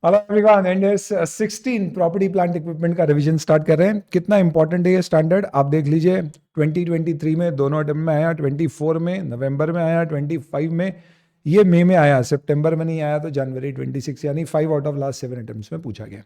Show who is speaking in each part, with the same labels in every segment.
Speaker 1: Hello everyone, and 16 property plant equipment का revision start कर रहे हैं। कितना इंपॉर्टेंट है ये स्टैंडर्ड आप देख लीजिए। 2023 में दोनों अटेम्प्ट में आया, 24 में नवंबर में आया, 25 में ये मई में आया, सितंबर में नहीं आया तो जनवरी 26, यानी 5 आउट ऑफ लास्ट 7 अटेम्प्ट्स में पूछा गया।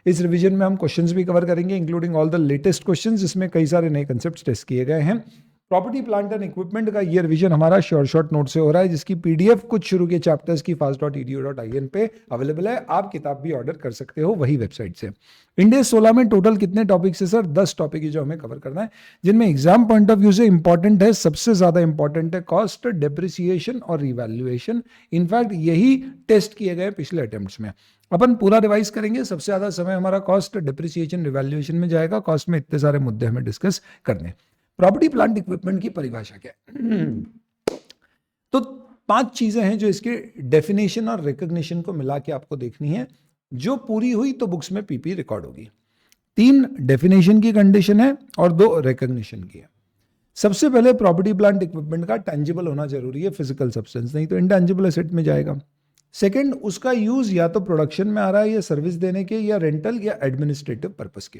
Speaker 1: इस रिवीजन में हम क्वेश्चंस भी कवर करेंगे, including all the latest questions, जिसमें कई सारे नए कंसेप्ट टेस्ट किए गए हैं। प्रॉपर्टी प्लांट एंड इक्विपमेंट का ये रिवीजन हमारा शॉर्ट नोट से हो रहा है, जिसकी पीडीएफ कुछ शुरू के चैप्टर्स की fast.edu.in पे अवेलेबल है। आप किताब भी ऑर्डर कर सकते हो वही वेबसाइट से। इंडिया 16 में टोटल कितने टॉपिक्स है सर? 10 टॉपिक है जो हमें कवर करना है, जिनमें एग्जाम पॉइंट ऑफ व्यू से इंपॉर्टेंट है, सबसे ज्यादा इंपॉर्टेंट है कॉस्ट, डेप्रिसिएशन और रिवैल्यूएशन। इनफैक्ट यही टेस्ट किए गए पिछले अटेम्प्ट्स में। अपन पूरा रिवाइज करेंगे। सबसे ज्यादा समय हमारा कॉस्ट, डेप्रिसिएशन, रिवैल्यूएशन में जाएगा। कॉस्ट में इतने सारे मुद्दे हमें डिस्कस करने। प्रॉपर्टी प्लांट इक्विपमेंट की परिभाषा क्या है? तो 5 चीजें हैं जो इसके डेफिनेशन और रिकॉग्निशन को मिला के आपको देखनी है। जो पूरी हुई तो बुक्स में पीपी रिकॉर्ड होगी। 3 डेफिनेशन की कंडीशन है और 2 रिकॉग्निशन की है। सबसे पहले प्रॉपर्टी प्लांट इक्विपमेंट का टेंजिबल होना जरूरी है, फिजिकल सब्सटेंस, नहीं तो इनटेंजिबल एसेट में जाएगा। सेकंड, उसका यूज या तो प्रोडक्शन में आ रहा है, या सर्विस देने के, या रेंटल, या एडमिनिस्ट्रेटिव पर्पस के।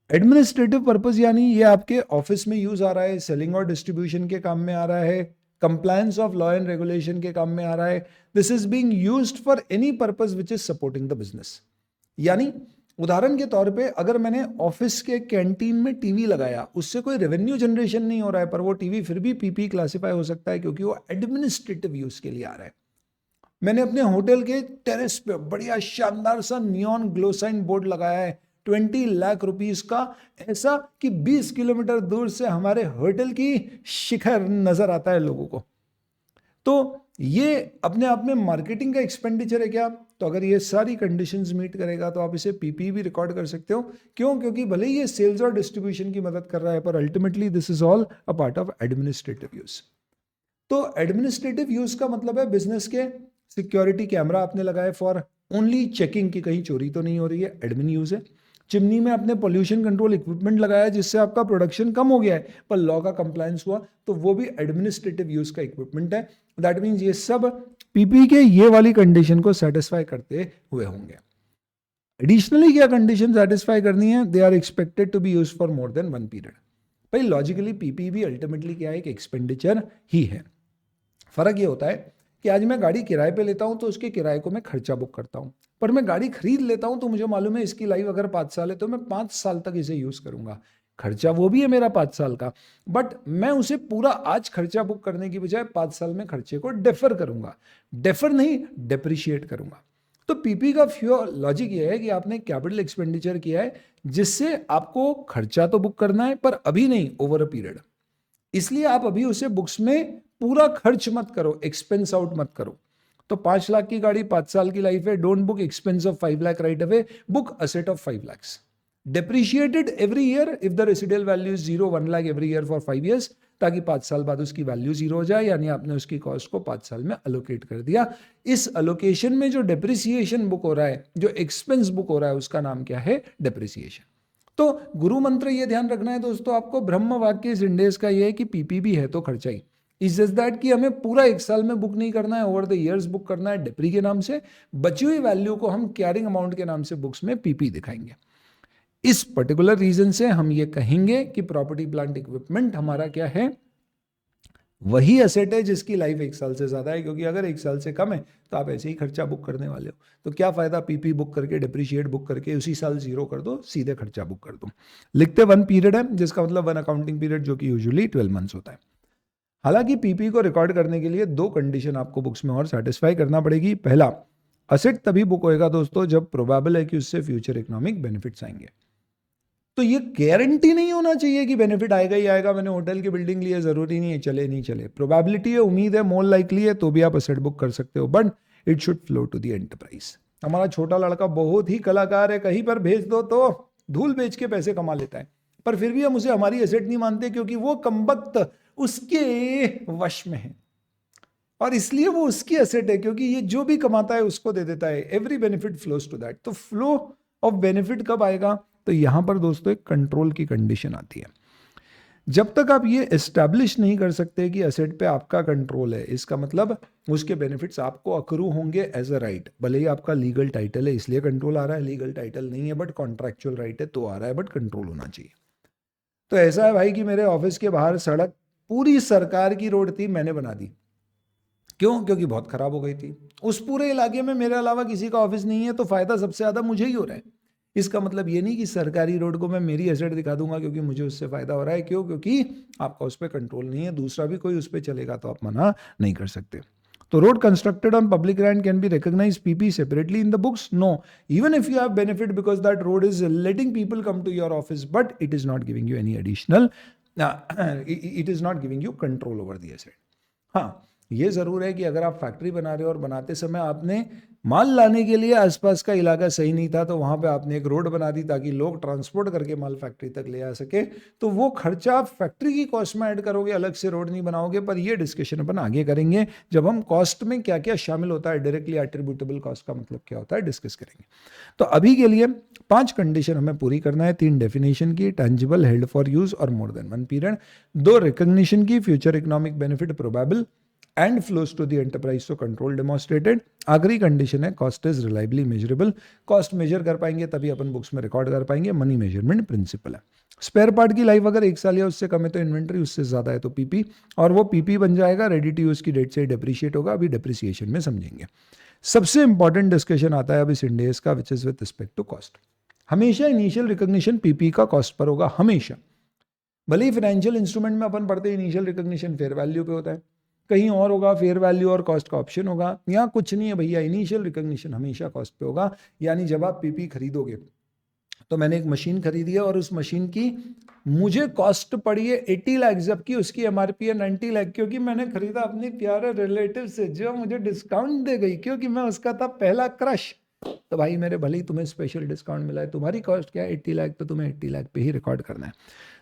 Speaker 1: एडमिनिस्ट्रेटिव पर्पस यानी ये आपके ऑफिस में यूज आ रहा है, सेलिंग और डिस्ट्रीब्यूशन के काम में आ रहा है, compliance of law and regulation के काम में आ रहा है। This is being used for any purpose which is supporting the business. यानी उदाहरण के तौर पे अगर मैंने ऑफिस के कैंटीन में टीवी लगाया, उससे कोई रेवेन्यू जनरेशन नहीं हो रहा है, पर वो टीवी फिर भी पीपी क्लासिफाई हो सकता है, क्योंकि वो एडमिनिस्ट्रेटिव यूज के लिए आ रहा है। मैंने अपने होटल के टेरेस पे बढ़िया शानदार सा नियॉन ग्लो साइन बोर्ड लगाया है 20 लाख रुपीस का, ऐसा कि 20 किलोमीटर दूर से हमारे होटल की शिखर नजर आता है लोगों को। तो ये अपने आप में मार्केटिंग का एक्सपेंडिचर है क्या? तो अगर ये सारी कंडीशंस मीट करेगा तो आप इसे पीपी भी रिकॉर्ड कर सकते हो। क्यों? क्योंकि भले ही ये सेल्स और डिस्ट्रीब्यूशन की मदद कर रहा है, पर ultimately this is all a part of administrative use. तो एडमिनिस्ट्रेटिव यूज का मतलब है बिजनेस के सिक्योरिटी कैमरा आपने लगाए फॉर ओनली चेकिंग की कहीं चोरी तो नहीं हो रही है, एडमिन यूज है। चिमनी में आपने पोल्यूशन कंट्रोल इक्विपमेंट लगाया जिससे आपका प्रोडक्शन कम हो गया है, पर लॉ का कंप्लायंस हुआ, तो वो भी एडमिनिस्ट्रेटिव यूज का इक्विपमेंट है। दैट मीन्स ये सब पीपी के ये वाली कंडीशन को सेटिस्फाई करते हुए होंगे। एडिशनली क्या कंडीशन सेटिस्फाई करनी है? They are expected to be use for more than 1 period. भाई लॉजिकली पीपी भी अल्टीमेटली क्या है? एक एक्सपेंडिचर ही है। फर्क ये होता है कि आज मैं गाड़ी किराए पे लेता हूं तो उसके किराए को मैं खर्चा बुक करता हूं, पर मैं गाड़ी खरीद लेता हूं तो मुझे मालूम है इसकी लाइफ अगर 5 साल है तो मैं 5 साल तक इसे यूज करूंगा। खर्चा वो भी है मेरा 5 साल का, बट मैं उसे पूरा आज खर्चा बुक करने की बजाय 5 साल में खर्चे को डेफर करूंगा। डेफर नहीं, डेप्रिशिएट करूंगा। तो पीपी का लॉजिक ये है कि आपने कैपिटल एक्सपेंडिचर किया है जिससे आपको खर्चा तो बुक करना है, पर अभी नहीं, ओवर अ पीरियड। इसलिए आप अभी उसे बुक्स में पूरा खर्च मत करो, एक्सपेंस आउट मत करो। तो 5 लाख की गाड़ी 5 साल की लाइफ है, don't book expense of 5 lakh right away, book asset of 5 lakhs depreciated every year if the residual value is 0, 1 lakh every year for 5 years, ताकि 5 साल बाद उसकी वैल्यू 0 हो जाए, यानी आपने उसकी कॉस्ट को 5 साल में अलोकेट कर दिया। इस अलोकेशन में जो डेप्रिसिएशन बुक हो रहा है, जो एक्सपेंस बुक हो रहा है, उसका नाम क्या है? डेप्रिसिएशन। तो गुरु मंत्र ये ध्यान रखना है दोस्तों आपको, ब्रह्म वाक्य इस इंडेक्स का ये है कि पीपी भी है तो खर्चा ही। इज जस्ट दैट कि हमें पूरा 1 साल में बुक नहीं करना है, ओवर द इयर्स बुक करना है डेप्री के नाम से। बची हुई वैल्यू को हम कैरिंग अमाउंट के नाम से बुक्स में पीपी दिखाएंगे। इस पर्टिकुलर रीजन से हम ये कहेंगे कि प्रॉपर्टी प्लांट इक्विपमेंट हमारा क्या है? वही एसेट है जिसकी लाइफ 1 साल से ज्यादा है, क्योंकि अगर 1 साल से कम है तो आप ऐसे ही खर्चा बुक करने वाले हो। तो क्या फायदा पीपी बुक करके, डेप्रिशिएट बुक करके उसी साल 0 कर दो, सीधे खर्चा बुक कर दो। लिखते 1 पीरियड है, जिसका मतलब 1 अकाउंटिंग पीरियड, जो कि यूजुअली 12 मंथ्स होता है। हालांकि पीपी को रिकॉर्ड करने के लिए 2 कंडीशन आपको बुक्स में और सेटिस्फाई करना पड़ेगी। पहला, असेट तभी बुक होएगा दोस्तों जब प्रोबेबल है कि उससे फ्यूचर इकोनॉमिक बेनिफिट्स आएंगे। तो ये गारंटी नहीं होना चाहिए कि बेनिफिट आएगा ही आएगा। मैंने होटल की बिल्डिंग ली है, जरूरी नहीं है चले नहीं चले, प्रोबेबिलिटी है, उम्मीद है, मोर लाइकली है, तो भी आप असेट बुक कर सकते हो, but it should flow to the enterprise. हमारा छोटा लड़का बहुत ही कलाकार है, कहीं पर भेज दो तो धूल बेच के पैसे कमा लेता है, पर फिर भी हम उसे हमारी एसेट नहीं मानते, क्योंकि वो कमबख्त उसके वश में है, और इसलिए वो उसकी एसेट है, क्योंकि ये जो भी कमाता है उसको दे देता है। Every benefit flows to that. तो फ्लो ऑफ बेनिफिट कब आएगा? तो यहां पर दोस्तों एक कंट्रोल की कंडीशन आती है। जब तक आप ये एस्टैब्लिश नहीं कर सकते कि एसेट पे आपका कंट्रोल है, इसका मतलब उसके बेनिफिट्स आपको अक्रू होंगे एज अ राइट। भले ही आपका लीगल टाइटल है इसलिए कंट्रोल आ रहा है, लीगल टाइटल नहीं है बट कॉन्ट्रैक्चुअल राइट है तो आ रहा है, बट कंट्रोल होना चाहिए। तो ऐसा है भाई कि मेरे ऑफिस के बाहर सड़क पूरी सरकार की रोड थी, मैंने बना दी। क्यों? क्योंकि बहुत खराब हो गई थी। उस पूरे इलाके में मेरे अलावा किसी का ऑफिस नहीं है, तो फायदा सबसे ज्यादा मुझे ही हो रहा है। इसका मतलब ये नहीं कि सरकारी रोड को मैं मेरी एसेट दिखा दूंगा क्योंकि मुझे उससे फायदा हो रहा है। क्यों? क्योंकि आपका उस पर कंट्रोल नहीं है, दूसरा भी कोई उस पर चलेगा तो आप मना नहीं कर सकते। तो road constructed on public land can be recognize PP separately in the books? No, even if you have benefit because that road is letting people come to your office, but it is not giving you any additional, it is not giving you control over the asset. हाँ, ये जरूर है कि अगर आप factory बना रहे हो और बनाते समय आपने माल लाने के लिए आसपास का इलाका सही नहीं था, तो वहां पे आपने एक रोड बना दी ताकि लोग ट्रांसपोर्ट करके माल फैक्ट्री तक ले आ सके, तो वो खर्चा आप फैक्ट्री की कॉस्ट में ऐड करोगे, अलग से रोड नहीं बनाओगे। पर ये डिस्कशन अपन आगे करेंगे जब हम कॉस्ट में क्या क्या शामिल होता है, डायरेक्टली एट्रीब्यूटेबल कॉस्ट का मतलब क्या होता है, डिस्कस करेंगे। तो अभी के लिए 5 कंडीशन हमें पूरी करना है। 3 डेफिनेशन की, टेंजिबल, हेल्ड फॉर यूज और मोर देन 1 पीरियड। 2 रिकॉग्निशन की, future economic benefit probable and flows to the enterprise तो कंट्रोल डेमोन्स्ट्रेटेड। आखिरी कंडीशन है cost is reliably measurable. Cost measure कर पाएंगे तभी अपन बुक्स में रिकॉर्ड कर पाएंगे, मनी मेजरमेंट प्रिंसिपल है। स्पेयर पार्ट की लाइफ अगर 1 साल या उससे कम है तो इन्वेंट्री, उससे ज्यादा है तो पीपी, और वो पीपी बन जाएगा रेडी टू यूज की डेट से डिप्रिशिएट होगा। अभी डिप्रिसिएशन में समझेंगे। सबसे इंपॉर्टेंट डिस्कशन आता है अब इस इंडेस का, which is with respect to cost. हमेशा इनिशियल रिकॉग्निशन पीपी का कॉस्ट पर होगा, हमेशा। भले ही फाइनेंशियल इंस्ट्रूमेंट में अपन पढ़ते हैं इनिशियल रिकॉग्निशन फेयर वैल्यू पे होता है, कहीं और होगा फेयर वैल्यू और कॉस्ट का ऑप्शन होगा। यहाँ कुछ नहीं है भैया, इनिशियल रिकॉग्निशन हमेशा कॉस्ट पे होगा। यानी जब आप पीपी खरीदोगे, तो मैंने एक मशीन खरीदी है और उस मशीन की मुझे कॉस्ट पड़ी है 80 लाख, जबकि उसकी एमआरपी है 90 लाख, क्योंकि मैंने खरीदा अपनी प्यारे रिलेटिव से जो मुझे डिस्काउंट दे गई, क्योंकि मैं उसका था पहला क्रश। तो भाई मेरे, भले ही तुम्हें स्पेशल डिस्काउंट मिला है, तुम्हारी कॉस्ट क्या है 80 लाख, तो तुम्हें 80 लाख पे ही रिकॉर्ड करना है।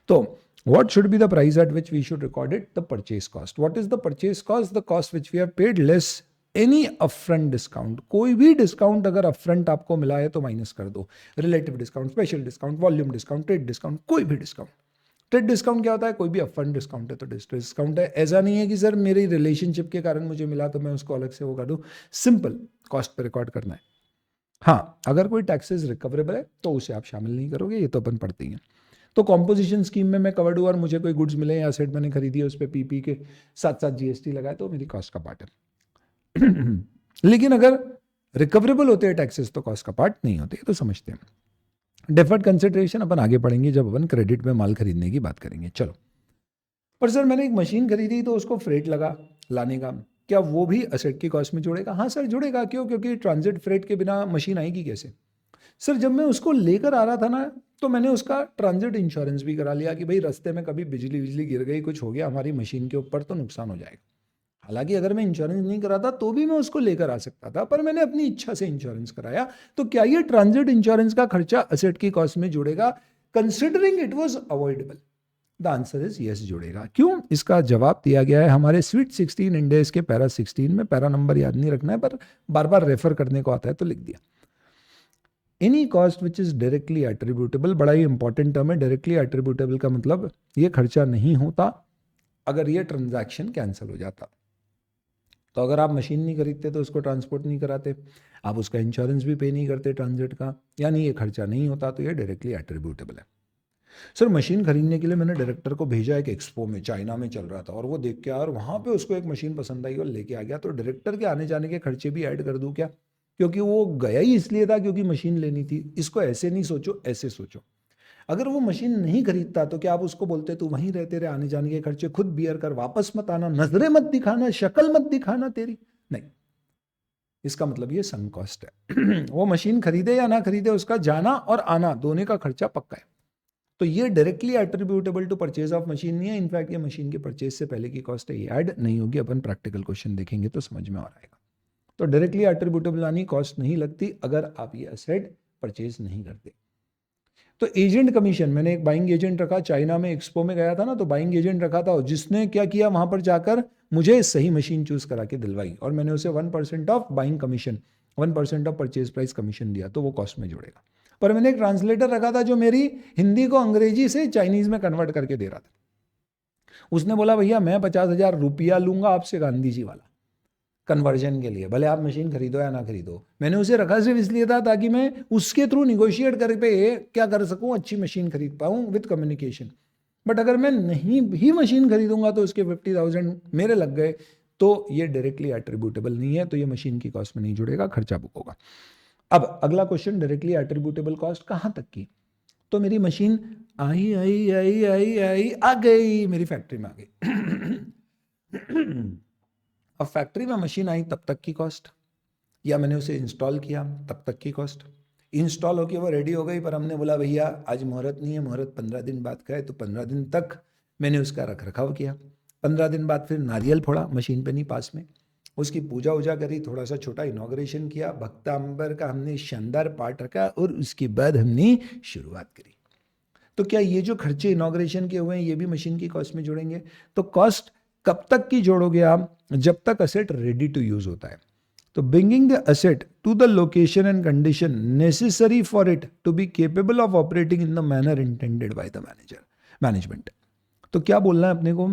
Speaker 1: तो what should be the price at which we should record it? The purchase cost. What is the purchase cost? The cost which we have paid less any upfront discount. कोई भी डिस्काउंट अगर upfront आपको मिला है तो minus कर दो। Relative discount, special discount, volume discount, trade discount, कोई भी डिस्काउंट। ट्रेड डिस्काउंट क्या होता है? कोई भी अपफ्रंट डिस्काउंट है तो डिस्काउंट है। ऐसा नहीं है कि सर मेरी रिलेशनशिप के कारण मुझे मिला तो मैं उसको अलग से वो कर दूं। सिंपल कॉस्ट पे रिकॉर्ड करना है। हाँ, अगर कोई टैक्सेस रिकवरेबल है तो उसे आप शामिल नहीं करोगे, ये तो अपन पढ़ते ही हैं। तो कॉम्पोजिशन स्कीम में मैं कवर्ड हूँ और मुझे कोई गुड्स मिले या एसेट मैंने खरीदी है, उस पर पीपी के साथ साथ जीएसटी लगाए तो मेरी कॉस्ट का पार्ट है। लेकिन अगर रिकवरेबल होते हैं टैक्सेस तो कॉस्ट का पार्ट नहीं होते, तो समझते हैं। डेफर्ड कंसिडरेशन अपन आगे पढ़ेंगे जब अपन क्रेडिट में माल खरीदने की बात करेंगे। चलो, पर सर मैंने एक मशीन खरीदी तो उसको फ्रेट लगा लाने का, क्या वो भी एसेट की कॉस्ट में जुड़ेगा? हाँ सर जुड़ेगा। क्यों? क्योंकि ट्रांजिट फ्रेट के बिना मशीन आएगी कैसे? सर जब मैं उसको लेकर आ रहा था ना, तो मैंने उसका ट्रांजिट इंश्योरेंस भी करा लिया कि भाई रास्ते में कभी बिजली गिर गई, कुछ हो गया हमारी मशीन के ऊपर तो नुकसान हो जाएगा। हालांकि अगर मैं इंश्योरेंस नहीं कराता तो भी मैं उसको लेकर आ सकता था, पर मैंने अपनी इच्छा से इंश्योरेंस कराया। तो क्या ये ट्रांजिट इंश्योरेंस का खर्चा एसेट की कॉस्ट में जुड़ेगा, considering it was avoidable? The answer is yes, जुड़ेगा। क्यों? इसका जवाब दिया गया है हमारे स्वीट 16 इंडेक्स के पैरा 16 में। पैरा नंबर याद नहीं रखना है, पर बार बार रेफर करने को आता है तो लिख दिया। Any cost which is directly attributable, बड़ा ही इंपॉर्टेंट टर्म है। डायरेक्टली एट्रीब्यूटेबल का मतलब ये खर्चा नहीं होता अगर ये ट्रांजैक्शन कैंसिल हो जाता। तो अगर आप मशीन नहीं खरीदते तो उसको ट्रांसपोर्ट नहीं कराते, आप उसका इंश्योरेंस भी पे नहीं करते ट्रांजिट का, यानी ये खर्चा नहीं होता, तो ये डायरेक्टली एट्रीब्यूटेबल है। सर मशीन खरीदने के लिए मैंने डायरेक्टर को भेजा एक एक्सपो में, चाइना में चल रहा था, और वो देख के आया और वहां पे उसको एक मशीन पसंद आई और लेके आ गया। तो डायरेक्टर के आने जाने के खर्चे भी ऐड कर दूं क्या? क्योंकि वो गया ही इसलिए था क्योंकि मशीन लेनी थी। इसको ऐसे नहीं सोचो, ऐसे सोचो। अगर वो मशीन नहीं खरीदता तो क्या आप उसको बोलते तू वहीं रहते रहे, आने जाने के खर्चे खुद बियर कर, वापस मत आना, नजरें मत दिखाना, शक्ल मत दिखाना तेरी? नहीं, इसका मतलब ये सम कॉस्ट है। वो मशीन खरीदे या ना खरीदे, उसका जाना और आना दोनों का खर्चा पक्का है। तो ये directly attributable to purchase of machine नहीं है। इनफैक्ट ये मशीन के परचेज से पहले की कॉस्ट है, ये ऐड नहीं होगी। अपन प्रैक्टिकल क्वेश्चन देखेंगे तो समझ में आ आएगा। तो डायरेक्टली एट्रीब्यूटेबल यानी कॉस्ट नहीं लगती अगर आप ये एसेट परचेज नहीं करते। तो एजेंट कमीशन, मैंने एक बाइंग एजेंट रखा, चाइना में एक्सपो में गया था ना, तो बाइंग एजेंट रखा था, जिसने क्या किया वहां पर जाकर मुझे सही मशीन चूज करा के दिलवाई, और मैंने उसे 1% of buying commission, 1% of purchase price commission दिया, तो वो कॉस्ट में जुड़ेगा। पर मैंने एक ट्रांसलेटर रखा था जो मेरी हिंदी को अंग्रेजी से चाइनीज में कन्वर्ट करके दे रहा था। उसने बोला भैया मैं 50,000 रुपया लूंगा आपसे गांधी जी वाला कन्वर्जन के लिए, भले आप मशीन खरीदो या ना खरीदो। मैंने उसे रखा सिर्फ इसलिए था ताकि मैं उसके थ्रू निगोशिएट करके क्या कर सकूं, अच्छी मशीन खरीद पाऊं विद कम्युनिकेशन। बट अगर मैं नहीं भी मशीन खरीदूंगा तो उसके 50,000 मेरे लग गए, तो ये डायरेक्टली एट्रीब्यूटेबल नहीं है, तो ये मशीन की कॉस्ट में नहीं जुड़ेगा, खर्चा बुक होगा। अब अगला क्वेश्चन, डायरेक्टली एट्रीब्यूटेबल कॉस्ट कहां तक की? तो मेरी मशीन आई आई आई आई आई आ गई, मेरी फैक्ट्री में आ गई। अब फैक्ट्री में मशीन आई तब तक की कॉस्ट, या मैंने उसे इंस्टॉल किया तब तक की कॉस्ट। इंस्टॉल होके वो रेडी हो गई, पर हमने बोला भैया आज मुहूर्त नहीं है, मुहूर्त 15 दिन बाद का है, तो 15 दिन तक मैंने उसका रख रखाव किया। 15 दिन बाद फिर नारियल फोड़ा, मशीन पे नहीं पास में, उसकी पूजा वूजा करी, थोड़ा सा छोटा इनॉग्रेशन किया, भक्तांबर का हमने शानदार पाठ रखा, और उसके बाद हमने शुरुआत करी। तो क्या ये जो खर्चे इनॉग्रेशन के हुए हैं ये भी मशीन की कॉस्ट में जोड़ेंगे? तो कॉस्ट कब तक की जोड़ोगे आप? जब तक असेट रेडी टू यूज होता है। तो bringing the asset to the location and condition necessary for it to be capable of operating in the manner intended by the management. तो क्या बोलना है अपने को?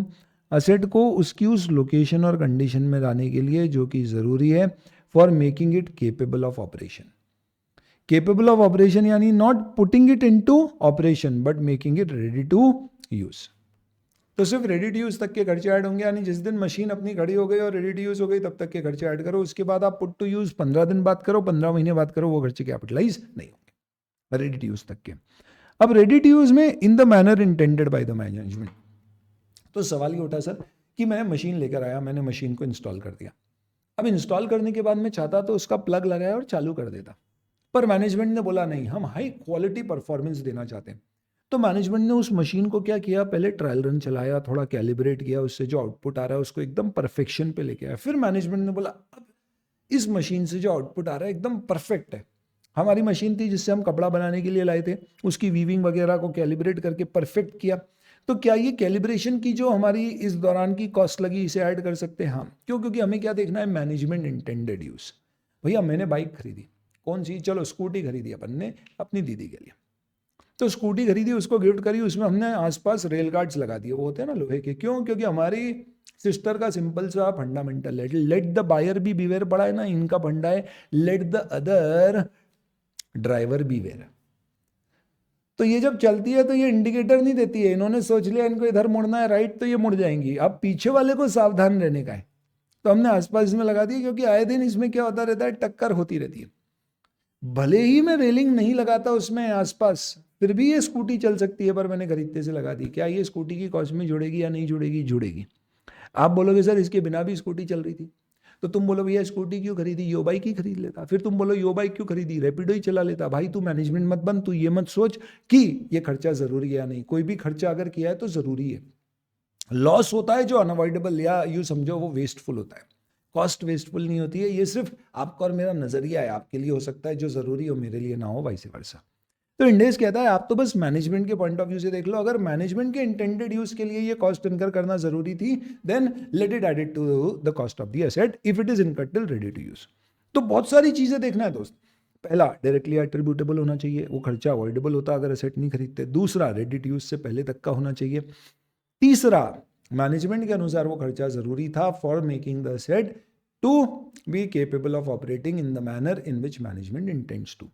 Speaker 1: असेट को उसकी उस लोकेशन और कंडीशन में लाने के लिए जो कि जरूरी है for making it capable of operation. Capable of operation यानी not putting it into operation but making it ready to use. तो सिर्फ रेडी टू यूज तक के खर्चे ऐड होंगे, यानी जिस दिन मशीन अपनी खड़ी हो गई और रेडी टू यूज हो गई तब तक के खर्चे ऐड करो। उसके बाद आप पुट टू यूज 15 दिन बाद करो, 15 महीने बाद करो, वो खर्चे कैपिटलाइज नहीं होंगे रेडी टू यूज तक के। अब रेडी टू यूज में इन the manner intended by the management. तो सवाल ये उठा सर कि मैं मशीन लेकर आया, मैंने मशीन को इंस्टॉल कर दिया। अब इंस्टॉल करने के बाद मैं चाहता तो उसका प्लग लगाया और चालू कर देता, पर मैनेजमेंट ने बोला नहीं, हम हाई क्वालिटी परफॉर्मेंस देना चाहते हैं। तो मैनेजमेंट ने उस मशीन को क्या किया, पहले ट्रायल रन चलाया, थोड़ा कैलिब्रेट किया, उससे जो आउटपुट आ रहा है उसको एकदम परफेक्शन पे लेके आया। फिर मैनेजमेंट ने बोला अब इस मशीन से जो आउटपुट आ रहा है एकदम परफेक्ट है। हमारी मशीन थी जिससे हम कपड़ा बनाने के लिए लाए थे, उसकी वीविंग वगैरह को कैलिब्रेट करके परफेक्ट किया। तो क्या ये कैलिब्रेशन की जो हमारी इस दौरान की कॉस्ट लगी इसे ऐड कर सकते हैं? हाँ। क्यों? क्योंकि हमें क्या देखना है, मैनेजमेंट इंटेंडेड यूज। भैया मैंने बाइक खरीदी, कौन सी? चलो स्कूटी खरीदी अपन ने अपनी दीदी के लिए। तो स्कूटी खरीदी, उसको गिफ्ट करी, उसमें हमने आसपास रेल गार्ड्स लगा दिए, वो होते हैं ना लोहे के। क्यों? क्योंकि हमारी सिस्टर का सिंपल सा फंडामेंटल है, let the buyer be beware पड़ा है ना, इनका फंडा है let the other driver beware. तो ये जब चलती है तो ये इंडिकेटर नहीं देती है, इन्होंने सोच लिया इनको इधर मुड़ना है राइट, तो ये मुड़ जाएंगी, अब पीछे वाले को सावधान रहने का है। तो हमने आसपास इसमें लगा दिया, क्योंकि आए दिन इसमें क्या होता रहता है, टक्कर होती रहती है। भले ही मैं रेलिंग नहीं लगाता उसमें आसपास, फिर भी ये स्कूटी चल सकती है, पर मैंने खरीदते से लगा दी। क्या ये स्कूटी की कॉस्ट में जुड़ेगी या नहीं जुड़ेगी? जुड़ेगी। आप बोलोगे सर इसके बिना भी स्कूटी चल रही थी, तो तुम बोलो भैया स्कूटी क्यों खरीदी, यो बाइक ही खरीद लेता। फिर तुम बोलो यो बाइक क्यों खरीदी, रैपिडो ही चला लेता। भाई तू मैनेजमेंट मत बन, तू ये मत सोच कि ये खर्चा जरूरी है या नहीं। कोई भी खर्चा अगर किया है तो जरूरी है। लॉस होता है जो अनअवॉइडेबल, या यूं समझो वो वेस्टफुल होता है, कॉस्ट वेस्टफुल नहीं होती है। ये सिर्फ आपका और मेरा नजरिया है, आपके लिए हो सकता है जो जरूरी हो मेरे लिए ना हो, वाइस वर्सा। तो इंडेस कहता है आप तो बस मैनेजमेंट के पॉइंट ऑफ व्यू से देख लो, अगर मैनेजमेंट के इंटेंडेड यूज के लिए ये कॉस्ट इनकर करना जरूरी थी, then let it added to the cost of the asset if it is incurred till ready to use. तो बहुत सारी चीजें देखना है दोस्त। पहला, डायरेक्टली एट्रीब्यूटेबल होना चाहिए, वो खर्चा अवॉइडेबल होता अगर एसेट नहीं खरीदते। दूसरा, रेडी टू यूज से पहले तक का होना चाहिए। तीसरा, मैनेजमेंट के अनुसार वो खर्चा जरूरी था for making the asset to be capable of operating in the manner in which management intends to.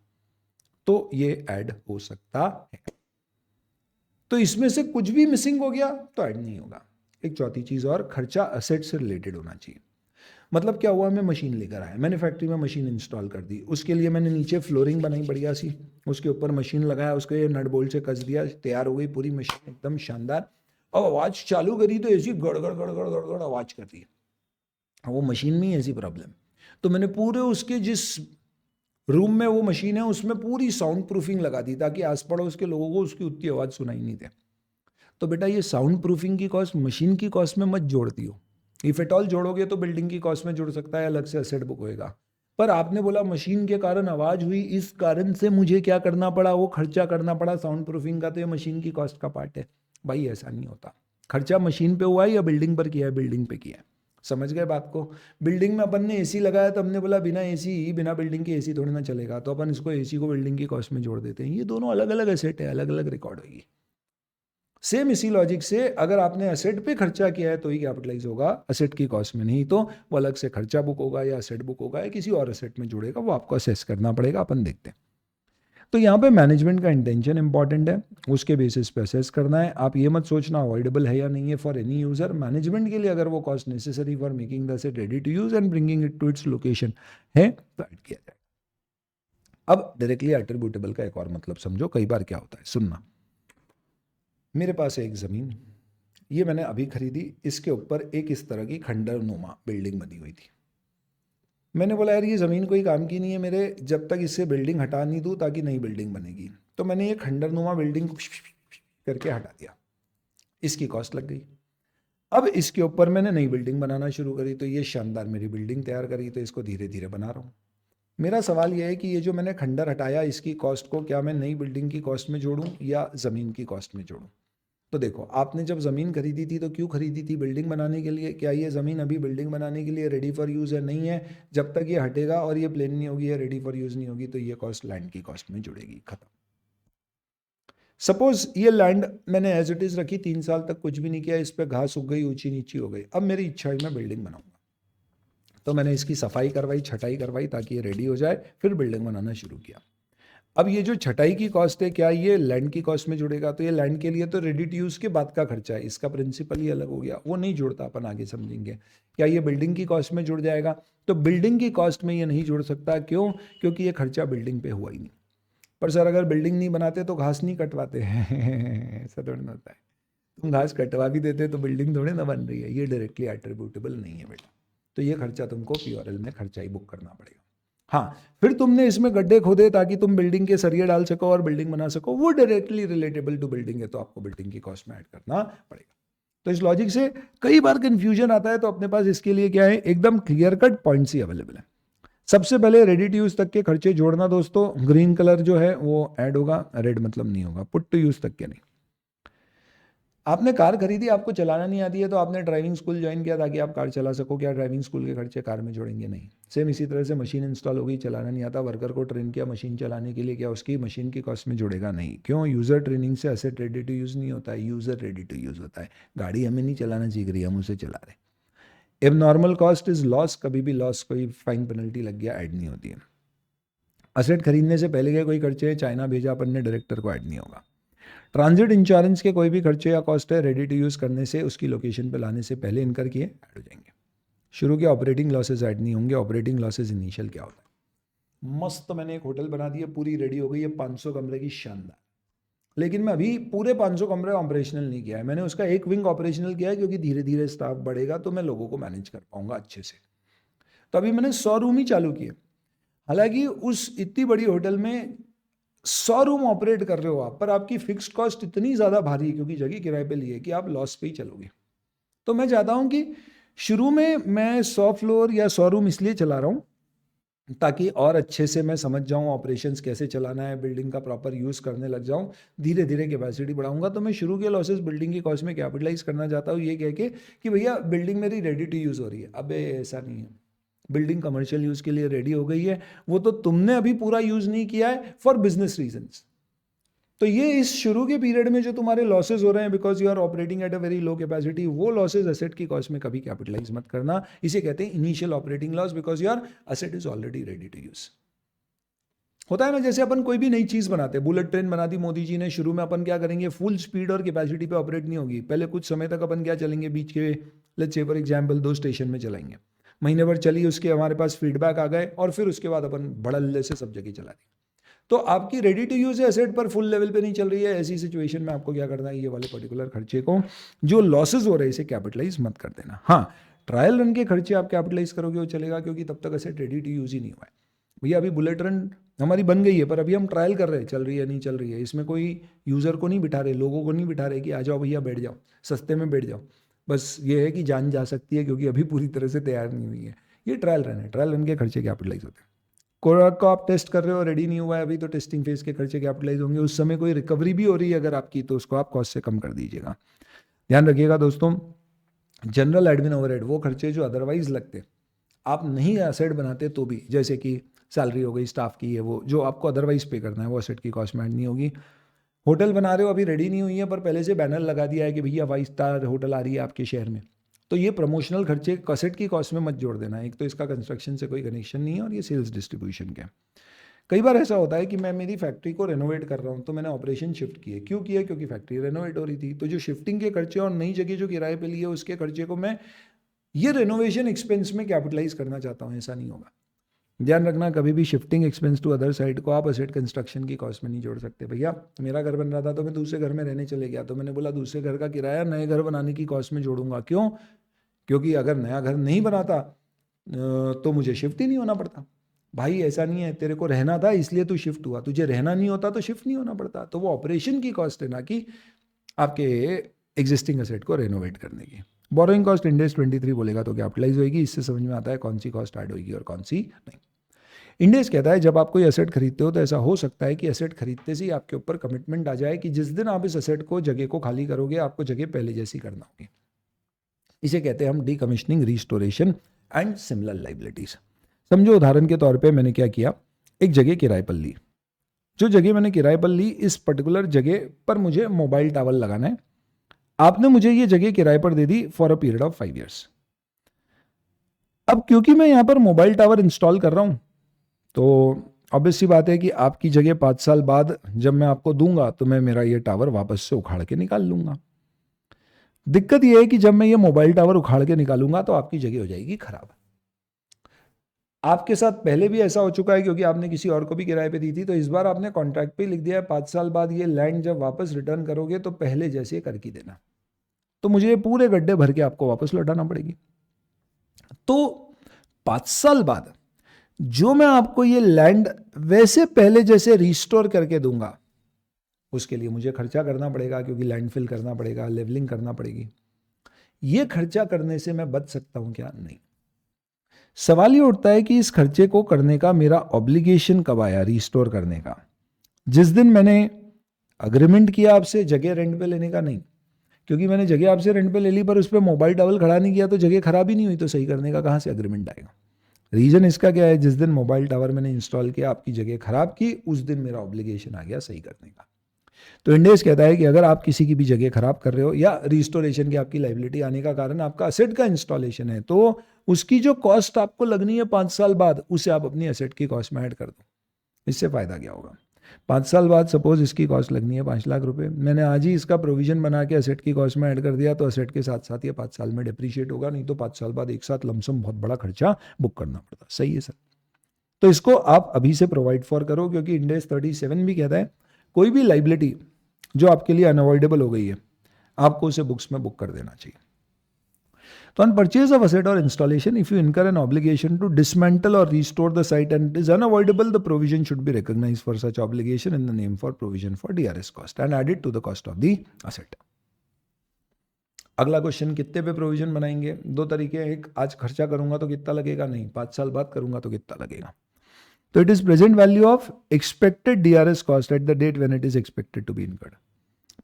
Speaker 1: तो ये ऐड हो सकता है। तो इसमें से कुछ भी मिसिंग हो गया तो ऐड नहीं होगा। एक चौथी चीज और, खर्चा असेट से रिलेटेड होना चाहिए। मतलब क्या हुआ, मैं मशीन लेकर आया, मैंने फैक्ट्री में मशीन इंस्टॉल कर दी, उसके लिए मैंने नीचे फ्लोरिंग बनाई बढ़िया सी, उसके ऊपर मशीन लगाया, उसको ये नट बोल्ट से कस दिया, तैयार हो गई पूरी मशीन एकदम शानदार। अब आवाज चालू करी तो ऐसी गड़गड़ गड़गड़ गड़गड़ आवाज कर रही है, वो मशीन में ही ऐसी प्रॉब्लम। तो मैंने पूरे उसके जिस रूम में वो मशीन है उसमें पूरी साउंड प्रूफिंग लगा दी ताकि आस पड़ोस के लोगों को उसकी उतनी आवाज़ सुनाई नहीं दे। तो बेटा ये साउंड प्रूफिंग की कॉस्ट मशीन की कॉस्ट में मत जोड़ दियो। इफ एट ऑल जोड़ोगे तो बिल्डिंग की कॉस्ट में जुड़ सकता है, अलग से एसेट बुक होएगा। पर आपने बोला मशीन के कारण आवाज़ हुई, इस कारण से मुझे क्या करना पड़ा, वो खर्चा करना पड़ा साउंड प्रूफिंग का, तो ये मशीन की कॉस्ट का पार्ट है। भाई ऐसा नहीं होता। खर्चा मशीन पे हुआ है या बिल्डिंग पर किया है? बिल्डिंग पे किया है। समझ गए बात को? बिल्डिंग में अपन ने एसी लगाया तो हमने बोला बिना एसी, बिना बिल्डिंग के एसी थोड़ी ना चलेगा, तो अपन इसको एसी को बिल्डिंग की कॉस्ट में जोड़ देते हैं। ये दोनों अलग अलग एसेट है, अलग अलग रिकॉर्ड होगी। सेम इसी लॉजिक से अगर आपने एसेट पे खर्चा किया है तो ही कैपिटलाइज होगा, एसेट की कॉस्ट में, नहीं तो वो अलग से खर्चा बुक होगा या एसेट बुक होगा या किसी और एसेट में जुड़ेगा, वो आपको असेस करना पड़ेगा, अपन देखते हैं। तो यहाँ पे मैनेजमेंट का इंटेंशन इंपॉर्टेंट है, उसके बेसिस पे असेस करना है। आप ये मत सोचना अवॉइडेबल है या नहीं है फॉर एनी यूजर। मैनेजमेंट के लिए अगर वो cost necessary for making the asset ready to use and bringing it to its location है तो ऐड किया जाए। अब डायरेक्टली एट्रीब्यूटेबल का एक और मतलब समझो। कई बार क्या होता है, सुनना, मेरे पास है एक ज़मीन, ये मैंने अभी खरीदी, इसके ऊपर एक इस तरह की खंडर नुमा बिल्डिंग बनी हुई थी। मैंने बोला यार ये ज़मीन कोई काम की नहीं है मेरे, जब तक इससे बिल्डिंग हटा नहीं दूँ ताकि नई बिल्डिंग बनेगी। तो मैंने ये खंडर नुमा बिल्डिंग करके हटा दिया, इसकी कॉस्ट लग गई। अब इसके ऊपर मैंने नई बिल्डिंग बनाना शुरू करी, तो ये शानदार मेरी बिल्डिंग तैयार करी, तो इसको धीरे धीरे बना रहा हूँ। मेरा सवाल यह है कि ये जो मैंने खंडर हटाया इसकी कॉस्ट को क्या मैं नई बिल्डिंग की कॉस्ट में जोड़ूं या ज़मीन की कॉस्ट में जोड़ूं? तो देखो, आपने जब ज़मीन खरीदी थी तो क्यों खरीदी थी? बिल्डिंग बनाने के लिए। क्या ये ज़मीन अभी बिल्डिंग बनाने के लिए रेडी फॉर यूज़ है? नहीं है। जब तक ये हटेगा और ये प्लेन नहीं होगी या रेडी फॉर यूज़ नहीं होगी तो ये कॉस्ट लैंड की कॉस्ट में जुड़ेगी, खत्म। सपोज ये लैंड मैंने एज इट इज़ रखी, 3 साल तक कुछ भी नहीं किया, इस पर घास उग गई, ऊंची नीची हो गई। अब मेरी इच्छा है मैं बिल्डिंग बनाऊंगा, तो मैंने इसकी सफाई करवाई, छटाई करवाई ताकि ये रेडी हो जाए, फिर बिल्डिंग बनाना शुरू किया। अब ये जो छटाई की कॉस्ट है, क्या ये लैंड की कॉस्ट में जुड़ेगा? तो ये लैंड के लिए तो रेडी टू यूज़ के बाद का खर्चा है, इसका प्रिंसिपल ही अलग हो गया, वो नहीं जुड़ता, अपन आगे समझेंगे। क्या ये बिल्डिंग की कॉस्ट में जुड़ जाएगा? तो बिल्डिंग की कॉस्ट में ये नहीं जुड़ सकता। क्यों? क्योंकि ये खर्चा बिल्डिंग पे हुआ ही नहीं। पर सर अगर बिल्डिंग नहीं बनाते तो घास नहीं कटवाते हैं ऐसा थोड़ी ना होता है। तुम घास कटवा भी देते तो बिल्डिंग थोड़ी ना बन रही है। ये डायरेक्टली एट्रीब्यूटेबल नहीं है बेटा, तो ये खर्चा तुमको पीओआरएल में खर्चा ही बुक करना पड़ेगा। हाँ, फिर तुमने इसमें गड्ढे खोदे ताकि तुम बिल्डिंग के सरिये डाल सको और बिल्डिंग बना सको, वो डायरेक्टली रिलेटेबल टू बिल्डिंग है, तो आपको बिल्डिंग की कॉस्ट में ऐड करना पड़ेगा। तो इस लॉजिक से कई बार कंफ्यूजन आता है, तो अपने पास इसके लिए क्या है, एकदम क्लियर कट पॉइंट्स ही अवेलेबल है। सबसे पहले रेडी टू यूज तक के खर्चे जोड़ना दोस्तों, ग्रीन कलर जो है वो ऐड होगा, रेड मतलब नहीं होगा, पुट टू यूज तक के नहीं। आपने कार खरीदी, आपको चलाना नहीं आती है, तो आपने ड्राइविंग स्कूल ज्वाइन किया ताकि आप कार चला सको, क्या ड्राइविंग स्कूल के खर्चे कार में जोड़ेंगे? नहीं। सेम इसी तरह से मशीन इंस्टॉल होगी, चलाना नहीं आता, वर्कर को ट्रेन किया मशीन चलाने के लिए, क्या उसकी मशीन की कॉस्ट में जुड़ेगा? नहीं। क्यों? यूज़र ट्रेनिंग से एसेट रेडी टू यूज़ नहीं होता है, यूज़र रेडी टू यूज़ होता है। गाड़ी हमें नहीं चलाना सीख रही, हम उसे चला रहे। एब नॉर्मल कॉस्ट इज लॉस, कभी भी लॉस कोई फाइन पेनल्टी लग गया ऐड नहीं होती है। असेट खरीदने से पहले के कोई खर्चे, चाइना भेजा अपन ने, डायरेक्टर को ऐड नहीं होगा। ट्रांजिट इंश्योरेंस के कोई भी खर्चे या कॉस्ट है, रेडी टू यूज़ करने से, उसकी लोकेशन पे लाने से पहले इनकर किए ऐड हो जाएंगे। शुरू के ऑपरेटिंग लॉसेज ऐड नहीं होंगे। ऑपरेटिंग लॉसेज इनिशियल क्या होता है? मस्त मैंने एक होटल बना दी है, पूरी रेडी हो गई है, 500 कमरे की, शानदार। लेकिन मैं अभी पूरे 500 कमरे ऑपरेशनल नहीं किया है, मैंने उसका एक विंग ऑपरेशनल किया है, क्योंकि धीरे धीरे स्टाफ बढ़ेगा तो मैं लोगों को मैनेज कर पाऊंगा अच्छे से। तो अभी मैंने 100 रूम ही चालू किए। हालांकि उस इतनी बड़ी होटल में 100 रूम ऑपरेट कर रहे हो आप, पर आपकी फिक्स्ड कॉस्ट इतनी ज़्यादा भारी है क्योंकि जगह किराए पे लिए कि आप लॉस पे ही चलोगे। तो मैं चाहता हूं कि शुरू में मैं 100 फ्लोर या 100 रूम इसलिए चला रहा हूं ताकि और अच्छे से मैं समझ जाऊं ऑपरेशंस कैसे चलाना है, बिल्डिंग का प्रॉपर यूज़ करने लग जाऊं। धीरे धीरे कैपेसिटी बढ़ाऊंगा, तो मैं शुरू के लॉसेस बिल्डिंग की कॉस्ट में कैपिटलाइज करना चाहता हूं, ये कह के कि भैया बिल्डिंग मेरी रेडी टू यूज़ हो रही है। अबे ऐसा नहीं है, बिल्डिंग कमर्शियल यूज़ के लिए रेडी हो गई है, वो तो तुमने अभी पूरा यूज़ नहीं किया है फॉर बिजनेस रीजंस। तो ये इस शुरू के पीरियड में जो तुम्हारे लॉसेज हो रहे हैं because you are operating at a very low capacity, वो लॉसेज एसेट की कॉस्ट में कभी कैपिटलाइज मत करना। इसे कहते हैं initial operating loss, because your asset is already ready to use. होता है ना, जैसे अपन कोई भी नई चीज बनाते हैं, बुलेट ट्रेन बना दी मोदी जी ने, शुरू में अपन क्या करेंगे, फुल स्पीड और कैपेसिटी पे ऑपरेट नहीं होगी, पहले कुछ समय तक अपन क्या चलेंगे, बीच के let's say for example 2 station में चलाएंगे, महीने भर चली, उसके हमारे पास फीडबैक आ गए और फिर उसके बाद अपन बड़ल्ले से सब जगह चला दी। तो आपकी रेडी टू यूज एसेट पर फुल लेवल पे नहीं चल रही है, ऐसी सिचुएशन में आपको क्या करना है, ये वाले पर्टिकुलर खर्चे को जो लॉसेज हो रहे हैं इसे कैपिटलाइज मत कर देना। हाँ, ट्रायल रन के खर्चे आप कैपिटलाइज करोगे वो चलेगा, क्योंकि तब तक एसेट रेडी टू यूज ही नहीं हुआ है। भैया अभी बुलेट रन हमारी बन गई है, पर अभी हम ट्रायल कर रहे हैं, चल रही है नहीं चल रही है, इसमें कोई यूज़र को नहीं बिठा रहे, लोगों को नहीं बिठा रहे कि आ जाओ भैया बैठ जाओ, सस्ते में बैठ जाओ। बस ये है कि जान जा सकती है क्योंकि अभी पूरी तरह से तैयार नहीं हुई है। ये ट्रायल रन है, ट्रायल रन के खर्चे कैपिटलाइज होते हैं। कोराक को आप टेस्ट कर रहे हो, रेडी नहीं हुआ है अभी, तो टेस्टिंग फेज के खर्चे कैपिटलाइज होंगे। उस समय कोई रिकवरी भी हो रही है अगर आपकी, तो उसको आप कॉस्ट से कम कर दीजिएगा। ध्यान रखिएगा दोस्तों, जनरल एडमिन ओवरहेड, वो खर्चे जो अदरवाइज लगते, आप नहीं एसेट बनाते तो भी, जैसे कि सैलरी हो गई स्टाफ की, है वो जो आपको अदरवाइज पे करना है, वो एसेट की कॉस्ट में ऐड नहीं होगी। होटल बना रहे हो, अभी रेडी नहीं हुई है, पर पहले से बैनर लगा दिया है कि भैया 5 स्टार होटल आ रही है आपके शहर में, तो ये प्रमोशनल खर्चे एसेट की कॉस्ट में मत जोड़ देना। एक तो इसका कंस्ट्रक्शन से कोई कनेक्शन नहीं है और ये सेल्स डिस्ट्रीब्यूशन के। कई बार ऐसा होता है कि मैं मेरी फैक्ट्री को रेनोवेट कर रहा हूँ, तो मैंने ऑपरेशन शिफ्ट किए। क्यों किया? क्योंकि फैक्ट्री रेनोवेट हो रही थी। तो जो शिफ्टिंग के खर्चे और नई जगह जो किराए पे लिए उसके खर्चे को मैं ये रेनोवेशन एक्सपेंस में कैपिटलाइज करना चाहता हूँ, ऐसा नहीं होगा। ध्यान रखना, कभी भी shifting expense to other side को आप असेट कंस्ट्रक्शन की कॉस्ट में नहीं जोड़ सकते। भैया मेरा घर बन रहा था तो मैं दूसरे घर में रहने चले गया, तो मैंने बोला दूसरे घर का किराया नए घर बनाने की कॉस्ट में जोड़ूंगा। क्यों? क्योंकि अगर नया घर नहीं बनाता तो मुझे शिफ्ट ही नहीं होना पड़ता। भाई ऐसा नहीं है, तेरे को रहना था इसलिए तू शिफ्ट हुआ, तुझे रहना नहीं होता तो शिफ्ट नहीं होना पड़ता। तो वो ऑपरेशन की कॉस्ट है, ना कि आपके एग्जिस्टिंग असेट को रेनोवेट करने की। बोरोइंग कॉस्ट इंडेक्स 23 बोलेगा तो कैपिटलाइज होगी। इससे समझ में आता है कौन सी कॉस्ट ऐड होगी और कौन सी नहीं। इंडेक्स कहता है जब आप कोई एसेट खरीदते हो तो ऐसा हो सकता है कि एसेट खरीदते से ही आपके ऊपर कमिटमेंट आ जाए कि जिस दिन आप इस एसेट को जगह को खाली करोगे आपको जगह पहले जैसी करना होगी। इसे कहते हैं हम decommissioning, restoration and similar liabilities. समझो उदाहरण के तौर पे मैंने क्या किया, एक जगह किराए पर ली। जो जगह मैंने किराए पर ली, इस पर्टिकुलर जगह पर मुझे मोबाइल टावर लगाना है। आपने मुझे ये जगह किराए पर दे दी for a period of 5 years. अब क्योंकि मैं यहां पर मोबाइल टावर इंस्टॉल कर रहा हूं, तो ऑब्वियस सी बात है कि आपकी जगह 5 साल बाद जब मैं आपको दूंगा तो मैं मेरा ये टावर वापस से उखाड़ के निकाल लूंगा। दिक्कत यह है कि जब मैं ये मोबाइल टावर उखाड़ के निकालूंगा तो आपकी जगह हो जाएगी खराब। आपके साथ पहले भी ऐसा हो चुका है क्योंकि आपने किसी और को भी किराए पे दी थी, तो इस बार आपने कॉन्ट्रैक्ट पे लिख दिया है 5 साल बाद ये लैंड जब वापस रिटर्न करोगे तो पहले जैसे करके देना। तो मुझे ये पूरे गड्ढे भर के आपको वापस लौटाना पड़ेगी। तो 5 साल बाद जो मैं आपको ये लैंड वैसे पहले जैसे रिस्टोर करके दूंगा, उसके लिए मुझे खर्चा करना पड़ेगा, क्योंकि लैंडफिल करना पड़ेगा, लेवलिंग करना पड़ेगी। ये खर्चा करने से मैं बच सकता हूं क्या? नहीं। सवाल ये उठता है कि इस खर्चे को करने का मेरा ऑब्लिगेशन कब आया रिस्टोर करने का? जिस दिन मैंने अग्रीमेंट किया आपसे जगह रेंट पे लेने का। नहीं, क्योंकि मैंने जगह आपसे रेंट पे ले ली पर उस पर मोबाइल टावर खड़ा नहीं किया तो जगह खराब ही नहीं हुई, तो सही करने का कहां से अग्रीमेंट आएगा? रीजन इसका क्या है? जिस दिन मोबाइल टावर मैंने इंस्टॉल किया, आपकी जगह खराब की, उस दिन मेरा ऑब्लिगेशन आ गया सही करने का। तो इंडेस कहता है कि अगर आप किसी की भी जगह खराब कर रहे हो या रिस्टोरेशन की आपकी लाइबिलिटी आने का कारण आपका असेट का इंस्टॉलेशन है, तो उसकी जो कॉस्ट आपको लगनी है 5 साल बाद, उसे आप अपनी असेट की कॉस्ट में ऐड कर दो। इससे फायदा क्या होगा? 5 साल बाद सपोज इसकी कॉस्ट लगनी है 5 लाख रुपए, मैंने आज ही इसका प्रोविजन बना के असेट की कॉस्ट में ऐड कर दिया, तो असेट के साथ साथ ये 5 साल में डिप्रिशिएट होगा। नहीं तो 5 साल बाद एक साथ लमसम बहुत बड़ा खर्चा बुक करना पड़ता। सही है सर? तो इसको आप अभी से प्रोवाइड फॉर करो, क्योंकि इंडेस 37 भी कहता है कोई भी लाइबिलिटी जो आपके लिए अनअवॉइडेबल हो गई है आपको उसे बुक्स में बुक कर देना चाहिए। तो ऑन परचेज ऑफ असेट और installation, if you incur an obligation to dismantle और restore the site and it is unavoidable, the provision should be recognized for such obligation in the name for provision for DRS cost and added to the cost of the asset. अगला question, कितने पे provision बनाएंगे? दो तरीके हैं, एक आज खर्चा करूंगा तो कितना लगेगा, नहीं 5 साल बाद करूंगा तो कितना लगेगा। तो it is present value of expected DRS cost at the date when it is expected to be incurred.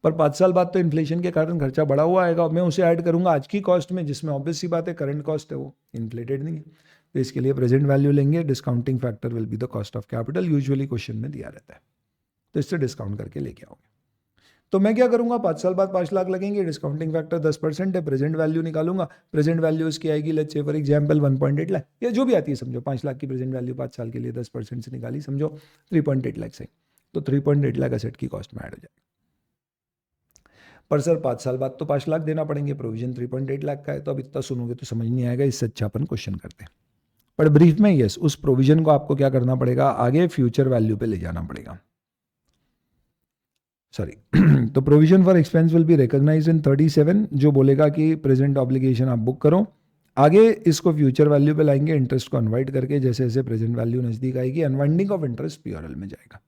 Speaker 1: पर 5 साल बाद तो इन्फ्लेशन के कारण खर्चा बढ़ा हुआ आएगा, मैं उसे ऐड करूंगा आज की कॉस्ट में, जिसमें ऑब्वियस सी बात है करंट कॉस्ट है वो इन्फ्लेटेड नहीं है। तो इसके लिए प्रेजेंट वैल्यू लेंगे, discounting factor will be the cost of capital, usually question में दिया रहता है, तो इससे डिस्काउंट करके लेके आओगे। तो मैं क्या करूंगा, 5 साल बाद 5 लाख लगेंगे, डिस्काउंटिंग फैक्टर 10% है, प्रेजेंट वैल्यू निकालूंगा। प्रेजेंट वैल्यू इसकी आएगी let's say for example 1.8 lakh, या जो भी आती है समझो, 5 लाख की प्रेजेंट वैल्यू 5 साल के लिए 10% से निकाली, समझो 3.8 लाख से, तो 3.8 लाख असेट की कॉस्ट में ऐड हो जाएगा। पर सर 5 साल बाद तो 5 लाख देना पड़ेंगे, प्रोविजन 3.8 लाख का है, तो अब इतना सुनोगे तो समझ नहीं आएगा, इससे अच्छा अपन क्वेश्चन करते हैं। पर ब्रीफ में यस, उस प्रोविजन को आपको क्या करना पड़ेगा, आगे फ्यूचर वैल्यू पे ले जाना पड़ेगा। सॉरी तो provision for expense will be recognised in 37, जो बोलेगा कि प्रेजेंट ऑब्लिगेशन आप बुक करो, आगे इसको फ्यूचर वैल्यू पे लाएंगे इंटरेस्ट को अनवाइड करके, जैसे जैसे प्रेजेंट वैल्यू नजदीक आएगी अनवाइंडिंग ऑफ इंटरेस्ट पीआरएल में जाएगा।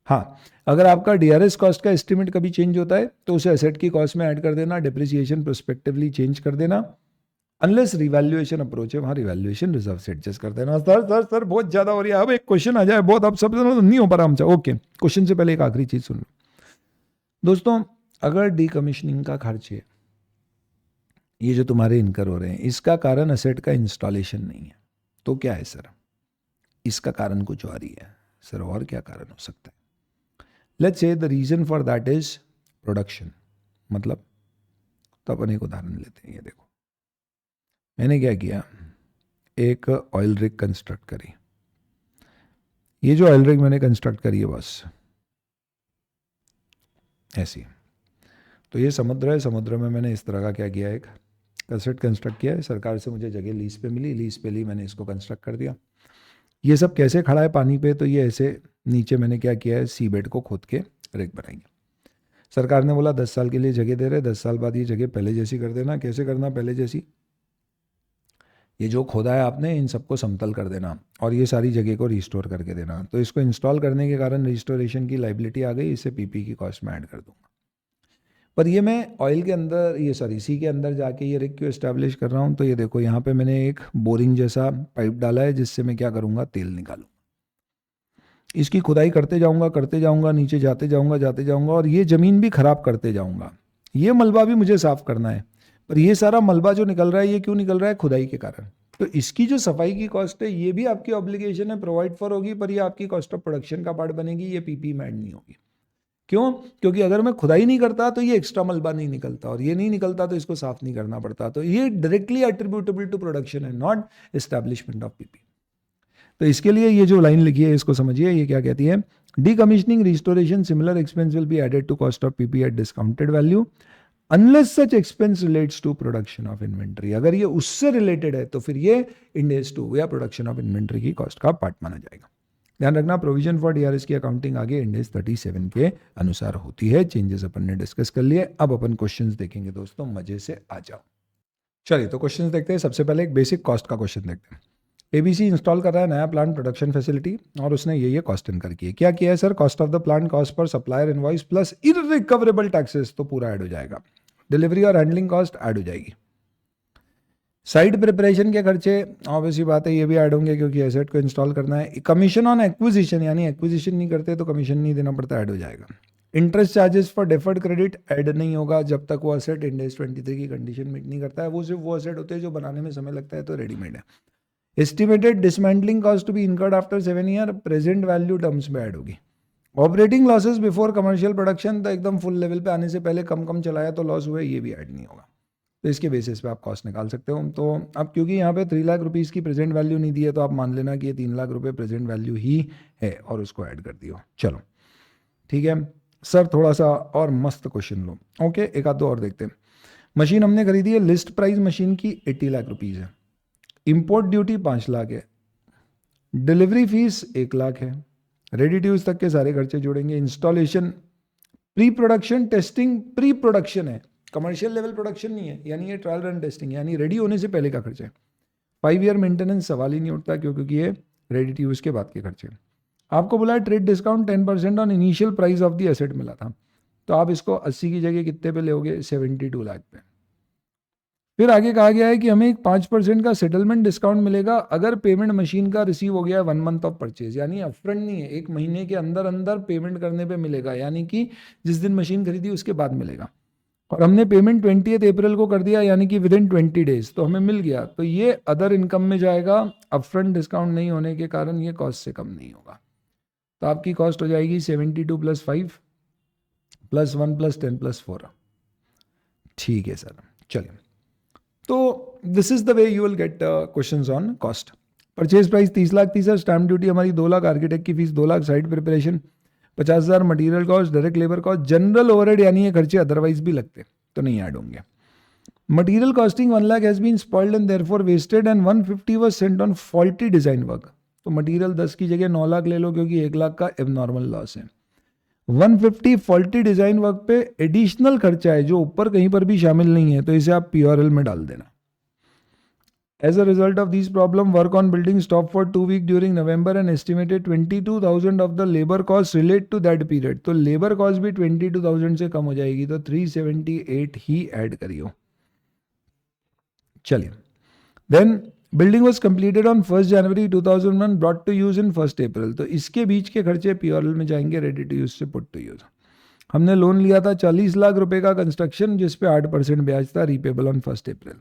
Speaker 1: हाँ, अगर आपका डीआरएस कॉस्ट का एस्टिमेट कभी चेंज होता है तो उसे एसेट की कॉस्ट में ऐड कर देना, डिप्रिसिएशन प्रोस्पेक्टिवली चेंज कर देना, अनलेस रिवैल्यूएशन अप्रोच है, वहां रिवैल्यूएशन रिजर्व से एडजस्ट कर देना। सर बहुत ज्यादा हो रही है, अब एक क्वेश्चन आ जाए बहुत, अब सब नहीं हो पा रहा हमसे। ओके, क्वेश्चन से पहले एक आखिरी चीज सुन लो दोस्तों, अगर डीकमीशनिंग का खर्च है, ये जो तुम्हारे इनकर हो रहे हैं, इसका कारण असेट का इंस्टॉलेशन नहीं है, तो क्या है सर? इसका कारण कुछ और ही है सर। और क्या कारण हो सकता है? Let's say the reason for that is production, मतलब तो अपन एक उदाहरण लेते हैं। ये देखो मैंने क्या किया, एक ऑयल रिग कंस्ट्रक्ट करी। ये जो ऑयल रिग मैंने कंस्ट्रक्ट करी है बस ऐसी, तो ये समुद्र है, समुद्र में मैंने इस तरह का क्या किया, एक कैसेट कंस्ट्रक्ट किया है। सरकार से मुझे जगह लीज पे मिली, लीज पे ली, मैंने इसको कंस्ट्रक्ट कर दिया। ये सब कैसे खड़ा है पानी पे, तो ये ऐसे नीचे मैंने क्या किया है, सी बेड को खोद के रिग बनाएंगे। सरकार ने बोला 10 साल के लिए जगह दे रहे, 10 साल बाद ये जगह पहले जैसी कर देना। कैसे करना पहले जैसी, ये जो खोदा है आपने इन सबको समतल कर देना और ये सारी जगह को रिस्टोर करके देना। तो इसको इंस्टॉल करने के कारण रिस्टोरेशन की लाइबिलिटी आ गई, इसे पीपी की कॉस्ट में ऐड कर दूंगा। पर ये मैं ऑयल के अंदर, ये सॉरी सी के अंदर जाके ये रिग क्यों एस्टैब्लिश कर रहा हूँ, तो ये देखो यहाँ पे मैंने एक बोरिंग जैसा पाइप डाला है जिससे मैं क्या करूँगा, तेल निकालूंगा। इसकी खुदाई करते जाऊँगा, नीचे जाते जाऊँगा और ये ज़मीन भी ख़राब करते जाऊँगा। ये मलबा भी मुझे साफ़ करना है, पर ये सारा मलबा जो निकल रहा है ये क्यों निकल रहा है, खुदाई के कारण। तो इसकी जो सफाई की कॉस्ट है ये भी आपकी ऑब्लिगेशन है, प्रोवाइड फॉर होगी, पर ये आपकी कॉस्ट ऑफ प्रोडक्शन का पार्ट बनेगी, ये पीपी में ऐड नहीं होगी। क्यों? क्योंकि अगर मैं खुदाई नहीं करता तो ये एक्स्ट्रा मलबा नहीं निकलता, और ये नहीं निकलता तो इसको साफ नहीं करना पड़ता। तो ये डायरेक्टली एट्रीब्यूटेबल टू प्रोडक्शन है, नॉट एस्टैब्लिशमेंट ऑफ पीपी। तो इसके लिए ये जो लाइन लिखी है इसको समझिए, ये क्या कहती है, decommissioning restoration similar expense will be added to cost of PP at discounted value unless such expense relates to production of inventory. अगर ये उससे रिलेटेड है तो फिर ये इंड एस 2 या प्रोडक्शन ऑफ इन्वेंट्री की कॉस्ट का पार्ट माना जाएगा। ध्यान रखना, प्रोविजन फॉर डीआरएस की अकाउंटिंग आगे इंड एस 37 के अनुसार होती है। चेंजेस अपन ने डिस्कस कर लिए, अब अपन क्वेश्चंस देखेंगे दोस्तों, मजे से आ जाओ। चलिए तो क्वेश्चंस देखते हैं। सबसे पहले एक बेसिक कॉस्ट का क्वेश्चन देखते हैं। एबीसी इंस्टॉल कर रहा है नया प्लांट प्रोडक्शन फैसिलिटी और उसने ये कॉस्ट इनकर की है। क्या किया है sir, cost of the plant, cost per supplier invoice plus irrecoverable taxes, तो पूरा ऐड हो जाएगा। डिलीवरी और हैंडलिंग कॉस्ट ऐड हो जाएगी। साइट प्रिपरेशन के खर्चे ऑब्वियसली बात है ये भी ऐड होंगे क्योंकि एसेट को इंस्टॉल करना है। कमीशन ऑन एक्विजिशन, यानी एक्विजिशन नहीं करते तो कमीशन नहीं देना पड़ता, ऐड हो जाएगा। Interest charges for deferred credit add नहीं होगा जब तक वो एसेट इंड एस 23 की कंडीशन मीट नहीं करता है। वो सिर्फ वो एसेट होते हैं जो बनाने में समय लगता है, तो रेडीमेड है। Estimated dismantling cost to be incurred after 7 year, present value terms में ऐड होगी। Operating losses before commercial production, तो एकदम फुल लेवल पे आने से पहले कम चलाया तो लॉस हुए, ये भी ऐड नहीं होगा। तो इसके बेसिस पे आप कॉस्ट निकाल सकते हो। तो अब क्योंकि यहाँ पे 3 लाख रुपीज़ की प्रेजेंट वैल्यू नहीं दी है तो आप मान लेना कि ये 3 लाख रुपए प्रेजेंट वैल्यू ही है और उसको ऐड कर दियो। चलो ठीक है सर, थोड़ा सा और मस्त क्वेश्चन लो। ओके, एक आध दो और देखते हैं। मशीन हमने खरीदी है, लिस्ट प्राइस मशीन की 80 लाख रुपीज़ है, इंपोर्ट ड्यूटी 5 लाख है, डिलीवरी फीस 1 लाख है, रेडी टू यूज तक के सारे खर्चे जोड़ेंगे। Installation, pre production, testing pre production है, कमर्शियल लेवल प्रोडक्शन नहीं है, यानी ये ट्रायल रन टेस्टिंग, यानी रेडी होने से पहले का खर्चा है। 5 ईयर मेंटेनेंस सवाल ही नहीं उठता क्योंकि ये रेडी टू यूज के बाद के खर्चे। आपको बोला है trade discount 10% on initial price of the asset मिला था, तो आप इसको 80 की जगह कितने पे लोगे, 72 लाख पे। फिर आगे कहा गया है कि हमें एक 5% का सेटलमेंट डिस्काउंट मिलेगा अगर पेमेंट मशीन का रिसीव हो गया 1 मंथ ऑफ परचेज, यानी अपफ्रंट नहीं है, 1 महीने के अंदर अंदर पेमेंट करने पे मिलेगा, यानी कि जिस दिन मशीन खरीदी उसके बाद मिलेगा। और हमने पेमेंट 20 अप्रैल को कर दिया, यानी कि विदिन 20 डेज, तो हमें मिल गया, तो ये अदर इनकम में जाएगा। अपफ्रंट डिस्काउंट नहीं होने के कारण ये कॉस्ट से कम नहीं होगा, तो आपकी कॉस्ट हो जाएगी 72 + 5 + 1 + 10 + 4। ठीक है सर, चलिए, तो this is the way you will get questions on cost. Purchase price 30 lakh थी सर, स्टैम्प ड्यूटी हमारी 2 लाख, आर्किटेक्ट की fees 2 lakh, site preparation 50,000, material cost, direct labour cost, general overhead, यानी ये खर्चे अदरवाइज भी लगते तो नहीं ऐड होंगे। Material costing 1 lakh has been spoiled and therefore wasted and 150 was sent on faulty design work, तो मटेरियल 10 की जगह 9 लाख ले लो क्योंकि 1 लाख का एबनॉर्मल लॉस है। 150 फॉल्टी डिजाइन वर्क पे एडिशनल खर्चा है जो ऊपर कहीं पर भी शामिल नहीं है, तो इसे आप PRL में डाल देना। As a result of these problem, work on building stopped for 2 weeks during November and estimated 22,000 of the labor costs relate to that period. तो labor cost भी 22,000 से कम हो जाएगी, तो 378 ही ऐड करियो। चलिए, then building was completed on 1st January 2001, brought to use in 1st April, तो इसके बीच के खर्चे PRL में जाएंगे, रेडी टू यूज से पुट टू यूज। हमने लोन लिया था 40 लाख रुपए का कंस्ट्रक्शन जिसपे 8% ब्याज था, रीपेबल ऑन 1st April।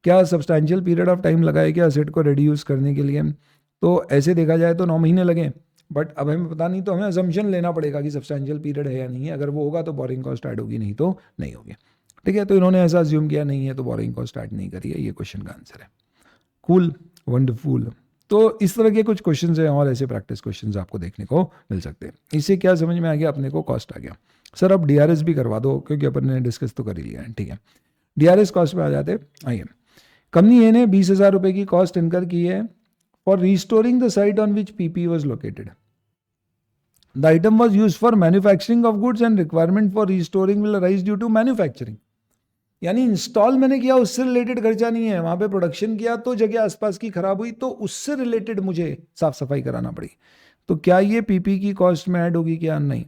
Speaker 1: क्या सब्सटैंशियल पीरियड ऑफ टाइम लगा है क्या एसेट को रेडी यूज करने के लिए, तो ऐसे देखा जाए तो 9 महीने लगे, बट अब हमें पता नहीं, तो हमें अजम्पशन लेना पड़ेगा कि सब्सटैंशियल पीरियड है या नहीं है। अगर वो होगा तो बोरिंग कॉस्ट ऐड होगी, नहीं तो नहीं होगी। ठीक है, तो इन्होंने ऐसा अज्यूम किया नहीं है तो बोरिंग कॉस्ट ऐड नहीं करी है, ये क्वेश्चन का आंसर है। Cool, wonderful. तो इस तरह के कुछ क्वेश्चंस हैं और ऐसे प्रैक्टिस क्वेश्चंस आपको देखने को मिल सकते हैं। इससे क्या समझ में आ गया, अपने को कॉस्ट आ गया। सर अब डीआरएस भी करवा दो, क्योंकि अपन ने डिस्कस तो कर ही लिया है। ठीक है, डीआरएस कॉस्ट में आ जाते। आइए, कंपनी ए ने 20,000 रुपए की कॉस्ट इनकर की है for restoring the site on which PP was located. The item was use for manufacturing of goods and requirement for restoring will arise due to manufacturing. यानी install मैंने किया, उससे रिलेटेड खर्चा नहीं है। वहां पे प्रोडक्शन किया तो जगह आसपास की खराब हुई, तो उससे रिलेटेड मुझे साफ सफाई कराना पड़ी। तो क्या ये पीपी की कॉस्ट में ऐड होगी क्या? नहीं,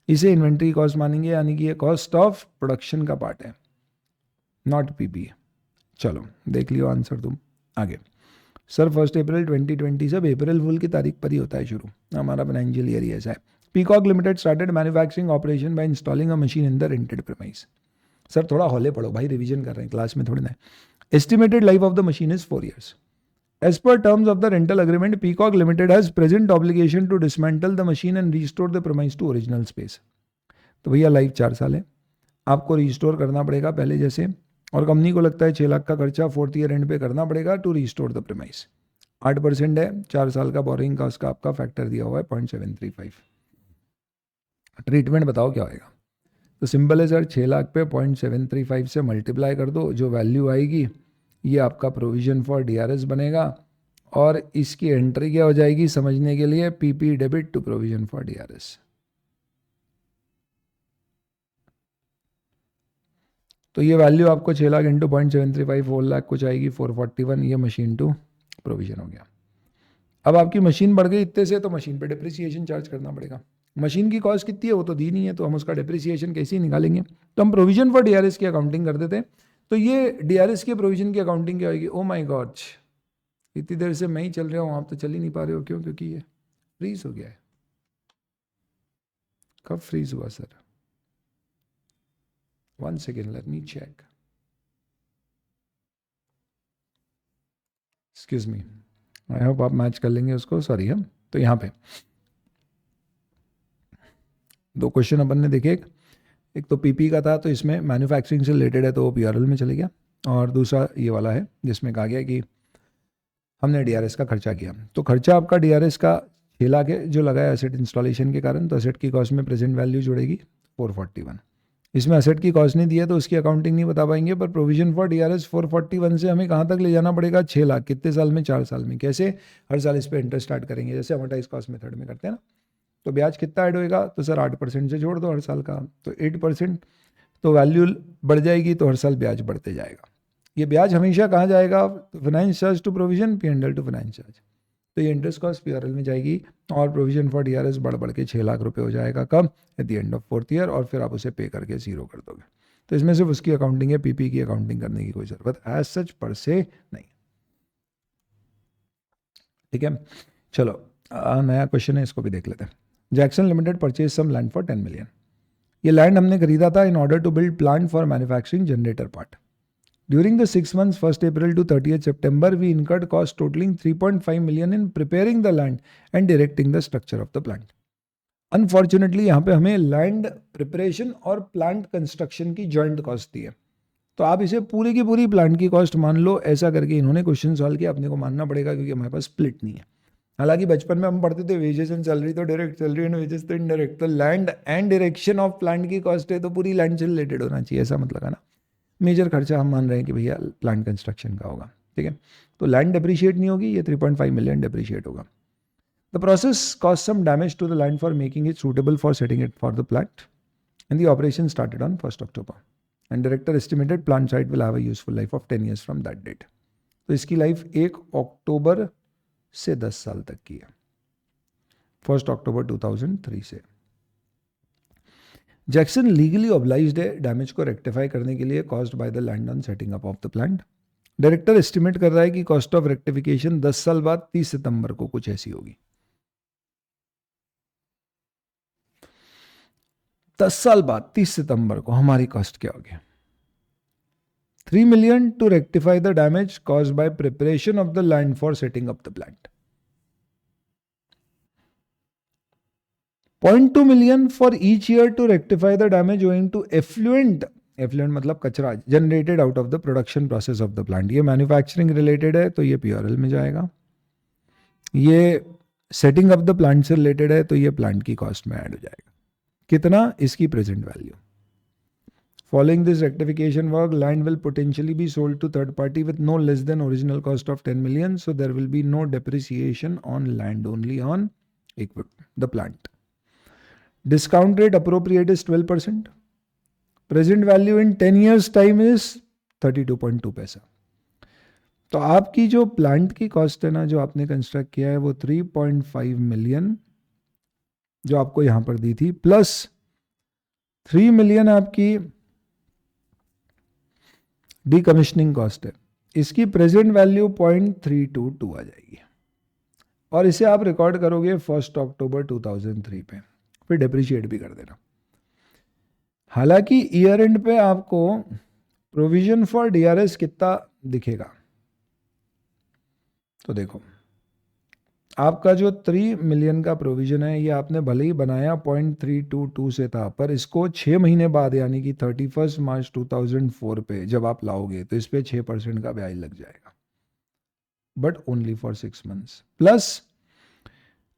Speaker 1: इसे इन्वेंट्री कॉस्ट मानेंगे, यानी कि ये कॉस्ट ऑफ प्रोडक्शन का पार्ट है, नॉट पीपी। चलो देख लियो आंसर तुम। आगे, सर 1 अप्रैल 2020 सब अप्रैल फुल की तारीख पर ही होता है शुरू, हमारा फाइनेंशियल ईयर ही ऐसा है। Peacock Limited started manufacturing operation by installing a machine in the rented premise. Sir थोड़ा हौले पढ़ो भाई, रिवीजन कर रहे हैं क्लास में थोड़ी ना। Estimated life of the machine is 4 years. As per terms of the rental agreement, Peacock Limited has present obligation to dismantle the machine and restore the premise to original space. तो भैया life 4 साल है, आपको restore करना पड़ेगा पहले जैसे, और कंपनी को लगता है 6 लाख का खर्चा 4th ईयर एंड पे करना पड़ेगा टू रिस्टोर द प्रीमाइस। 8% है, 4 साल का बोरिंग कॉस्ट का आपका फैक्टर दिया हुआ है 0.735। ट्रीटमेंट बताओ क्या होएगा? तो सिंपल है सर, 6 लाख पे 0.735 से मल्टीप्लाई कर दो, जो वैल्यू आएगी ये आपका प्रोविजन फॉर डीआरएस बनेगा, और इसकी एंट्री क्या हो जाएगी समझने के लिए, PP debit to provision for DRS. तो ये वैल्यू आपको 6 लाख इंटू 0.735 4 लाख कुछ आएगी 441, ये मशीन टू प्रोविजन हो गया। अब आपकी मशीन बढ़ गई इतने से, तो मशीन पे डिप्रिसिएशन चार्ज करना पड़ेगा। मशीन की कॉस्ट कितनी है वो तो दी नहीं है, तो हम उसका डिप्रिसिएशन कैसे ही निकालेंगे? तो हम प्रोविजन फॉर डीआरएस की अकाउंटिंग कर देते हैं। तो ये डीआरएस के प्रोविजन की अकाउंटिंग क्या होगी? ओ माय गॉड, इतनी देर से मैं ही चल रहा हूँ, आप तो चल ही नहीं पा रहे हो। क्यों? क्योंकि ये फ्रीज हो गया है। कब फ्रीज हुआ sir? 1 second, let me check. Excuse me, I hope आप मैच कर लेंगे उसको। सॉरी है। तो यहाँ पे 2 क्वेश्चन अपन ने देखे, एक तो पीपी का था, तो इसमें मैन्युफैक्चरिंग से रिलेटेड है तो वो पीआरएल में चले गया, और दूसरा ये वाला है जिसमें कहा गया कि हमने डीआरएस का खर्चा किया। तो खर्चा आपका डीआरएस का 6 लाख है जो लगाया एसेट इंस्टॉलेशन के कारण, तो एसेट की कॉस्ट में प्रेजेंट वैल्यू जुड़ेगी 441। इसमें एसेट की कॉस्ट नहीं दी है तो उसकी अकाउंटिंग नहीं बता पाएंगे, पर प्रोविजन फॉर डीआरएस 441 से हमें कहाँ तक ले जाना पड़ेगा? 6 लाख। कितने साल में? 4 साल में। कैसे? हर साल इस पर इंटरेस्ट स्टार्ट करेंगे, जैसे अमोर्टाइज कॉस्ट मेथड में करते हैं ना। तो ब्याज कितना ऐड होएगा? तो सर 8% से जोड़ दो हर साल का, तो 8%। तो वैल्यू बढ़ जाएगी तो हर साल ब्याज बढ़ते जाएगा। ये ब्याज हमेशा कहाँ जाएगा? Finance charge to provision, P&L to finance charge. तो ये इंटरेस्ट कॉस्ट पीआरएल में जाएगी, और प्रोविजन फॉर डीआरएस बढ़ बढ़ के 6 लाख रुपए हो जाएगा। कब? Eight the end of 4th year, और फिर आप उसे पे करके 0 कर दोगे। तो इसमें सिर्फ उसकी अकाउंटिंग है, पीपी की अकाउंटिंग करने की कोई जरूरत एज सच पर से नहीं। ठीक है, चलो नया क्वेश्चन है, इसको भी देख लेते हैं। Jackson Limited purchase some land for 10 million। ये लैंड हमने खरीदा था in order to build plant for manufacturing generator part. During the 6 months 1st April to 30th September, we incurred costs totaling 3.5 million in preparing the land and directing the structure of the plant. Unfortunately, यहाँ पे हमें land preparation और plant construction की joint cost दी है, तो आप इसे पूरी की पूरी प्लांट की कॉस्ट मान लो। ऐसा करके इन्होंने क्वेश्चन सॉल्व किया, अपने को मानना पड़ेगा क्योंकि हमारे पास स्प्लिट नहीं है। हालांकि बचपन में हम पढ़ते थे वेजेस एंड सैलरी तो डायरेक्ट, सैलरी एंड वेजेस तो इनडायरेक्ट। तो land and direction of plant की कॉस्ट है तो पूरी लैंड से रिलेटेड होना चाहिए, ऐसा मतलब है ना। मेजर खर्चा हम मान रहे हैं कि भैया प्लांट कंस्ट्रक्शन का होगा। ठीक है, तो लैंड डिप्रिशिएट नहीं होगी, ये 3.5 million डिप्रिशिएट होगा। The process cost some damage to the land for making it suitable for setting it for the plant, and the operation started on 1st October, and director estimated plant site will have a useful life of 10 years from that date. तो इसकी life 1 अक्टूबर से 10 साल तक की है, 1st October 2003 से। Jackson legally obliged है damage को रेक्टिफाई करने के लिए caused by the land on setting up of the plant. Director estimate कर रहा है कि कॉस्ट ऑफ रेक्टिफिकेशन 10 साल बाद 30 सितंबर को कुछ ऐसी होगी। 10 साल बाद 30 सितंबर को हमारी कॉस्ट क्या होगी? 3 million to rectify the damage caused by preparation of the land for setting up the plant. 0.2 million for each year to rectify the damage owing to effluent मतलब कचरा generated out of the production process of the plant. ये manufacturing related है तो ये PRL में जाएगा. ये setting up the plant से रिलेटेड है तो ये प्लांट की कॉस्ट में ऐड हो जाएगा. कितना? इसकी present value. Following this rectification work, land will potentially be sold to third party with no less than original cost of 10 million. So there will be no depreciation on land, only on the plant. Discount rate appropriate is 12%. Present value in 10 years time is 32.2 पैसा. तो आपकी जो plant की cost है ना, जो आपने construct किया है, वो 3.5 मिलियन जो आपको यहां पर दी थी, प्लस 3 मिलियन आपकी डीकमिशनिंग कॉस्ट है. इसकी प्रेजेंट वैल्यू 0.322 आ जाएगी. और इसे आप रिकॉर्ड करोगे 1 अक्टूबर 2003 पे, फिर डिप्रिशिएट भी कर देना. हालांकि ईयर एंड पे आपको प्रोविजन फॉर डीआरएस कितना दिखेगा, तो देखो आपका जो 3 मिलियन का प्रोविजन है, ये आपने भले ही बनाया 0.322 से था, पर इसको 6 महीने बाद यानी कि 31 मार्च 2004 पे जब आप लाओगे तो इस पे 6% का ब्याज लग जाएगा, but only for 6 months. Plus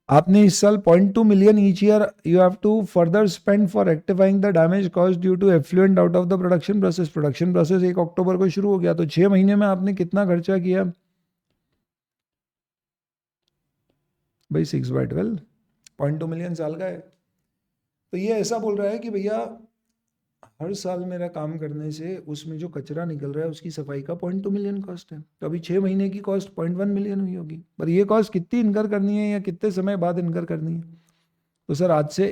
Speaker 1: आपने इस साल 0.2 million each year you have to further spend for rectifying the damage cause due to effluent out of the production process. Production process 1 अक्टूबर को शुरू हो गया, तो 6 महीने में आपने कितना खर्चा किया भाई? 6/12, 0.2 मिलियन साल का है. तो ये ऐसा बोल रहा है कि भैया हर साल मेरा काम करने से उसमें जो कचरा निकल रहा है उसकी सफाई का 0.2 मिलियन कॉस्ट है. तो अभी 6 महीने की कॉस्ट 0.1 मिलियन हुई होगी. पर ये कॉस्ट कितनी इनकर करनी है या कितने समय बाद इनकर करनी है? तो सर आज से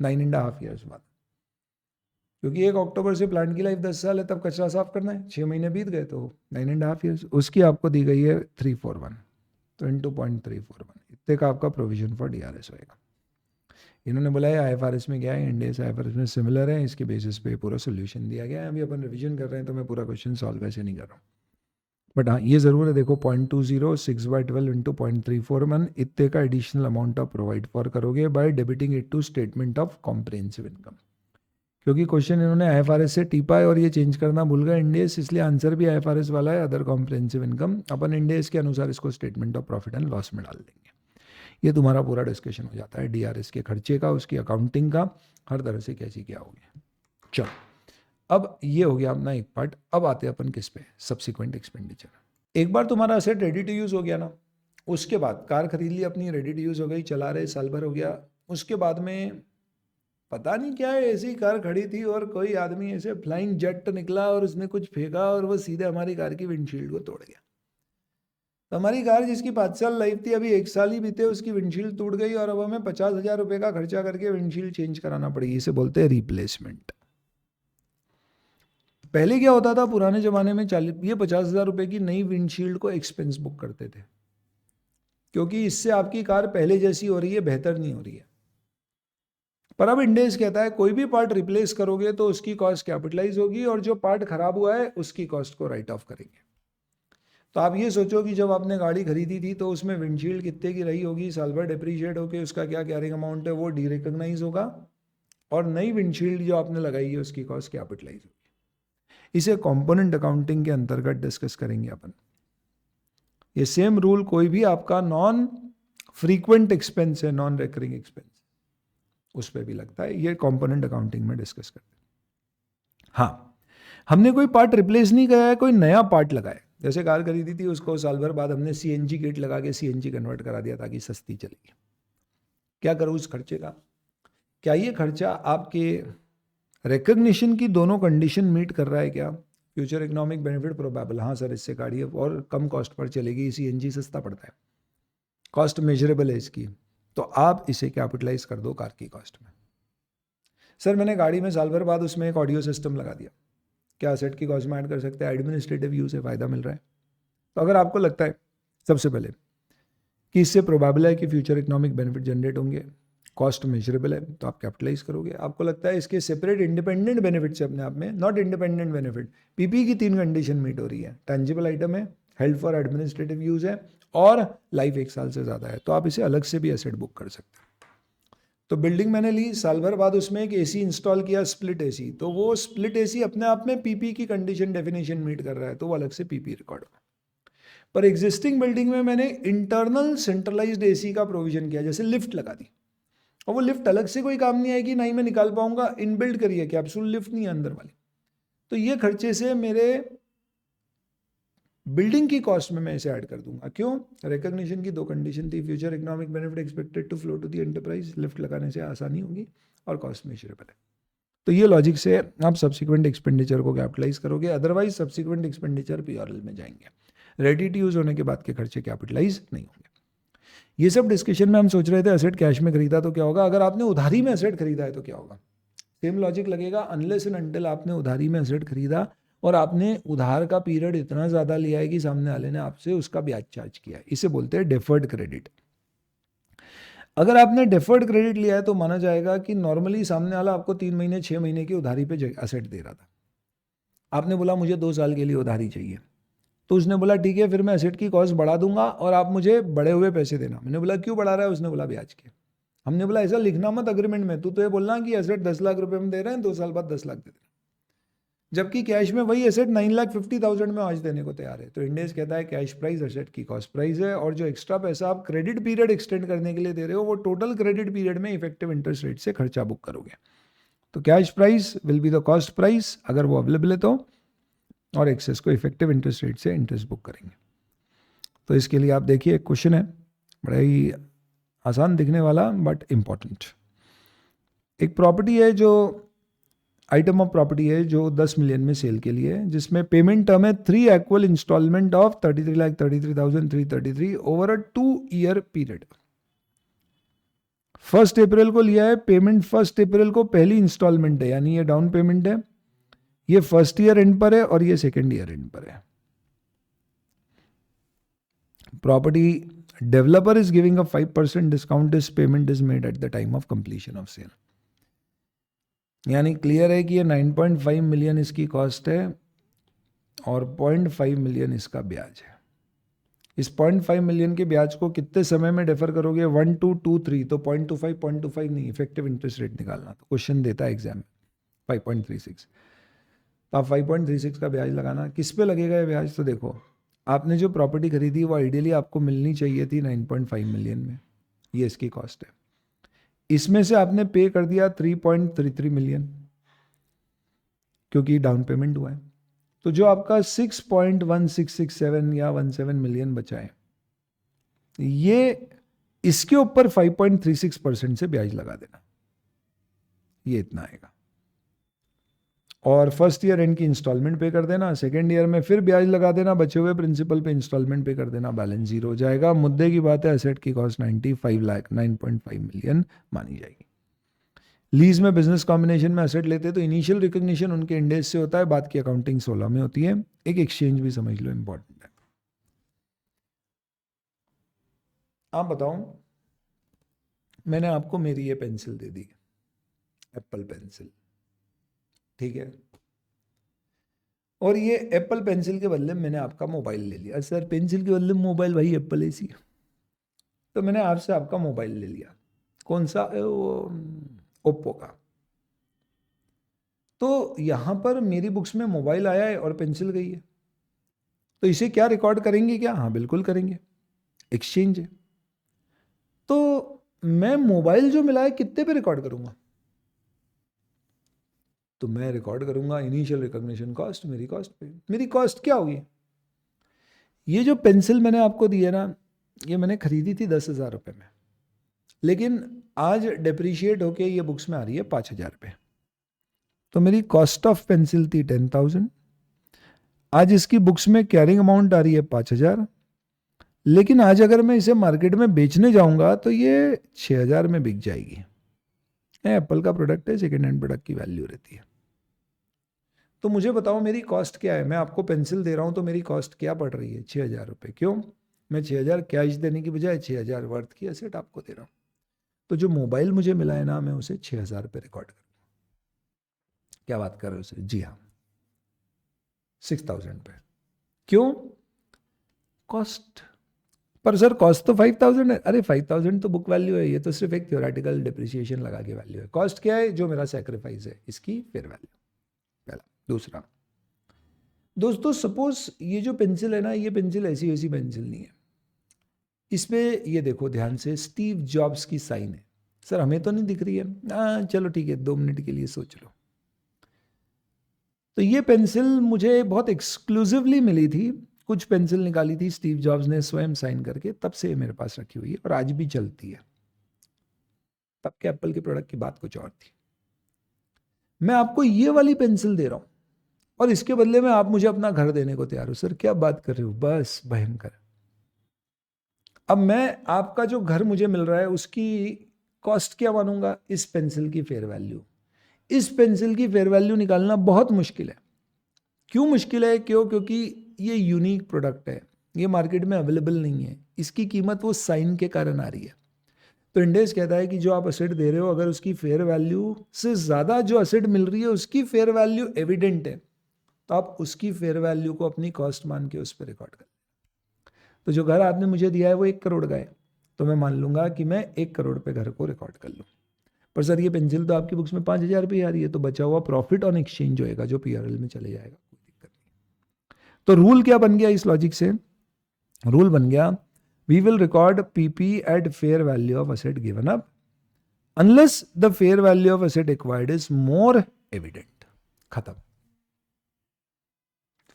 Speaker 1: 9.5 ईयर्स बाद, क्योंकि 1 अक्टूबर से प्लांट की लाइफ 10 साल है, तब कचरा साफ करना है. 6 महीने बीत गए तो 9.5 ईयर्स. उसकी आपको दी गई है 341, तो इंटू 0.341, इतने का आपका प्रोविजन फॉर डीआरएस होएगा. इन्होंने बोला है आईएफआरएस में क्या है, इंडियस आईएफआरएस में सिमिलर है, इसके बेसिस पे पूरा सोल्यूशन दिया गया है. अभी अपन रिवीजन कर रहे हैं तो मैं पूरा क्वेश्चन सॉल्व वैसे नहीं कर रहा हूँ, बट हाँ ये ज़रूर है. देखो 0.20 6/12 इंटू 0.341, इतने का एडिशनल अमाउंट आप प्रोवाइड फॉर करोगे by debiting it to statement of comprehensive income. क्योंकि क्वेश्चन इन्होंने आईएफआरएस से टीपा है और ये चेंज करना भूल गए इंडियस, इसलिए आंसर भी आईएफआरएस वाला है, अदर कॉम्प्रिहेंसिव इनकम. अपन इंडियस के अनुसार इसको statement of profit and loss में डाल देंगे. ये तुम्हारा पूरा डिस्कशन हो जाता है डीआरएस के खर्चे का, उसकी अकाउंटिंग का, हर तरह से कैसी क्या हो गया. चलो अब ये हो गया अपना एक पार्ट. अब आते हैं अपन किस पे, सब्सिक्वेंट एक्सपेंडिचर. एक बार तुम्हारा असेट रेडी टू यूज़ हो गया ना, उसके बाद कार खरीद ली अपनी, रेडी टू यूज़ हो गई, चला रहे, साल भर हो गया. उसके बाद में पता नहीं क्या है, ऐसी कार खड़ी थी और कोई आदमी ऐसे फ्लाइंग जेट निकला और उसने कुछ फेंका और वो सीधे हमारी कार की विंडशील्ड को तोड़ गया. तो हमारी कार जिसकी 5 साल लाइफ थी, अभी 1 साल ही बीते उसकी विंडशील्ड टूट गई और अब हमें 50,000 रुपये का खर्चा करके विंडशील्ड चेंज कराना पड़ेगी. इसे बोलते हैं रिप्लेसमेंट. पहले क्या होता था पुराने ज़माने में, 50,000 रुपये की नई विंडशील्ड को एक्सपेंस बुक करते थे, क्योंकि इससे आपकी कार पहले जैसी हो रही है, बेहतर नहीं हो रही है. पर अब इंडेस कहता है कोई भी पार्ट रिप्लेस करोगे तो उसकी कॉस्ट कैपिटलाइज होगी और जो पार्ट खराब हुआ है उसकी कॉस्ट को राइट ऑफ करेंगे. तो आप ये सोचो कि जब आपने गाड़ी खरीदी थी तो उसमें विंडशील्ड कितने की रही होगी, साल भर डिप्रीशिएट होकर उसका क्या कैरिंग अमाउंट है वो डी रिकॉग्नाइज होगा, और नई विंडशील्ड जो आपने लगाई है उसकी कॉस्ट कैपिटलाइज होगी. इसे कंपोनेंट अकाउंटिंग के अंतर्गत डिस्कस करेंगे अपन. ये सेम रूल कोई भी आपका नॉन फ्रीक्वेंट एक्सपेंस है, नॉन रिकरिंग एक्सपेंस, उस पर भी लगता है. ये कंपोनेंट अकाउंटिंग में डिस्कस करते हैं. हाँ, हमने कोई पार्ट रिप्लेस नहीं किया है, कोई नया पार्ट लगाया. जैसे कार खरीदी थी, उसको साल भर बाद हमने सीएनजी किट लगा के सीएनजी कन्वर्ट करा दिया ताकि सस्ती चलेगी. क्या करूँ उस खर्चे का? क्या ये खर्चा आपके रिकग्निशन की दोनों कंडीशन मीट कर रहा है क्या? फ्यूचर इकोनॉमिक बेनिफिट प्रोबेबल, हाँ सर इससे गाड़ी और कम कॉस्ट पर चलेगी, सीएनजी सस्ता पड़ता है, कॉस्ट मेजरेबल है इसकी, तो आप इसे कैपिटलाइज कर दो कार की कॉस्ट में. सर मैंने गाड़ी में साल भर बाद उसमें एक ऑडियो सिस्टम लगा दिया, क्या असेट की कॉस्ट में ऐड कर सकते हैं? एडमिनिस्ट्रेटिव यूज से फ़ायदा मिल रहा है. तो अगर आपको लगता है सबसे पहले कि इससे प्रोबेबल है कि फ्यूचर इकोनॉमिक बेनिफिट जनरेट होंगे, कॉस्ट मेजरेबल है, तो आप कैपिटलाइज करोगे. आपको लगता है इसके सेपरेट इंडिपेंडेंट बेनिफिट्स अपने आप में, नॉट इंडिपेंडेंट बेनिफिट, पीपी की 3 कंडीशन मीट हो रही है, टेंजिबल आइटम है, हेल्ड फॉर एडमिनिस्ट्रेटिव यूज है और लाइफ 1 साल से ज़्यादा है, तो आप इसे अलग से भी एसेट बुक कर सकते हैं. तो बिल्डिंग मैंने ली, साल भर बाद उसमें एक एसी इंस्टॉल किया, स्प्लिट एसी, तो वो स्प्लिट एसी अपने आप में पीपी की कंडीशन डेफिनेशन मीट कर रहा है, तो वो अलग से पीपी रिकॉर्ड होगा। पर एग्जिस्टिंग बिल्डिंग में मैंने इंटरनल सेंट्रलाइज्ड एसी का प्रोविजन किया, जैसे लिफ्ट लगा दी, और वो लिफ्ट अलग से कोई काम नहीं आएगी, ना ही मैं निकाल पाऊंगा, इनबिल्ड करिए, कैप्सूल लिफ्ट नहीं है अंदर वाली। तो ये खर्चे से मेरे बिल्डिंग की कॉस्ट में मैं इसे ऐड कर दूंगा। क्यों? रिकॉग्निशन की दो कंडीशन थी, future economic benefit expected to flow to the enterprise, lift लगाने से आसानी होगी और कॉस्ट मेजरेबल है। तो ये लॉजिक से आप सब्सिक्वेंट एक्सपेंडिचर को कैपिटलाइज करोगे, अदरवाइज सब्सिक्वेंट एक्सपेंडिचर पीआरएल में जाएंगे, रेडी टू यूज होने के बाद के खर्चे कैपिटलाइज नहीं होंगे। ये सब डिस्कशन में हम सोच रहे थे एसेट कैश में खरीदा तो क्या होगा, अगर आपने उधारी में एसेट खरीदा है तो क्या होगा। सेम लॉजिक लगेगा, अनलेस एंड अनटिल आपने उधारी में एसेट खरीदा और आपने उधार का पीरियड इतना ज़्यादा लिया है कि सामने वाले ने आपसे उसका ब्याज चार्ज किया है, इसे बोलते हैं डेफर्ड क्रेडिट। अगर आपने डेफर्ड क्रेडिट लिया है तो माना जाएगा कि नॉर्मली सामने वाला आपको 3 महीने 6 महीने की उधारी पे एसेट दे रहा था, आपने बोला मुझे 2 साल के लिए उधारी चाहिए, तो उसने बोला ठीक है फिर मैं एसेट की कॉस्ट बढ़ा दूंगा और आप मुझे बढ़े हुए पैसे देना। मैंने बोला क्यों बढ़ा रहा है, उसने बोला ब्याज के। हमने बोला ऐसा लिखना मत अग्रीमेंट में, तू तो ये बोलना कि एसेट 10 लाख रुपए में दे रहे हैं, 2 साल बाद 10 लाख दे देना, जबकि कैश में वही एसेट 9,50,000 में आज देने को तैयार है। तो इंडेस कहता है कैश प्राइस एसेट की कॉस्ट प्राइस है, और जो एक्स्ट्रा पैसा आप क्रेडिट पीरियड एक्सटेंड करने के लिए दे रहे हो वो टोटल क्रेडिट पीरियड में इफेक्टिव इंटरेस्ट रेट से खर्चा बुक करोगे। तो cash price will be the cost price अगर वो अवेलेबल है तो, और एक्सेस को इफेक्टिव इंटरेस्ट रेट से इंटरेस्ट बुक करेंगे। तो इसके लिए आप देखिए एक क्वेश्चन है, बड़ा ही आसान दिखने वाला बट इंपॉर्टेंट। एक प्रॉपर्टी है जो आइटम ऑफ प्रॉपर्टी है जो 10 मिलियन में सेल के लिए है, जिसमें पेमेंट टर्म है 3 equal installment of 33,33,333 over a 2 year period. 1 अप्रैल को लिया है पेमेंट, 1 अप्रैल को पहली इंस्टॉलमेंट है, यानी ये डाउन पेमेंट है, ये फर्स्ट ईयर एंड पर है और ये सेकेंड ईयर एंड पर है। Property developer is giving a 5% discount, this payment is made at the time of completion of sale. यानी क्लियर है कि ये 9.5 मिलियन इसकी कॉस्ट है और 0.5 मिलियन इसका ब्याज है। इस 0.5 मिलियन के ब्याज को कितने समय में डेफर करोगे, 1 2 2 3, तो 0.25 नहीं, इफेक्टिव इंटरेस्ट रेट निकालना। तो क्वेश्चन देता है एग्जाम में 5.36, तो आप 5.36 का ब्याज लगाना। किस पे लगेगा ये ब्याज, तो देखो आपने जो प्रॉपर्टी खरीदी वो आइडियली आपको मिलनी चाहिए थी 9.5 मिलियन में, ये इसकी कॉस्ट है। इसमें से आपने पे कर दिया 3.33 मिलियन क्योंकि डाउन पेमेंट हुआ है, तो जो आपका 6.1667 या 17 मिलियन बचा है, ये इसके ऊपर 5.36% से ब्याज लगा देना, ये इतना आएगा। और फर्स्ट ईयर एंड की इंस्टॉलमेंट पे कर देना, सेकेंड ईयर में फिर ब्याज लगा देना, बचे हुए प्रिंसिपल पे इंस्टॉलमेंट पे कर देना, बैलेंस जीरो हो जाएगा। मुद्दे की बात है एसेट की कॉस्ट 95 लाख 9.5 मिलियन मानी जाएगी। लीज में बिजनेस कॉम्बिनेशन में एसेट लेते हैं तो इनिशियल रिकॉग्निशन उनके इंडेस से होता है, बाद की अकाउंटिंग 16 में होती है। एक एक्सचेंज भी समझ लो इंपॉर्टेंट है। आप बताओ, मैंने आपको मेरी ये पेंसिल दे दी, एप्पल पेंसिल, ठीक है, और ये एप्पल पेंसिल के बदले मैंने आपका मोबाइल ले लिया। सर पेंसिल के बदले मोबाइल, भाई एप्पल ऐसी, तो मैंने आपसे आपका मोबाइल ले लिया, कौन सा, ओप्पो का। तो यहां पर मेरी बुक्स में मोबाइल आया है और पेंसिल गई है, तो इसे क्या रिकॉर्ड करेंगे क्या? हाँ बिल्कुल करेंगे, एक्सचेंज है। तो मैं मोबाइल जो मिला है कितने पे रिकॉर्ड करूंगा? तो मैं रिकॉर्ड करूंगा इनिशियल रिकॉग्निशन कॉस्ट, मेरी कॉस्ट पे। मेरी कॉस्ट क्या होगी? ये जो पेंसिल मैंने आपको दी है ना, ये मैंने खरीदी थी 10,000 रुपये में, लेकिन आज डेप्रीशिएट होके ये बुक्स में आ रही है 5,000 रुपये। तो मेरी कॉस्ट ऑफ पेंसिल थी 10,000, आज इसकी बुक्स में कैरिंग अमाउंट आ रही है 5,000, लेकिन आज अगर मैं इसे मार्केट में बेचने जाऊंगा तो ये 6,000 में बिक जाएगी। एप्पल का प्रोडक्ट है, सेकेंड हैंड प्रोडक्ट की वैल्यू रहती है। तो मुझे बताओ मेरी कॉस्ट क्या है? मैं आपको पेंसिल दे रहा हूं तो मेरी कॉस्ट क्या पड़ रही है? 6,000 रुपये। क्यों? मैं 6,000 कैश देने की बजाय 6,000 वर्थ की एसेट आपको दे रहा हूं। तो जो मोबाइल मुझे मिला है ना, मैं उसे 6,000 रुपये रिकॉर्ड करूँ। क्या बात कर रहे हो सर? जी हाँ, 6,000 पे। क्यों? कॉस्ट पर सर कॉस्ट तो 5,000 है। अरे 5,000 तो बुक वैल्यू है, ये तो सिर्फ एक थ्योरेटिकल डिप्रिसिएशन लगा के वैल्यू है। कॉस्ट क्या है? जो मेरा सेक्रीफाइस है, इसकी फेयर वैल्यू। पहला। दूसरा, दोस्तों सपोज ये जो पेंसिल है ना, ये पेंसिल ऐसी वैसी पेंसिल नहीं है। इस पे ये देखो ध्यान से, स्टीव जॉब्स की साइन है। सर हमें तो नहीं दिख रही है। चलो ठीक है, 2 मिनट के लिए सोच लो। तो ये पेंसिल मुझे बहुत एक्सक्लूसिवली मिली थी, कुछ पेंसिल निकाली थी स्टीव जॉब्स ने स्वयं साइन करके, तब से मेरे पास रखी हुई है और आज भी चलती है। तब के एप्पल के प्रोडक्ट की बात कुछ और थी। मैं आपको ये वाली पेंसिल दे रहा हूं और इसके बदले में आप मुझे अपना घर देने को तैयार हो। सर क्या बात कर रहे हो? बस भयंकर। अब मैं आपका जो घर मुझे मिल रहा है उसकी कॉस्ट क्या मानूंगा? इस पेंसिल की फेयर वैल्यू। इस पेंसिल की फेयर वैल्यू निकालना बहुत मुश्किल है। क्यों मुश्किल है? क्योंकि ये यूनिक प्रोडक्ट है, ये मार्केट में अवेलेबल नहीं है, इसकी कीमत वो साइन के कारण आ रही है। तो इंडेस कहता है कि जो आप असेट दे रहे हो, अगर उसकी फेयर वैल्यू से ज़्यादा जो असेट मिल रही है उसकी फेयर वैल्यू एविडेंट है, तो आप उसकी फेयर वैल्यू को अपनी कॉस्ट मान के उस पर रिकॉर्ड कर। तो जो घर आपने मुझे दिया है वो 1 करोड़ का है, तो मैं मान लूंगा कि मैं 1 करोड़ पे घर को रिकॉर्ड कर लूँ। पर सर ये पेंसिल तो आपकी बुक्स में 5,000 रुपये आ रही है, तो बचा हुआ प्रॉफिट ऑन एक्सचेंज होएगा जो पीआरएल में चले जाएगा, कोई दिक्कत नहीं। तो रूल क्या बन गया इस लॉजिक से? रूल बन गया, we will record PP at fair value of asset given up unless the fair value of asset acquired is more evident. खत्म,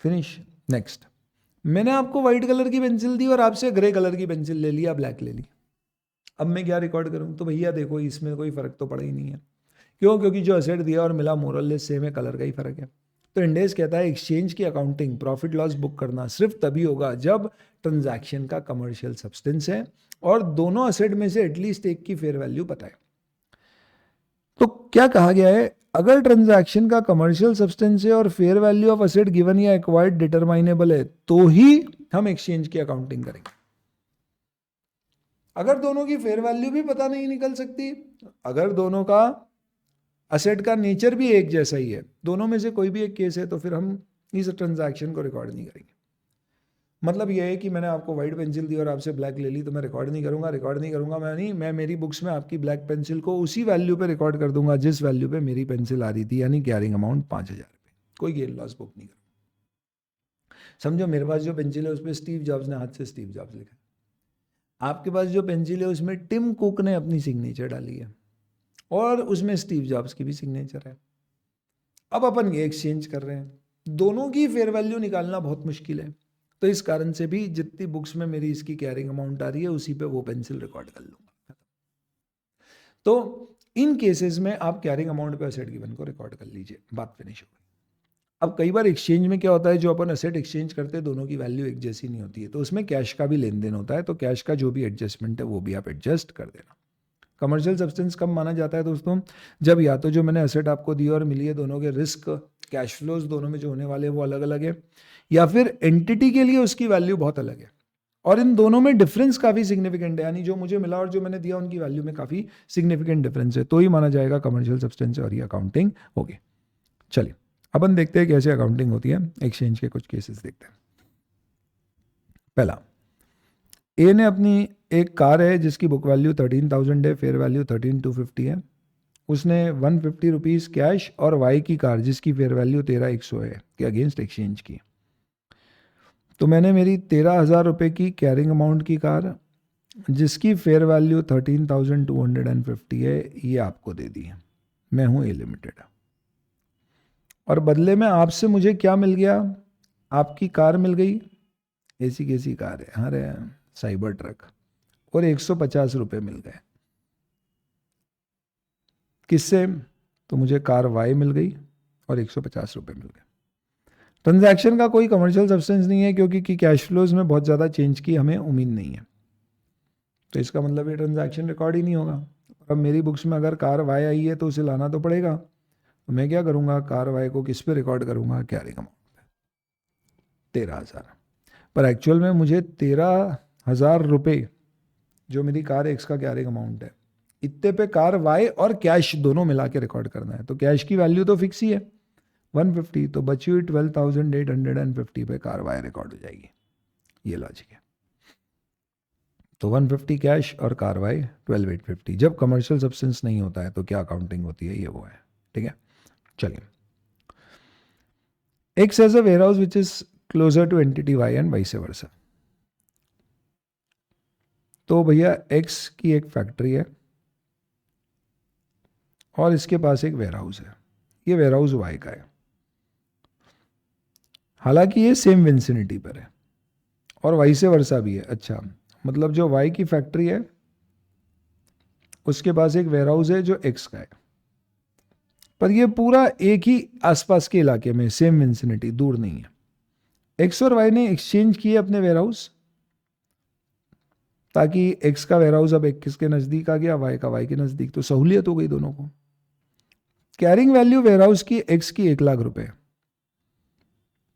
Speaker 1: फिनिश। नेक्स्ट, मैंने आपको व्हाइट कलर की पेंसिल दी और आपसे ग्रे कलर की पेंसिल ले लिया, ब्लैक ले ली। अब मैं क्या रिकॉर्ड करूं? तो भैया देखो इसमें कोई फर्क तो पड़ा ही नहीं है। क्यों? क्योंकि जो असेट दिया और मिला मोरलेस सेम है, कलर का ही फर्क है। तो इंडेस कहता है एक्सचेंज की अकाउंटिंग, प्रॉफिट लॉस बुक करना सिर्फ तभी होगा जब ट्रांजैक्शन का कमर्शियल सब्सटेंस है और दोनों असेट में से एटलीस्ट एक की फेयर वैल्यू पता है। तो क्या कहा गया है? अगर ट्रांजैक्शन का कमर्शियल सब्सटेंस है और fair value of asset given या एक्वायर्ड डिटरमाइनेबल है, तो ही हम एक्सचेंज की अकाउंटिंग करेंगे। अगर दोनों की फेयर वैल्यू भी पता नहीं निकल सकती, अगर दोनों का असेट का नेचर भी एक जैसा ही है, दोनों में से कोई भी एक केस है, तो फिर हम इस ट्रांजैक्शन को रिकॉर्ड नहीं करेंगे। मतलब यह है कि मैंने आपको व्हाइट पेंसिल दी और आपसे ब्लैक ले ली, तो मैं रिकॉर्ड नहीं करूंगा। मैं मेरी बुक्स में आपकी ब्लैक पेंसिल को उसी वैल्यू पे रिकॉर्ड कर दूंगा जिस वैल्यू पे मेरी पेंसिल आ रही थी, यानी कैरिंग अमाउंट 5,000 रुपये। कोई गेन लॉस बुक नहीं करूँगा। समझो मेरे पास जो पेंसिल है उस पर स्टीव जॉब्स ने हाथ से स्टीव जॉब्स लिखा है, आपके पास जो पेंसिल है उसमें टिम कुक ने अपनी सिग्नेचर डाली है और उसमें स्टीव जॉब्स की भी सिग्नेचर है। अब अपन ये एक्सचेंज कर रहे हैं, दोनों की फेयर वैल्यू निकालना बहुत मुश्किल है। तो इस कारण से भी जितनी बुक्स में मेरी इसकी कैरिंग अमाउंट आ रही है उसी पे वो पेंसिल रिकॉर्ड कर लूंगा। तो इन केसेस में आप कैरिंग अमाउंट पे असेट गिवन को रिकॉर्ड कर लीजिए, बात फिनिश हो गई। अब कई बार एक्सचेंज में क्या होता है, जो अपन असेट एक्सचेंज करते हैं दोनों की वैल्यू एक जैसी नहीं होती है, तो उसमें कैश का भी लेन देन होता है, तो कैश का जो भी एडजस्टमेंट है वो भी आप एडजस्ट कर देना। कमर्शियल सब्सटेंस कब माना जाता है दोस्तों? जब या तो जो मैंने असेट आपको दी और मिली है, दोनों के रिस्क कैश फ्लोज दोनों में जो होने वाले हैं वो अलग अलग है, या फिर एंटिटी के लिए उसकी वैल्यू बहुत अलग है और इन दोनों में डिफरेंस काफी सिग्निफिकेंट है, यानी जो मुझे मिला और जो मैंने दिया उनकी वैल्यू में काफी सिग्निफिकेंट डिफरेंस है, तो ही माना जाएगा कमर्शियल सब्सटेंस और ये अकाउंटिंग होगी। चलिए अपन देखते हैं कैसे अकाउंटिंग होती है, एक्सचेंज के कुछ केसेस देखते हैं। पहला, ए ने अपनी एक कार है जिसकी बुक वैल्यू 13,000 है, फेयर वैल्यू 13,250 है। उसने 150 रुपीज़ कैश और वाई की कार जिसकी फेयर वैल्यू 13,100 है के अगेंस्ट एक्सचेंज की। तो मैंने मेरी 13,000 रुपये की कैरिंग अमाउंट की कार जिसकी फेयर वैल्यू 13,250 है ये आपको दे दी है। मैं हूँ ए लिमिटेड और बदले में आपसे मुझे क्या मिल गया? आपकी कार मिल गई, ऐसी कैसी कार है, अरे साइबर ट्रक, और 150 रुपये मिल गए। किससे? तो मुझे कार वाई मिल गई और 150 रुपये मिल गए। ट्रांजैक्शन का कोई कमर्शियल सब्सटेंस नहीं है क्योंकि कैश फ्लोज में बहुत ज़्यादा चेंज की हमें उम्मीद नहीं है, तो इसका मतलब ये ट्रांजैक्शन रिकॉर्ड ही नहीं होगा। अब मेरी बुक्स में अगर कार वाई आई है तो उसे लाना तो पड़ेगा, तो मैं क्या करूँगा, कार वाई को किस पे रिकॉर्ड करूँगा? कैरिंग अमाउंट पे, 13,000। पर एक्चुअल में मुझे 13,000 रुपये जो मेरी कार एक्स का कैरिंग अमाउंट है, इतने पे कार वाई और कैश दोनों मिला के रिकॉर्ड करना है। तो कैश की वैल्यू तो फिक्स ही है 150, तो बची हुई 12,850 पे कार वाई रिकॉर्ड हो जाएगी। ये लॉजिक है। तो 150 कैश और कार वाई 12,850। जब कमर्शियल सब्सटेंस नहीं होता है तो क्या अकाउंटिंग होती है, ये वो है। ठीक है, चलिए। X has a warehouse which is closer to entity Y and vice versa। तो भैया X की एक फैक्ट्री है और इसके पास एक वेयरहाउस है, ये वेयरहाउस Y का है। हालांकि ये सेम विंसिनिटी पर है और वाइस वर्सा भी है। अच्छा, मतलब जो Y की फैक्ट्री है उसके पास एक वेयरहाउस है जो X का है, पर ये पूरा एक ही आसपास के इलाके में, सेम विंसिनिटी, दूर नहीं है। X और Y ने एक्सचेंज किए अपने वेयरहाउस, ताकि X का वेयरहाउस अब X के नज़दीक आ गया, Y का Y के नज़दीक, तो सहूलियत हो गई दोनों को। कैरिंग वैल्यू वेयरहाउस की X की 1 लाख रुपए,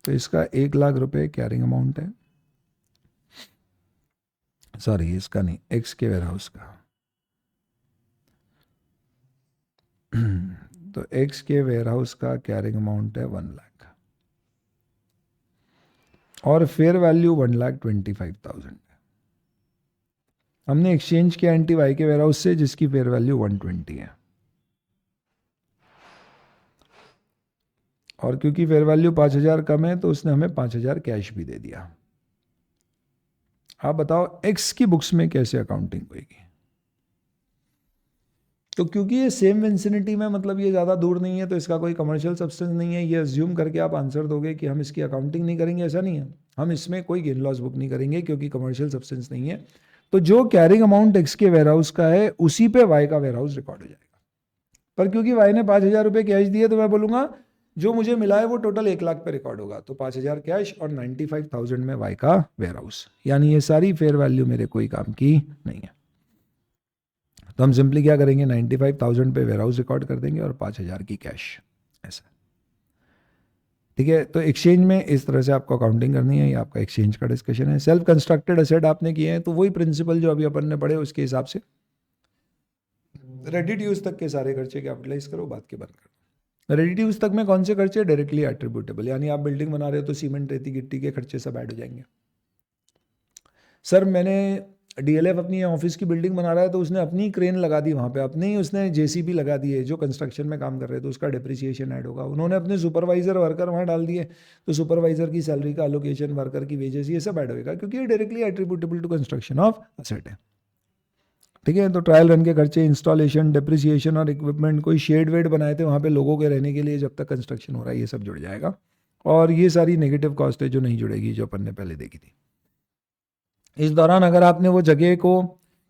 Speaker 1: तो इसका 1 लाख रुपए कैरिंग अमाउंट है। सॉरी, इसका नहीं, X के वेयरहाउस का। तो X के वेयरहाउस का कैरिंग अमाउंट है 1 लाख और फेयर वैल्यू 1,25,000 है। हमने एक्सचेंज किया एंटी वाई के वेयरहाउस से, जिसकी फेयर वैल्यू 120 है, और क्योंकि फेयर वैल्यू 5,000 कम है तो उसने हमें 5,000 कैश भी दे दिया। आप बताओ X की बुक्स में कैसे अकाउंटिंग होगी? तो क्योंकि ये सेम विंसिनिटी में, मतलब ये ज़्यादा दूर नहीं है, तो इसका कोई कमर्शियल सब्सटेंस नहीं है, ये अज्यूम करके आप आंसर दोगे कि हम इसकी अकाउंटिंग नहीं करेंगे। ऐसा नहीं है, हम इसमें कोई गेन लॉस बुक नहीं करेंगे क्योंकि कमर्शियल सब्सटेंस नहीं है। तो जो कैरिंग अमाउंट X के वेयरहाउस का है उसी पे Y का वेयरहाउस रिकॉर्ड हो जाएगा। पर क्योंकि Y ने 5,000 रुपये कैश दिए तो मैं बोलूँगा जो मुझे मिला है वो टोटल 1 लाख पे रिकॉर्ड होगा। तो 5,000 कैश और 95,000 में Y का वेयरहाउस, यानी ये सारी फेयर वैल्यू मेरे कोई काम की नहीं है। तो हम सिंपली क्या करेंगे, 95,000 पे वेयरहाउस रिकॉर्ड कर देंगे और 5,000 की कैश, ऐसा। ठीक है, तो एक्सचेंज में इस तरह से आपको अकाउंटिंग करनी है, ये आपका एक्सचेंज का डिस्कशन है। सेल्फ कंस्ट्रक्टेड एसेट आपने किए हैं तो वही प्रिंसिपल जो अभी अपन ने पढ़े उसके हिसाब से रेडी टू यूज तक के सारे खर्चे कैपिटलाइज करो, बात के बंद करो। रेडी टू यूज तक में कौन से खर्चे? डायरेक्टली एट्रीब्यूटेबल, यानी आप बिल्डिंग बना रहे हो तो सीमेंट, रेती, गिट्टी के खर्चे सब ऐड हो जाएंगे। सर मैंने DLF अपनी ऑफिस की बिल्डिंग बना रहा है तो उसने अपनी क्रेन लगा दी वहाँ पे, अपने ही उसने JCB लगा दी है, जो कंस्ट्रक्शन में काम कर रहे हैं, तो उसका डिप्रिसिएशन ऐड होगा। उन्होंने अपने सुपरवाइजर वर्कर वहाँ डाल दिए तो सुपरवाइजर की सैलरी का अलोकेशन, वर्कर की वेजेस, ये सब ऐड होगा, क्योंकि ये directly attributable to construction of asset है। ठीक है, तो ट्रायल रन के खर्चे, इंस्टॉलेशन, डिप्रिसिएशन और इक्विपमेंट, कोई शेड वेड बनाए थे वहाँ पे लोगों के रहने के लिए जब तक कंस्ट्रक्शन हो रहा है, ये सब जुड़ जाएगा। और ये सारी नेगेटिव कॉस्ट है जो नहीं जुड़ेगी, जो अपन ने पहले देखी थी। इस दौरान अगर आपने वो जगह को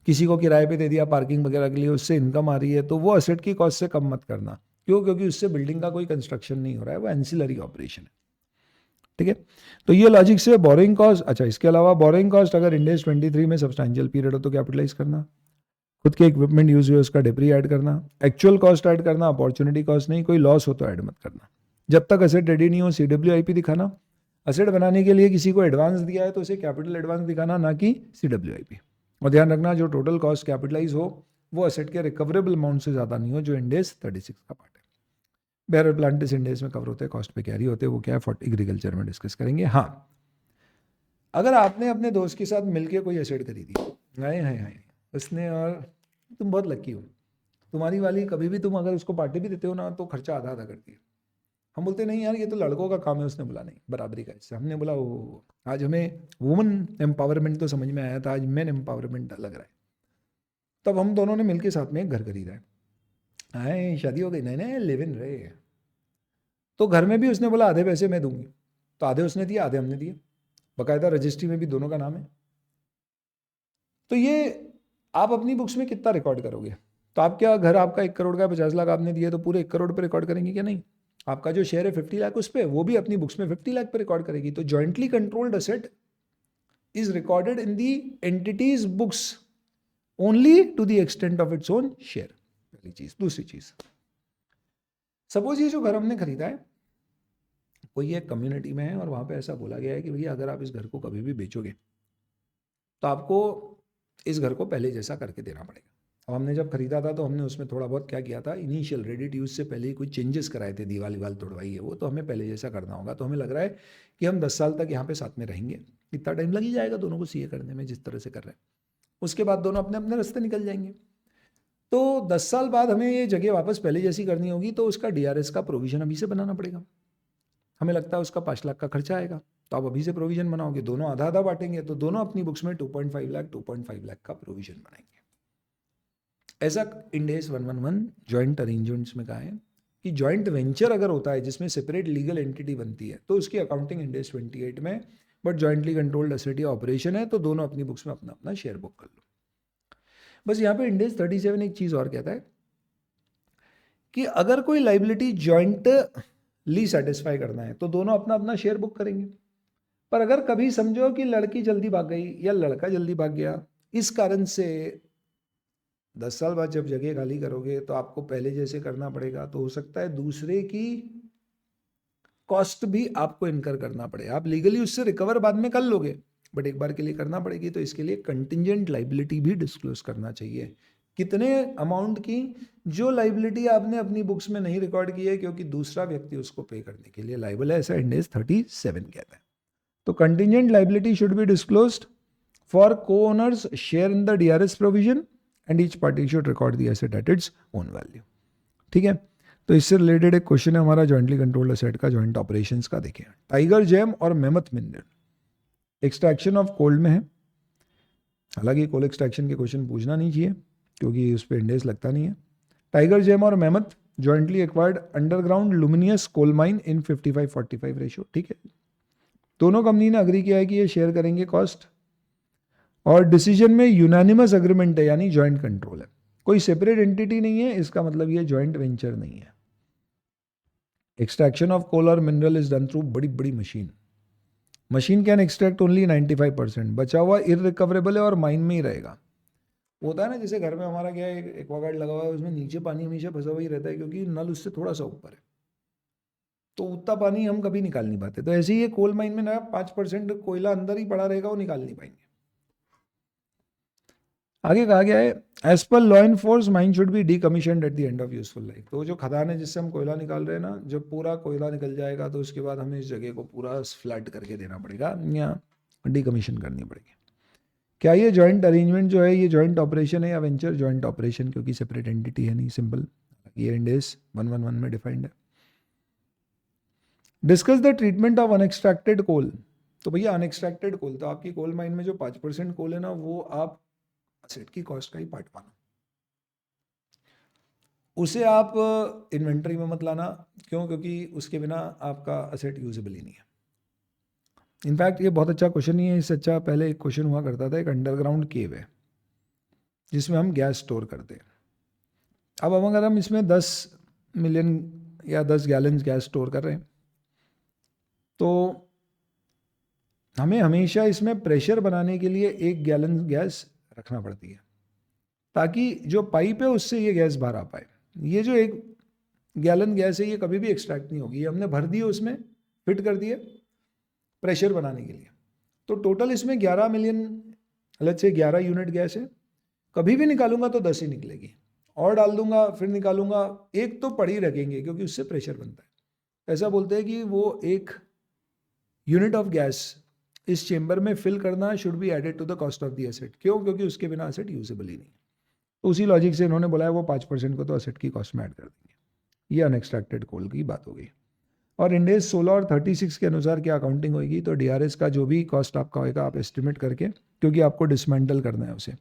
Speaker 1: किसी को किराए पे दे दिया पार्किंग वगैरह के लिए, उससे इनकम आ रही है, तो वो असेट की कॉस्ट से कम मत करना। क्यों? क्योंकि उससे बिल्डिंग का कोई कंस्ट्रक्शन नहीं हो रहा है, वो एंसिलरी ऑपरेशन है। ठीक है, तो ये लॉजिक से बोरिंग कॉस्ट। अच्छा, इसके अलावा बोरिंग कॉस्ट अगर इंडेस 23 में सब्सटैंशियल पीरियड हो तो कैपिटलाइज करना, खुद के इक्विपमेंट यूज हुए उसका डिप्री ऐड करना, एक्चुअल कॉस्ट ऐड करना, अपॉर्चुनिटी कॉस्ट नहीं, कोई लॉस हो तो ऐड मत करना। जब तक असेट रेडी नहीं हो CWIP दिखाना। असेट बनाने के लिए किसी को एडवांस दिया है तो उसे कैपिटल एडवांस दिखाना, ना कि CWIP। और ध्यान रखना जो टोटल कॉस्ट कैपिटलाइज हो वो असेट के रिकवरेबल अमाउंट से ज़्यादा नहीं हो, जो इंडेस 36 का पार्ट है। बैरल प्लांट्स इंडेस में कवर होते हैं, कॉस्ट पे कैरी होते हैं, वो क्या है एग्रीकल्चर में डिस्कस करेंगे। हाँ, अगर आपने अपने दोस्त के साथ मिलकर कोई एसेट खरीदी, हाय उसने, और तुम बहुत लकी हो, तुम्हारी वाली कभी भी तुम अगर उसको पार्टी भी देते हो ना तो खर्चा आधा आधा करती है। हम बोलते नहीं यार ये तो लड़कों का काम है, उसने बोला नहीं, बराबरी का हिस्सा। हमने बोला वो आज हमें वुमेन एम्पावरमेंट तो समझ में आया था, आज मैन एम्पावरमेंट लग रहा है। तब हम दोनों ने मिलकर साथ में एक घर खरीदा है। आए शादी हो गई, नहीं नहीं लिव इन रहे। तो घर में भी उसने बोला आधे पैसे मैं दूंगी, तो आधे उसने दिए, आधे हमने दिए, बाकायदा रजिस्ट्री में भी दोनों का नाम है। तो ये आप अपनी बुक्स में कितना रिकॉर्ड करोगे? तो आप क्या, घर आपका 1 करोड़ का 50 लाख आपने दिए तो पूरे 1 करोड़ पे रिकॉर्ड करेंगे क्या? नहीं, आपका जो शेयर है 50 लाख उस पर, वो भी अपनी बुक्स में 50 लाख पे रिकॉर्ड करेगी। तो jointly controlled asset is recorded in the entity's books only to the extent of its own share. पहली चीज। दूसरी चीज, सपोज ये जो घर हमने खरीदा है कोई एक कम्युनिटी में है और वहां पे ऐसा बोला गया है कि भैया अगर आप इस घर को कभी भी बेचोगे तो आपको इस घर को पहले जैसा करके देना पड़ेगा। अब हमने जब खरीदा था तो हमने उसमें थोड़ा बहुत क्या किया था, इनिशियल रेडी टू यूज से पहले ही कुछ चेंजेस कराए थे, दीवार तोड़वाई है वो, तो हमें पहले जैसा करना होगा। तो हमें लग रहा है कि हम 10 साल तक यहाँ पे साथ में रहेंगे, इतना टाइम लग ही जाएगा दोनों को सीए करने में जिस तरह से कर रहे हैं। उसके बाद दोनों अपने अपने रास्ते निकल जाएंगे। तो 10 साल बाद हमें ये जगह वापस पहले जैसी करनी होगी, तो उसका डीआरएस का प्रोविजन अभी से बनाना पड़ेगा। हमें लगता है उसका 5 लाख का खर्चा आएगा, तो आप अभी से प्रोविजन बनाओगे, दोनों आधा आधा बांटेंगे, तो दोनों अपनी बुक्स में 2.5 लाख का प्रोविजन बनाएंगे। ऐसा इंड AS 111 जॉइंट अरेंजमेंट्स में कहा है कि जॉइंट वेंचर अगर होता है जिसमें सेपरेट लीगल एंटिटी बनती है, तो उसकी अकाउंटिंग इंड AS 28 में, बट जॉइंटली कंट्रोल्ड एसेट या ऑपरेशन है, तो दोनों अपनी बुक्स में अपना अपना शेयर बुक कर लो। बस यहाँ पे इंड AS 37 एक चीज़ और कहता है कि अगर कोई लाइबिलिटी जॉइंटली सेटिस्फाई करना है तो दोनों अपना अपना शेयर बुक करेंगे। पर अगर कभी समझो कि लड़की जल्दी भाग गई या लड़का जल्दी भाग गया, इस कारण से 10 साल बाद जब जगह खाली करोगे तो आपको पहले जैसे करना पड़ेगा, तो हो सकता है दूसरे की कॉस्ट भी आपको इनकर करना पड़े। आप लीगली उससे रिकवर बाद में कर लोगे, बट एक बार के लिए करना पड़ेगी। तो इसके लिए कंटिंजेंट लाइबिलिटी भी डिस्क्लोज करना चाहिए। कितने अमाउंट की? जो लाइबिलिटी आपने अपनी बुक्स में नहीं रिकॉर्ड की है क्योंकि दूसरा व्यक्ति उसको पे करने के लिए लाइबल है, ऐसा इंड AS 37 कहता है। तो contingent liability should be disclosed for co-owners share in the DRS provision and each party should record the asset at its own value. ठीक है, तो इससे रिलेटेड एक क्वेश्चन है हमारा जॉइंटली कंट्रोल्ड एसेट का, जॉइंट ऑपरेशंस का। देखिए, टाइगर जेम और Mammoth mineral extraction of coal में है। हालांकि कोल एक्सट्रैक्शन के क्वेश्चन पूछना नहीं चाहिए क्योंकि उस पर इंड AS लगता नहीं है। टाइगर जेम और Mammoth jointly acquired underground luminous coal mine in 55-45 ratio. ठीक है, दोनों कंपनी ने अग्री किया है कि ये शेयर करेंगे कॉस्ट, और डिसीजन में यूनानिमस अग्रीमेंट है, यानी जॉइंट कंट्रोल है। कोई सेपरेट एंटिटी नहीं है, इसका मतलब ये जॉइंट वेंचर नहीं है। एक्सट्रैक्शन ऑफ कोल और मिनरल इज डन थ्रू बड़ी बड़ी machine. Machine can extract only 95%, बचा हुआ इररिकवरेबल है और माइन में ही रहेगा। होता है ना, जैसे घर में हमारा क्या है, एक्वागार्ड लगा हुआ है, उसमें नीचे पानी हमेशा फंसा हुआ ही रहता है क्योंकि नल उससे थोड़ा सा ऊपर है, तो उतना पानी हम कभी निकाल नहीं पाते। तो ऐसे ही ये कोल माइन में ना 5% कोयला अंदर ही पड़ा रहेगा, वो निकाल नहीं पाएंगे। आगे कहा गया है as per law and force mine should be decommissioned at the end of useful life. तो जो खदान है जिससे हम कोयला निकाल रहे हैं ना, जब पूरा कोयला निकल जाएगा तो उसके बाद हमें इस जगह को पूरा फ्लैट करके देना पड़ेगा या डीकमीशन करनी पड़ेगी। क्या ये जॉइंट अरेंजमेंट जो है ये जॉइंट ऑपरेशन है या वेंचर? जॉइंट ऑपरेशन, क्योंकि सेपरेट एंटिटी है नहीं, सिंपल। ये इंड AS 111 में डिफाइंड है। डिस्कस द ट्रीटमेंट ऑफ अनएक्सट्रैक्टेड कोल। तो भैया अनएक्सट्रैक्टेड कोल, तो आपकी कोल माइन में जो 5% कोल है ना, वो आप एसेट की कॉस्ट का ही पार्ट मानो, उसे आप इन्वेंट्री में मत लाना। क्यों? क्योंकि उसके बिना आपका एसेट यूजेबल ही नहीं है। इनफैक्ट ये बहुत अच्छा क्वेश्चन नहीं है, इससे अच्छा पहले एक क्वेश्चन हुआ करता था, एक अंडरग्राउंड केव है जिसमें हम गैस स्टोर करते हैं। अब अगर हम इसमें 10 मिलियन या 10 गैलन गैस स्टोर कर रहे हैं, तो हमें हमेशा इसमें प्रेशर बनाने के लिए 1 गैलन गैस रखना पड़ती है, ताकि जो पाइप है उससे ये गैस बाहर आ पाए। ये जो 1 गैलन गैस है ये कभी भी एक्सट्रैक्ट नहीं होगी, ये हमने भर दी है, उसमें फिट कर दिए प्रेशर बनाने के लिए। तो टोटल इसमें 11 million, let's say 11 unit gas है। कभी भी निकालूंगा तो 10 ही निकलेगी, और डाल दूंगा फिर निकालूंगा, 1 तो पड़ी रखेंगे क्योंकि उससे प्रेशर बनता है। ऐसा बोलते हैं कि वो 1 यूनिट ऑफ गैस इस चेंबर में फिल करना should be added to the cost of the asset. क्यों? क्योंकि उसके बिना एसेट यूजेबल ही नहीं। तो उसी लॉजिक से इन्होंने बोला है वो 5% को तो एसेट की कॉस्ट में ऐड कर देंगे। ये अनएक्सट्रैक्टेड कोल की बात हो गई। और इंड AS 16 और 36 के अनुसार क्या अकाउंटिंग होगी? तो DRS का जो भी कॉस्ट आपका होगा आप एस्टिमेट करके, क्योंकि आपको डिसमेंटल करना है उसे,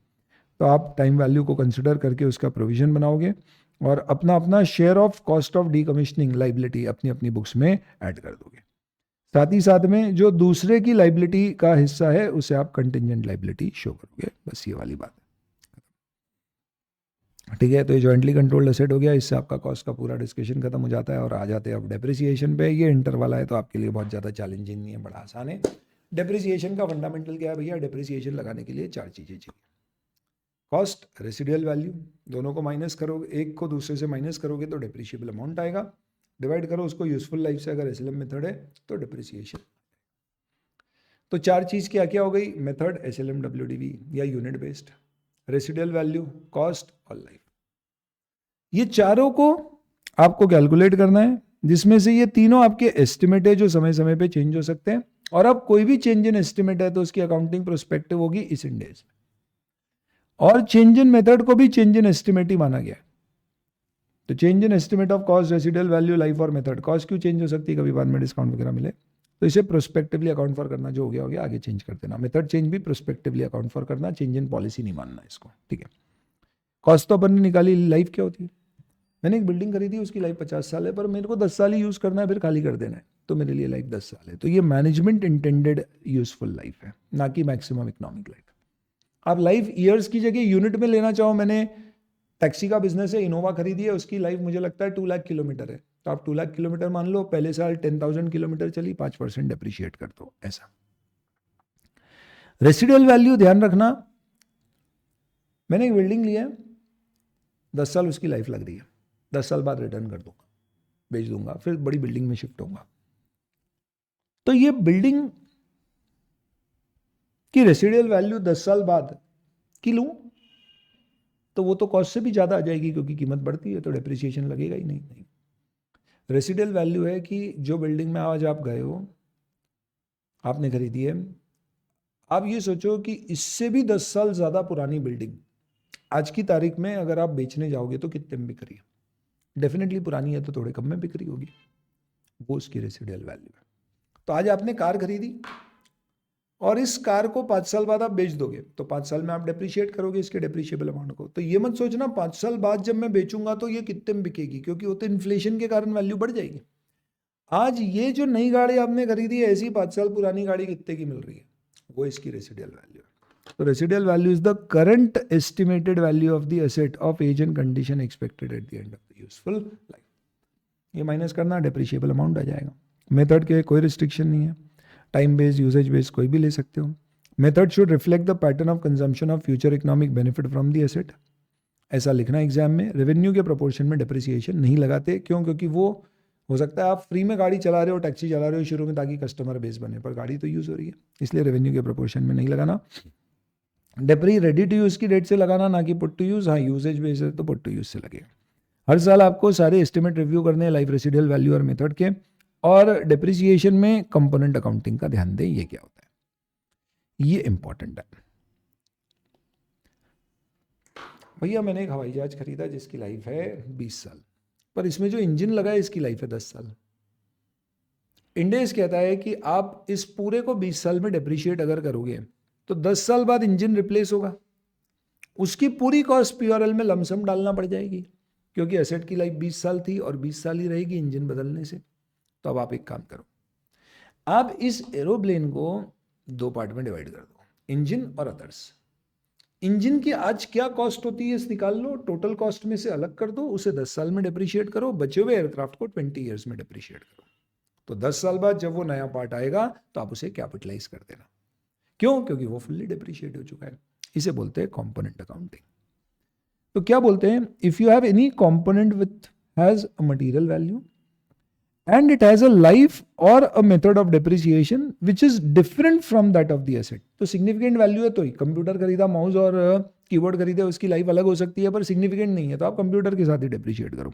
Speaker 1: तो आप टाइम वैल्यू को कंसिडर करके उसका प्रोविजन बनाओगे और अपना अपना share of cost of decommissioning liability अपनी अपनी बुक्स में ऐड कर दोगे। साथ ही साथ में जो दूसरे की लाइबिलिटी का हिस्सा है उसे आप कंटिंजेंट लाइबिलिटी शो करोगे। बस ये वाली बात है, ठीक है। तो ये जॉइंटली कंट्रोल्ड एसेट हो गया, इससे आपका कॉस्ट का पूरा डिस्कशन खत्म हो जाता है। और आ जाते हैं अब डेप्रिसिएशन पे। ये इंटर वाला है तो आपके लिए बहुत ज़्यादा चैलेंजिंग नहीं है, बड़ा आसान है। डेप्रिसिएशन का फंडामेंटल क्या है भैया? डेप्रिसिएशन लगाने के लिए 4 चीज़ें चाहिए। कॉस्ट, रेसिडुअल वैल्यू, दोनों को माइनस करोगे, एक को दूसरे से माइनस करोगे तो डेप्रिशिएबल अमाउंट आएगा। डिवाइड करो उसको यूजफुल लाइफ से, अगर एसएलएम मेथड है तो डेप्रिसिएशन। तो 4 चीज़ क्या क्या हो गई? मेथड एसएलएम डब्ल्यूडीवी या unit based, residual value, cost और लाइफ। ये चारों को आपको कैलकुलेट करना है, जिसमें से ये तीनों आपके एस्टिमेट है जो समय समय पे चेंज हो सकते हैं। और अब कोई भी चेंज इन एस्टिमेट है तो उसकी अकाउंटिंग प्रोस्पेक्टिव होगी इस इंडेक्स में। और चेंज इन मेथड को भी चेंज इन एस्टिमेट ही माना गया है। तो change in estimate of cost, residual value, life और मेथड। कॉस्ट क्यों चेंज हो सकती है, कभी बाद में डिस्काउंट वगैरह मिले, तो इसे प्रोस्पेक्टिवली अकाउंट फॉर करना, जो हो गया आगे चेंज कर देना। मेथड चेंज भी प्रोस्पेक्टिवली अकाउंट फॉर करना, चेंज इन पॉलिसी नहीं मानना इसको, ठीक है। कॉस्ट तो अपन ने निकाली, लाइफ क्या होती है, मैंने एक बिल्डिंग खरीदी, उसकी लाइफ 50 साल है, पर मेरे को 10 साल ही यूज़ करना है, फिर खाली कर देना है, तो मेरे लिए लाइफ 10 साल है। तो ये मैनेजमेंट इंटेंडेड यूजफुल लाइफ है, ना कि मैक्सिमम इकोनॉमिक लाइफ। आप लाइफ ईयर्स की जगह यूनिट में लेना चाहो, मैंने टैक्सी का बिजनेस है, इनोवा खरीदी है, उसकी लाइफ मुझे लगता है 2 लाख किलोमीटर है, तो आप 2 लाख किलोमीटर मान लो, पहले साल 10,000 किलोमीटर चली, 5% डेप्रिशिएट कर दो, ऐसा। रेसिडुअल वैल्यू ध्यान रखना, मैंने एक बिल्डिंग लिया है, 10 साल उसकी लाइफ लग रही है, 10 साल बाद रिटर्न कर दूंगा, बेच दूंगा, फिर बड़ी बिल्डिंग में शिफ्ट होऊंगा। तो ये बिल्डिंग की रेसिडुअल वैल्यू 10 साल बाद की लूं, तो वो तो कॉस्ट से भी ज़्यादा आ जाएगी, क्योंकि कीमत बढ़ती है तो डेप्रिसिएशन लगेगा ही नहीं। रेसिडुअल वैल्यू है कि जो बिल्डिंग में आज आप गए हो, आपने खरीदी है, आप ये सोचो कि इससे भी 10 साल ज़्यादा पुरानी बिल्डिंग आज की तारीख में अगर आप बेचने जाओगे तो कितने में बिक रही है, डेफिनेटली पुरानी है तो थोड़े कम में बिक रही होगी, वो उसकी रेसिडुअल वैल्यू है। तो आज आपने कार खरीदी और इस कार को 5 साल बाद आप बेच दोगे, तो 5 साल में आप डेप्रिशिएट करोगे इसके डेप्रिशिएबल अमाउंट को। तो ये मत सोचना 5 साल बाद जब मैं बेचूंगा तो ये कितने में बिकेगी, क्योंकि वो तो इन्फ्लेशन के कारण वैल्यू बढ़ जाएगी। आज ये जो नई गाड़ी आपने खरीदी है, ऐसी 5 साल पुरानी गाड़ी कितने की मिल रही है, वो इसकी रेसिडुअल वैल्यू है। तो residual value is the current estimated value of the asset of age and condition expected at the end of the useful life. ये माइनस करना, डेप्रिशिएबल अमाउंट आ जाएगा। मेथड के कोई रिस्ट्रिक्शन नहीं है, टाइम बेस्ड, यूसेज बेस्ड कोई भी ले सकते हो। Method should reflect the pattern of consumption of future economic benefit from the asset, ऐसा लिखना एग्जाम में। रेवेन्यू के प्रोपोर्शन में डेप्रिसिएशन नहीं लगाते, क्यों, क्योंकि वो हो सकता है आप फ्री में गाड़ी चला रहे हो, टैक्सी चला रहे हो शुरू में ताकि कस्टमर बेस बने, पर गाड़ी तो यूज़ हो रही है, इसलिए रेवेन्यू के प्रोपोर्शन में नहीं लगाना। डेप्री रेडी टू यूज़ की डेट से लगाना, ना कि पुट टू यूज़। हाँ, यूजेज बेस है तो पुट टू यूज़ से लगेगा। हर साल आपको सारे एस्टिमेट रिव्यू करने हैं, लाइफ रेसिडुअल वैल्यू और मेथड के, और डेप्रिसिएशन में कंपोनेंट अकाउंटिंग का ध्यान दें, ये क्या होता है, ये इंपॉर्टेंट है। भैया मैंने एक हवाई जहाज खरीदा जिसकी लाइफ है 20 साल, पर इसमें जो इंजन लगा है इसकी लाइफ है 10 साल। इंडेस कहता है कि आप इस पूरे को 20 साल में डेप्रिशिएट अगर करोगे तो 10 साल बाद इंजन रिप्लेस होगा, उसकी पूरी कॉस्ट पीआरएल में लमसम डालना पड़ जाएगी, क्योंकि एसेट की लाइफ 20 साल थी और 20 साल ही रहेगी इंजन बदलने से। तो अब आप एक काम करो, आप इस एरोप्लेन को 2 पार्ट में डिवाइड कर दो, इंजन और अदर्स। इंजन की आज क्या कॉस्ट होती है निकाल लो, टोटल कॉस्ट में से अलग कर दो, उसे 10 साल में डेप्रिशिएट करो, बचे हुए एयरक्राफ्ट को 20 ईयर्स में डेप्रिशिएट करो। तो 10 साल बाद जब वो नया पार्ट आएगा तो आप उसे कैपिटलाइज कर देना। क्यों, क्योंकि वो फुल्ली डेप्रिशिएट हो चुका है। इसे बोलते हैं कंपोनेंट अकाउंटिंग। तो क्या बोलते हैं, if you have any component with has a material value and it has a life or a method of depreciation which is different from that of the asset, तो significant value है, तो ही computer खरीदा, mouse और keyboard खरीदे, उसकी life अलग हो सकती है, पर significant नहीं है, तो आप कंप्यूटर के साथ ही डेप्रिशिएट करो।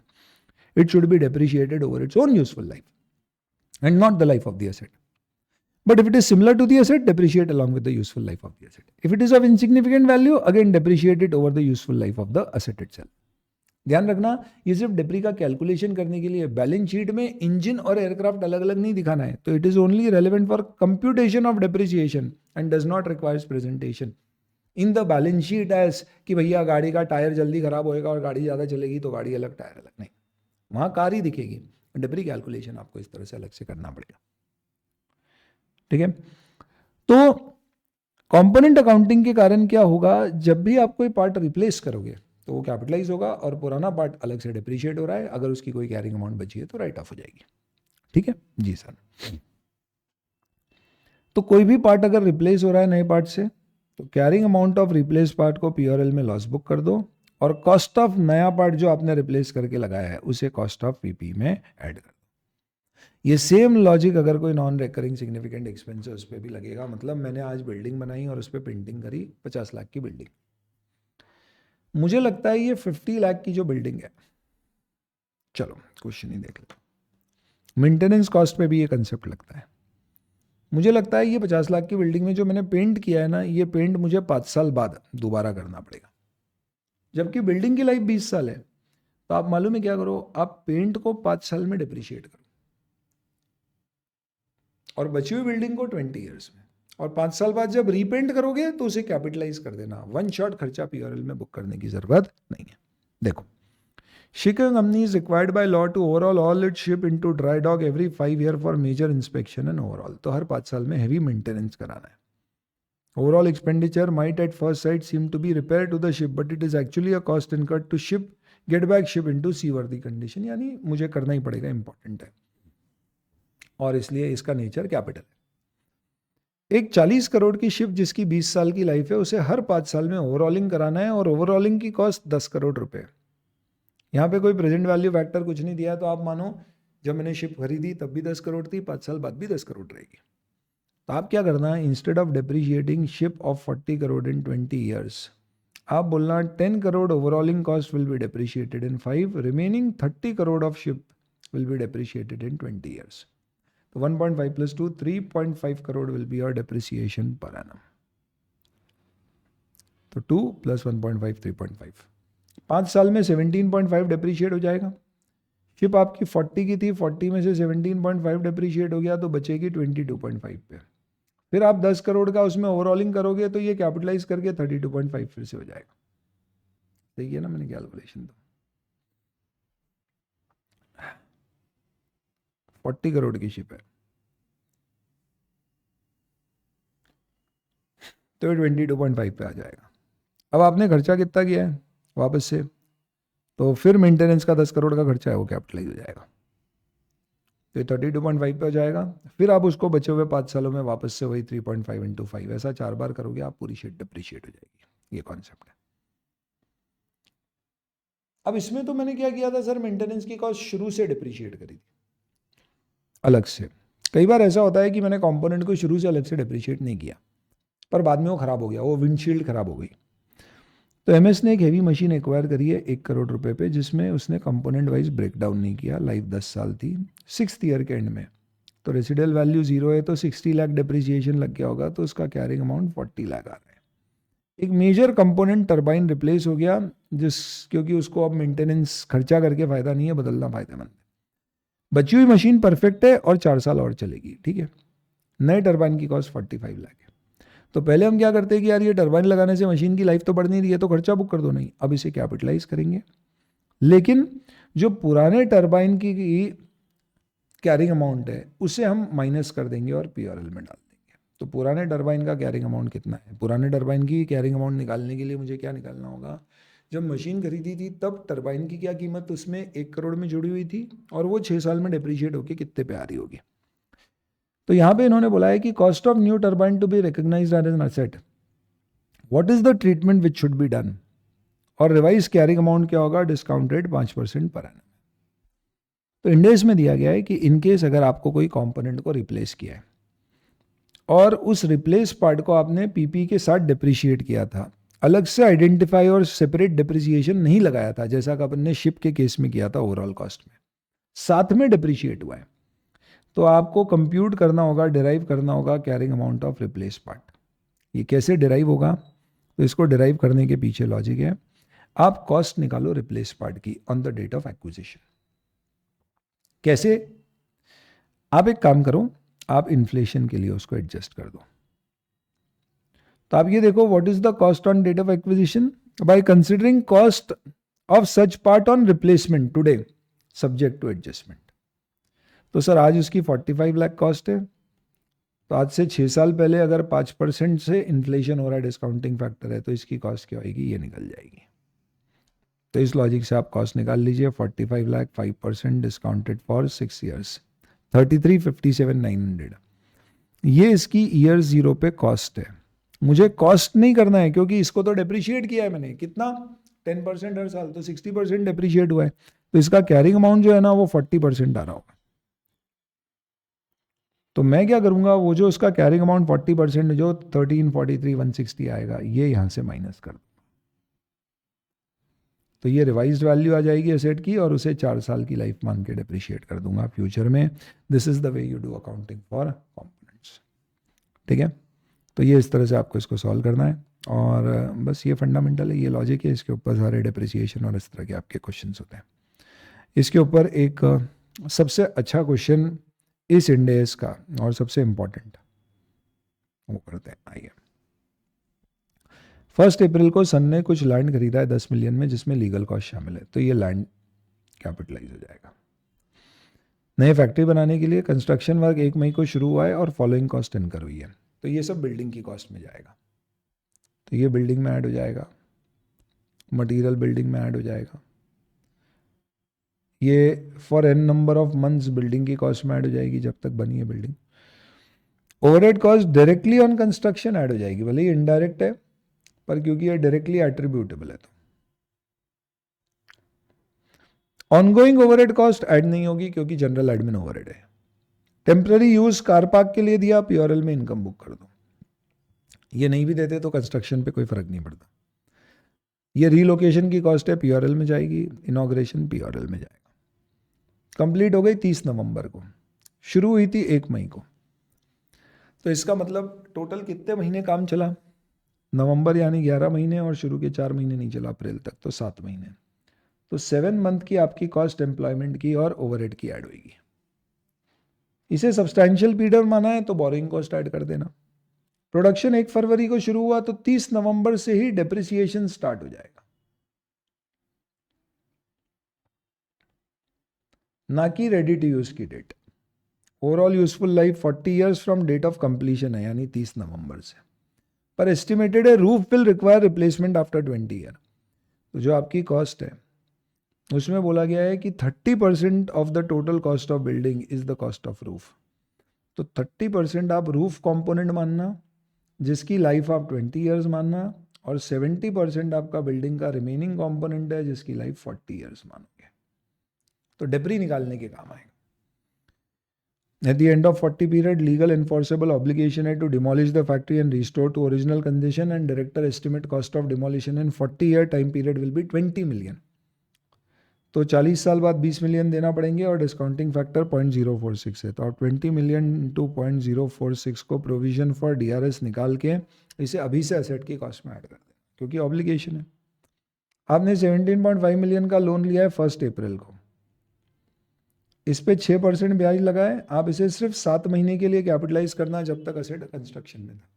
Speaker 1: It should be depreciated over its own useful life and not the life of the asset. But if it is similar to the asset, depreciate along with the useful life of the asset. If it is of insignificant value, again depreciate it over the useful life of the asset itself. ध्यान रखना, ये सिर्फ डेप्री का calculation करने के लिए, balance sheet में engine और एयरक्राफ्ट अलग अलग नहीं दिखाना है। तो it is only relevant for computation of depreciation and does not requires presentation in the balance sheet as कि भैया गाड़ी का टायर जल्दी खराब होएगा और गाड़ी ज़्यादा चलेगी तो गाड़ी अलग टायर अलग, नहीं, वहाँ कार ही दिखेगी। डेप्री कैलकुलेशन आपको इस तरह से अलग से करना पड़ेगा, ठीक है। तो कंपोनेंट अकाउंटिंग के कारण क्या होगा, जब भी आप कोई पार्ट रिप्लेस करोगे तो वो कैपिटलाइज होगा और पुराना पार्ट अलग से डेप्रिशिएट हो रहा है, अगर उसकी कोई कैरिंग अमाउंट बची है तो राइट ऑफ हो जाएगी, ठीक है जी सर। तो कोई भी पार्ट अगर रिप्लेस हो रहा है नए पार्ट से, तो carrying amount off replace part को पीआरएल में लॉस बुक कर दो, और कॉस्ट ऑफ नया पार्ट जो आपने रिप्लेस करके लगाया है उसे कॉस्ट ऑफ पीपी में ऐड कर दो। ये सेम लॉजिक अगर कोई नॉन रिकरिंग सिग्निफिकेंट एक्सपेंस है उस पर भी लगेगा। मतलब मैंने आज बिल्डिंग बनाई और उस पर पेंटिंग करी, 50 लाख की बिल्डिंग, मुझे लगता है ये 50 लाख की जो बिल्डिंग है, चलो क्वेश्चन ही देख लो, मेंटेनेंस कॉस्ट पे भी ये कंसेप्ट लगता है। मुझे लगता है ये 50 लाख की बिल्डिंग में जो मैंने पेंट किया है ना, ये पेंट मुझे 5 साल बाद दोबारा करना पड़ेगा। जबकि बिल्डिंग की लाइफ 20 साल है। तो आप मालूम है क्या करो, आप पेंट को 5 साल में डिप्रिशिएट करो और बची हुई बिल्डिंग को 20 ईयर्स में, और 5 साल बाद जब रीपेंट करोगे तो उसे कैपिटलाइज कर देना। वन शॉट खर्चा पीआरएल में बुक करने की जरूरत नहीं है। देखो, shipping company is required by law to overhaul all its ship into dry dock every 5 year for major inspection and overhaul। तो हर 5 साल में हेवी मेंटेनेंस कराना है। Overall expenditure might at first sight seem to be repair to the ship, but it is actually a cost incurred to get back ship into seaworthy condition। यानी मुझे करना ही पड़ेगा, important है, और इसलिए इसका नेचर कैपिटल है। एक 40 करोड़ की शिप जिसकी 20 साल की लाइफ है, उसे हर 5 साल में ओवरऑलिंग कराना है, और ओवरऑलिंग की कॉस्ट 10 करोड़ रुपए। यहाँ पे कोई प्रेजेंट वैल्यू फैक्टर कुछ नहीं दिया, तो आप मानो जब मैंने शिप खरीदी तब भी 10 करोड़ थी, 5 साल बाद भी 10 करोड़ रहेगी। तो आप क्या करना है, instead of depreciating ship of 40 crore in 20 years, आप बोलना 10 crore overhauling cost will be depreciated in 5, remaining 30 crore of ship will be depreciated in 20 years. तो 1.5 + 2 3.5 crore will be your depreciation per annum. तो 2 + 1.5 3.5, 5 साल में 17.5 डिप्रिशिएट हो जाएगा। शिप आपकी 40 की थी, 40 में से 17.5 डिप्रिशिएट हो गया तो बचेगी 22.5 पे। फिर आप 10 करोड़ का उसमें ओवरऑलिंग करोगे तो ये कैपिटलाइज करके 32.5 फिर से हो जाएगा। सही है ना, मैंने कैलकुलेशन तो 40 करोड़ की शिप है तो 22.5 पे आ जाएगा। अब आपने खर्चा कितना किया है वापस से, तो फिर मेंटेनेंस का 10 करोड़ का खर्चा है वो कैपिटलाइज हो जाएगा, तो 32.5 पे हो जाएगा। फिर आप उसको बचे हुए 5 सालों में वापस से वही 3.5 × 5, ऐसा 4 बार करोगे आप, पूरी शीट डिप्रिशिएट हो जाएगी। ये कॉन्सेप्ट है। अब इसमें तो मैंने क्या किया था सर, मेंटेनेंस की कॉस्ट शुरू से डिप्रिशिएट करी थी अलग से। कई बार ऐसा होता है कि मैंने कंपोनेंट को शुरू से अलग से डिप्रिशिएट नहीं किया, पर बाद में वो खराब हो गया, वो विंडशील्ड खराब हो गई। तो एमएस ने एक हेवी मशीन एक्वायर करी है 1 करोड़ रुपए पे, जिसमें उसने कंपोनेंट वाइज ब्रेकडाउन नहीं किया। लाइफ 10 साल थी, 6th ईयर के एंड में तो रेसिडुअल वैल्यू 0 है, तो 60 लाख डिप्रिसिएशन लग गया होगा, तो उसका कैरिंग अमाउंट 40 लाख आ रहा है। एक मेजर कंपोनेंट टरबाइन रिप्लेस हो गया, क्योंकि उसको अब मेंटेनेंस खर्चा करके फायदा नहीं है, बदलना फायदेमंद है। बची हुई मशीन परफेक्ट है और 4 साल और चलेगी, ठीक है। नए टरबाइन की कॉस्ट 45 लाख है। तो पहले हम क्या करते हैं कि यार ये टरबाइन लगाने से मशीन की लाइफ तो बढ़ नहीं रही है, तो खर्चा बुक कर दो। नहीं, अब इसे कैपिटलाइज करेंगे, लेकिन जो पुराने टरबाइन की कैरिंग अमाउंट है उसे हम माइनस कर देंगे और पीआरएल में डाल देंगे। तो पुराने टरबाइन का कैरिंग अमाउंट कितना है, पुराने टरबाइन की कैरिंग अमाउंट निकालने के लिए मुझे क्या निकालना होगा, जब मशीन खरीदी थी तब टरबाइन की क्या कीमत उसमें 1 करोड़ में जुड़ी हुई थी, और वो 6 साल में डिप्रिशिएट होकर कितने पे आ रही होगी। तो यहां पे इन्होंने बोला है कि cost of new turbine to be recognized as an asset, what is the treatment which should be done, और रिवाइज कैरिंग अमाउंट क्या होगा, डिस्काउंटेड 5% पर एनम। तो इंडेस में दिया गया है कि इनकेस अगर आपको कोई कंपोनेंट को रिप्लेस किया है और उस रिप्लेस पार्ट को आपने पीपी के साथ डिप्रिशिएट किया था, अलग से आइडेंटिफाई और सेपरेट डिप्रिसिएशन नहीं लगाया था जैसा कि अपन ने शिप के केस में किया था, ओवरऑल कॉस्ट में साथ में डिप्रिशिएट हुआ है, तो आपको कंप्यूट करना होगा, डिराइव करना होगा carrying amount off replace part. ये कैसे डिराइव होगा, तो इसको डिराइव करने के पीछे लॉजिक है, आप कॉस्ट निकालो रिप्लेस पार्ट की on the date of acquisition. कैसे, आप एक काम करो, आप इन्फ्लेशन के लिए उसको एडजस्ट कर दो। तो आप ये देखो, what is the cost on date of acquisition, by considering cost of such part on replacement today subject to adjustment. तो सर आज उसकी 45 लाख कॉस्ट है, तो आज से 6 साल पहले अगर 5% से इन्फ्लेशन हो रहा है, डिस्काउंटिंग फैक्टर है, तो इसकी कॉस्ट क्या होगी, ये निकल जाएगी। तो इस लॉजिक से आप कॉस्ट निकाल लीजिए, 45 लाख 5% डिस्काउंटेड फॉर 6 ईयर्स 3357,900, ये इसकी ईयर 0 पे कॉस्ट है। मुझे कॉस्ट नहीं करना है क्योंकि इसको तो डिप्रिशिएट किया है मैंने, कितना 10% हर साल, तो 60% डिप्रिशिएट हुआ है, तो इसका कैरिंग अमाउंट जो है ना वो 40% आ रहा होगा। तो मैं क्या करूंगा, वो जो उसका कैरिंग अमाउंट 40% जो 1343,160 आएगा, ये यहां से माइनस कर दूंगा, तो ये रिवाइज्ड वैल्यू आ जाएगी एसेट की, और उसे 4 साल की लाइफ मान के डिप्रिशिएट कर दूंगा फ्यूचर में। This is the way you do accounting for components, ठीक है। तो ये इस तरह से आपको इसको सॉल्व करना है। और बस ये फंडामेंटल है, ये लॉजिक है, इसके ऊपर सारे डिप्रिसिएशन और इस तरह के आपके क्वेश्चंस होते हैं। इसके ऊपर एक सबसे अच्छा क्वेश्चन इस इंडेस का और सबसे इम्पोर्टेंट वो करते हैं, आइए। 1 अप्रैल को सन ने कुछ लैंड खरीदा है 10 मिलियन में, जिसमें लीगल कॉस्ट शामिल है, तो ये लैंड कैपिटलाइज हो जाएगा। नए फैक्ट्री बनाने के लिए कंस्ट्रक्शन वर्क 1 मई को शुरू हुआ है और फॉलोइंग कॉस्ट इनकर हुई है, तो ये सब बिल्डिंग की कॉस्ट में जाएगा, तो ये बिल्डिंग में ऐड हो जाएगा, मटेरियल बिल्डिंग में ऐड हो जाएगा, ये for an number of months building की कॉस्ट में ऐड हो जाएगी जब तक बनी है building. Overhead cost directly on construction add हो जाएगी, भले ही इनडायरेक्ट है पर क्योंकि ये डायरेक्टली एट्रीब्यूटेबल है तो। ऑनगोइंग ओवरहेड कॉस्ट ऐड नहीं होगी क्योंकि जनरल एडमिन ओवरहेड है। टेम्पररी यूज कार पार्क के लिए दिया, पीआरएल में इनकम बुक कर दो, ये नहीं भी देते तो कंस्ट्रक्शन पे कोई फर्क नहीं पड़ता। ये रीलोकेशन की कॉस्ट है, पीआरएल में जाएगी, इनॉग्रेशन पीआरएल में जाएगा। कंप्लीट हो गई 30 नवंबर को, शुरू हुई थी 1 मई को, तो इसका मतलब टोटल कितने महीने काम चला, नवंबर यानी 11 महीने और शुरू के 4 महीने नहीं चला अप्रैल तक, तो 7 महीने, तो 7 मंथ की आपकी कॉस्ट एम्प्लॉयमेंट की और ओवरहेड की ऐड होगी। इसे सब्सटैंशियल पीरियड माना है तो बोरिंग कॉस्ट ऐड कर देना। प्रोडक्शन 1 फरवरी को शुरू हुआ तो 30 नवंबर से ही डेप्रिसिएशन स्टार्ट हो जाएगा, ना कि रेडी टू यूज की date. Overall useful life 40 years from date of completion है, यानी 30 नवंबर से, पर एस्टिमेटेड है roof will require replacement after 20 year. तो जो आपकी कॉस्ट है उसमें बोला गया है कि 30% of the total cost of building is the cost of roof, तो 30% आप रूफ कंपोनेंट मानना जिसकी लाइफ आप 20 इयर्स मानना, और 70% आपका बिल्डिंग का रिमेनिंग कंपोनेंट है जिसकी लाइफ 40 इयर्स मानोगे, तो डेप्री निकालने के काम आएगा। At the end of 40 period, legal enforceable obligation है to demolish the factory and restore to original condition, and director estimate cost of demolition in 40-year time period will be 20 million. तो 40 साल बाद 20 मिलियन देना पड़ेंगे और discounting factor 0.046 है, तो आप 20 मिलियन इंटू 0.046 को प्रोविजन फॉर डीआरएस निकाल के इसे अभी से असेट की कॉस्ट में ऐड कर दें, क्योंकि ऑब्लिगेशन है। आपने 17.5 मिलियन का लोन लिया है 1 अप्रैल को, इस पे 6% ब्याज लगा है, आप इसे सिर्फ 7 महीने के लिए कैपिटलाइज करना जब तक असेट कंस्ट्रक्शन में था।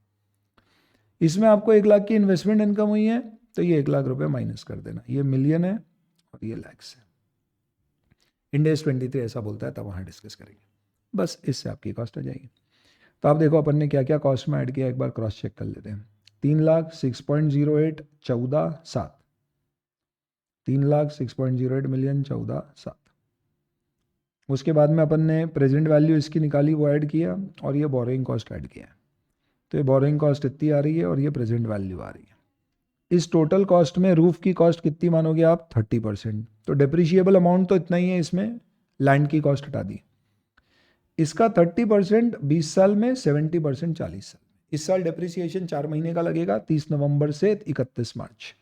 Speaker 1: इसमें आपको 1 लाख की इन्वेस्टमेंट इनकम हुई है तो ये 1 लाख रुपए माइनस कर देना, ये मिलियन है और ये लैक्स है। इंडेस 23 ऐसा बोलता है, तब वहाँ डिस्कस करेंगे, बस इससे आपकी कॉस्ट आ जाएगी। तो आप देखो अपन ने क्या क्या कॉस्ट में ऐड किया, एक बार क्रॉस चेक कर लेते हैं। 3 लाख 6.08 14,7, 3 लाख 6.08 मिलियन 14,7। उसके बाद में अपन ने प्रेजेंट वैल्यू इसकी निकाली, वो ऐड किया, और ये बोरोइंग कॉस्ट ऐड किया, तो ये बोरोइंग कॉस्ट इतनी आ रही है और ये प्रेजेंट वैल्यू आ रही है। इस टोटल कॉस्ट में रूफ की कॉस्ट कितनी मानोगे आप, 30%, तो डेप्रिशिएबल अमाउंट तो इतना ही है, इसमें लैंड की कॉस्ट हटा दी, इसका 30% 20 साल में, 70% 40 साल। इस साल डेप्रिसिएशन 4 महीने का लगेगा, 30 नवंबर से 31 मार्च,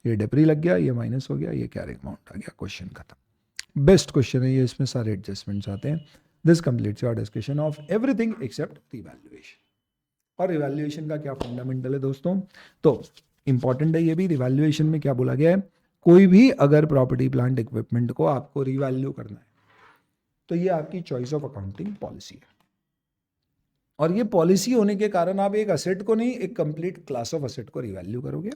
Speaker 1: ये डेप्री लग गया, ये माइनस हो गया, ये कैरिंग अमाउंट आ गया, क्वेश्चन खत्म। बेस्ट क्वेश्चन है ये, इसमें सारे एडजस्टमेंट्स आते हैं। This completes your discussion of everything except revaluation. और रिवैल्यूएशन का क्या फंडामेंटल है दोस्तों, तो इंपॉर्टेंट है ये भी। रिवैल्यूएशन में क्या बोला गया है, कोई भी अगर प्रॉपर्टी प्लांट इक्विपमेंट को आपको रिवैल्यू करना है तो ये आपकी चॉइस ऑफ अकाउंटिंग पॉलिसी है, और ये पॉलिसी होने के कारण आप एक असेट को नहीं, एक कंप्लीट क्लास ऑफ असेट को रिवैल्यू करोगे।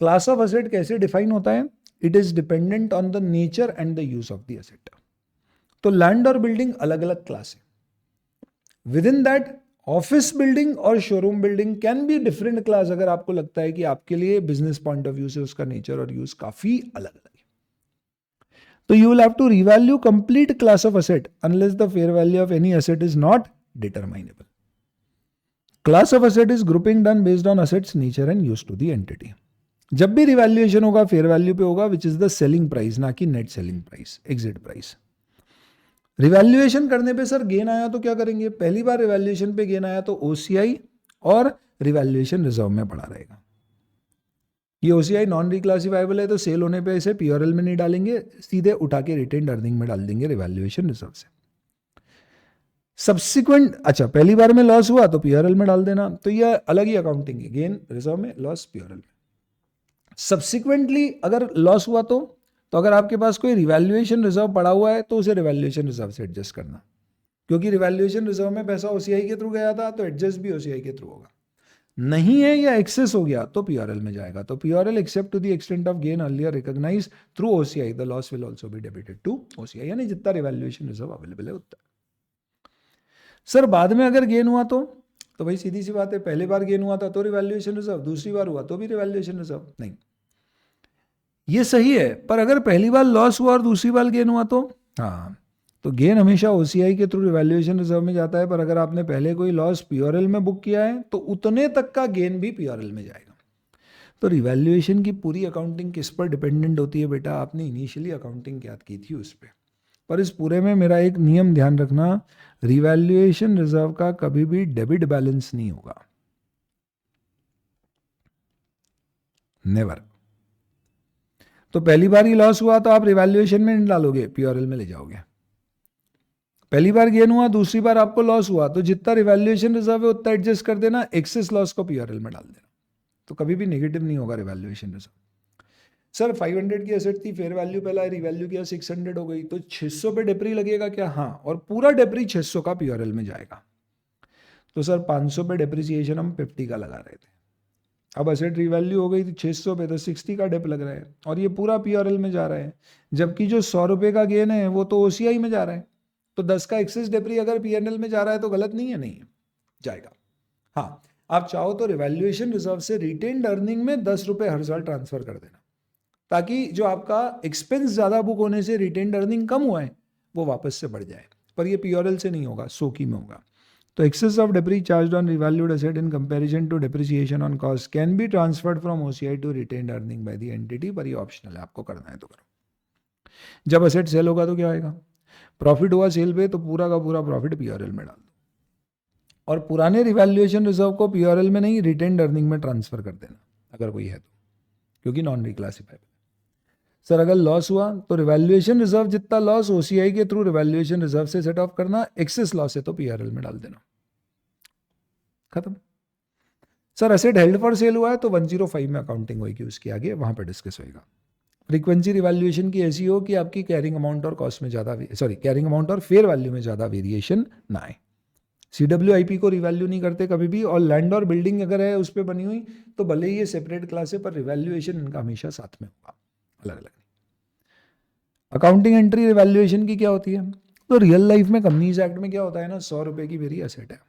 Speaker 1: क्लास ऑफ असेट कैसे डिफाइन होता है, it is dependent on the nature and the use of the asset. तो लैंड और बिल्डिंग अलग अलग क्लास है, within that office building और showroom building can be different class, अगर आपको लगता है कि आपके लिए बिजनेस पॉइंट ऑफ व्यू से उसका नेचर और यूज काफी अलग अलग है। तो you will have to revalue complete class of asset unless the fair value of any asset is not determinable. Class of asset is grouping done based on assets nature and use to the entity. जब भी revaluation होगा fair value पे होगा, which is the selling price, ना कि net selling price, exit price. Revaluation करने पे sir gain आया तो क्या करेंगे, पहली बार रिवैल्यूएशन पे गेन आया तो ओसीआई और रिवैल्यूएशन रिजर्व में पड़ा रहेगा। ये ओसीआई नॉन रिक्लासिफाइबल है तो सेल होने पे इसे पीआरएल में नहीं डालेंगे, सीधे उठा के रिटेन्ड अर्निंग में डाल देंगे रिवैल्यूएशन रिजर्व से। सब्सिक्वेंट, अच्छा पहली बार में लॉस हुआ तो पीआरएल में डाल देना, तो ये अलग ही अकाउंटिंग है, गेन रिजर्व में, लॉस पीआरएल में। सब्सिक्वेंटली अगर लॉस हुआ तो अगर आपके पास कोई रिवैल्यूएशन रिजर्व पड़ा हुआ है तो उसे रिवैल्यूएशन रिजर्व से एडजस्ट करना, क्योंकि रिवैल्यूएशन रिजर्व में पैसा ओसीआई के थ्रू गया था तो एडजस्ट भी ओसीआई के थ्रू होगा। नहीं है या एक्सेस हो गया तो पीआरएल में जाएगा, तो PRL except to the extent of gain earlier recognize through OCI the loss will also be debited to OCI, यानी जितना रिवैल्यूएशन रिजर्व अवेलेबल है उतना। सर बाद में अगर गेन हुआ तो भाई सीधी सी बात है, पहली बार गेन हुआ था तो रिवैल्यूएशन रिजर्व, दूसरी बार हुआ तो भी रिवैल्यूएशन रिजर्व। नहीं, ये सही है, पर अगर पहली बार लॉस हुआ और दूसरी बार गेन हुआ तो हाँ, तो गेन हमेशा ओसीआई के थ्रू रिवैल्यूएशन रिजर्व में जाता है, पर अगर आपने पहले कोई लॉस पीआरएल में बुक किया है तो उतने तक का गेन भी पीआरएल में जाएगा। तो रिवैल्यूएशन की पूरी अकाउंटिंग किस पर डिपेंडेंट होती है बेटा, आपने इनिशियली अकाउंटिंग क्या की थी उस पर। पर इस पूरे में मेरा एक नियम ध्यान रखना, रिवैल्यूएशन रिजर्व का कभी भी डेबिट बैलेंस नहीं होगा, नेवर। तो पहली बार ही लॉस हुआ तो आप रिवैल्यूएशन में नहीं डालोगे, पीआरएल में ले जाओगे। पहली बार गेन हुआ, दूसरी बार आपको लॉस हुआ तो जितना रिवैल्यूएशन रिजर्व है उतना एडजस्ट कर देना, एक्सेस लॉस को पीआरएल में डाल देना, तो कभी भी नेगेटिव नहीं होगा रिवैल्यूएशन रिजर्व। सर 500 की एसेट थी, फेयर वैल्यू पहला रिवैल्यू किया 600 हो गई, तो 600 पे डेप्री लगेगा क्या? हाँ, और पूरा डेप्री 600 का पीआरएल में जाएगा। तो सर 500 पे डेप्रिसिएशन हम 50 का लगा रहे थे, अब एसेट रिवैल्यू हो गई थी 600 पे, तो 60 का डेप लग रहा है और ये पूरा पीआरएल में जा रहा है, जबकि जो 100 रुपये का गेन है वो तो ओसीआई में जा रहा है। तो 10 का एक्सेस डेप्री अगर पीएनएल में जा रहा है तो गलत नहीं है, नहीं है, जाएगा। हाँ, आप चाहो तो रिवैल्यूएशन रिजर्व से रिटेन्ड अर्निंग में 10 रुपये हर साल ट्रांसफर कर देना, ताकि जो आपका एक्सपेंस ज़्यादा बुक होने से रिटेन्ड अर्निंग कम हुआ है वो वापस से बढ़ जाए, पर ये पीआरएल से नहीं होगा, सोकी में होगा। तो excess of depre charge on revalued asset in comparison to depreciation on cost can be transferred from OCI to retained earning by the entity, पर ये ऑप्शनल है, आपको करना है तो करो। जब एसेट सेल होगा तो क्या आएगा, प्रॉफिट हुआ सेल पे तो पूरा का पूरा प्रॉफिट पीआरएल में डाल दो, और पुराने रिवैल्यूएशन रिजर्व को पीआरएल में नहीं रिटेन्ड अर्निंग में ट्रांसफर कर देना अगर कोई है तो, क्योंकि नॉन रिक्लासिफाइबल। सर अगर लॉस हुआ तो रिवैल्यूएशन रिजर्व जितना लॉस ओसीआई के थ्रू रिवैल्यूएशन रिजर्व से सेट ऑफ करना, एक्सेस लॉस है तो पीआरएल में डाल देना, खत्म। Sir asset held for sale हुआ है तो 105 में अकाउंटिंग होगी, उसके आगे वहां पर डिस्कस होगा। फ्रीक्वेंसी रिवैल्यूएशन की ऐसी हो कि आपकी कैरिंग अमाउंट और कॉस्ट में ज़्यादा, सॉरी कैरिंग अमाउंट और फेयर वैल्यू में ज़्यादा वेरिएशन ना आए। सीडब्ल्यूआईपी को रिवैल्यू नहीं करते कभी भी, और लैंड और बिल्डिंग अगर है उस पर बनी हुई तो भले ही ये सेपरेट क्लास है पर रिवैल्यूएशन इनका हमेशा साथ में होगा, अलग अलग। अकाउंटिंग एंट्री रिवैल्यूएशन की क्या होती है, तो रियल लाइफ में कंपनीज एक्ट में क्या होता है ना, 100 रुपये की मेरी एसेट है,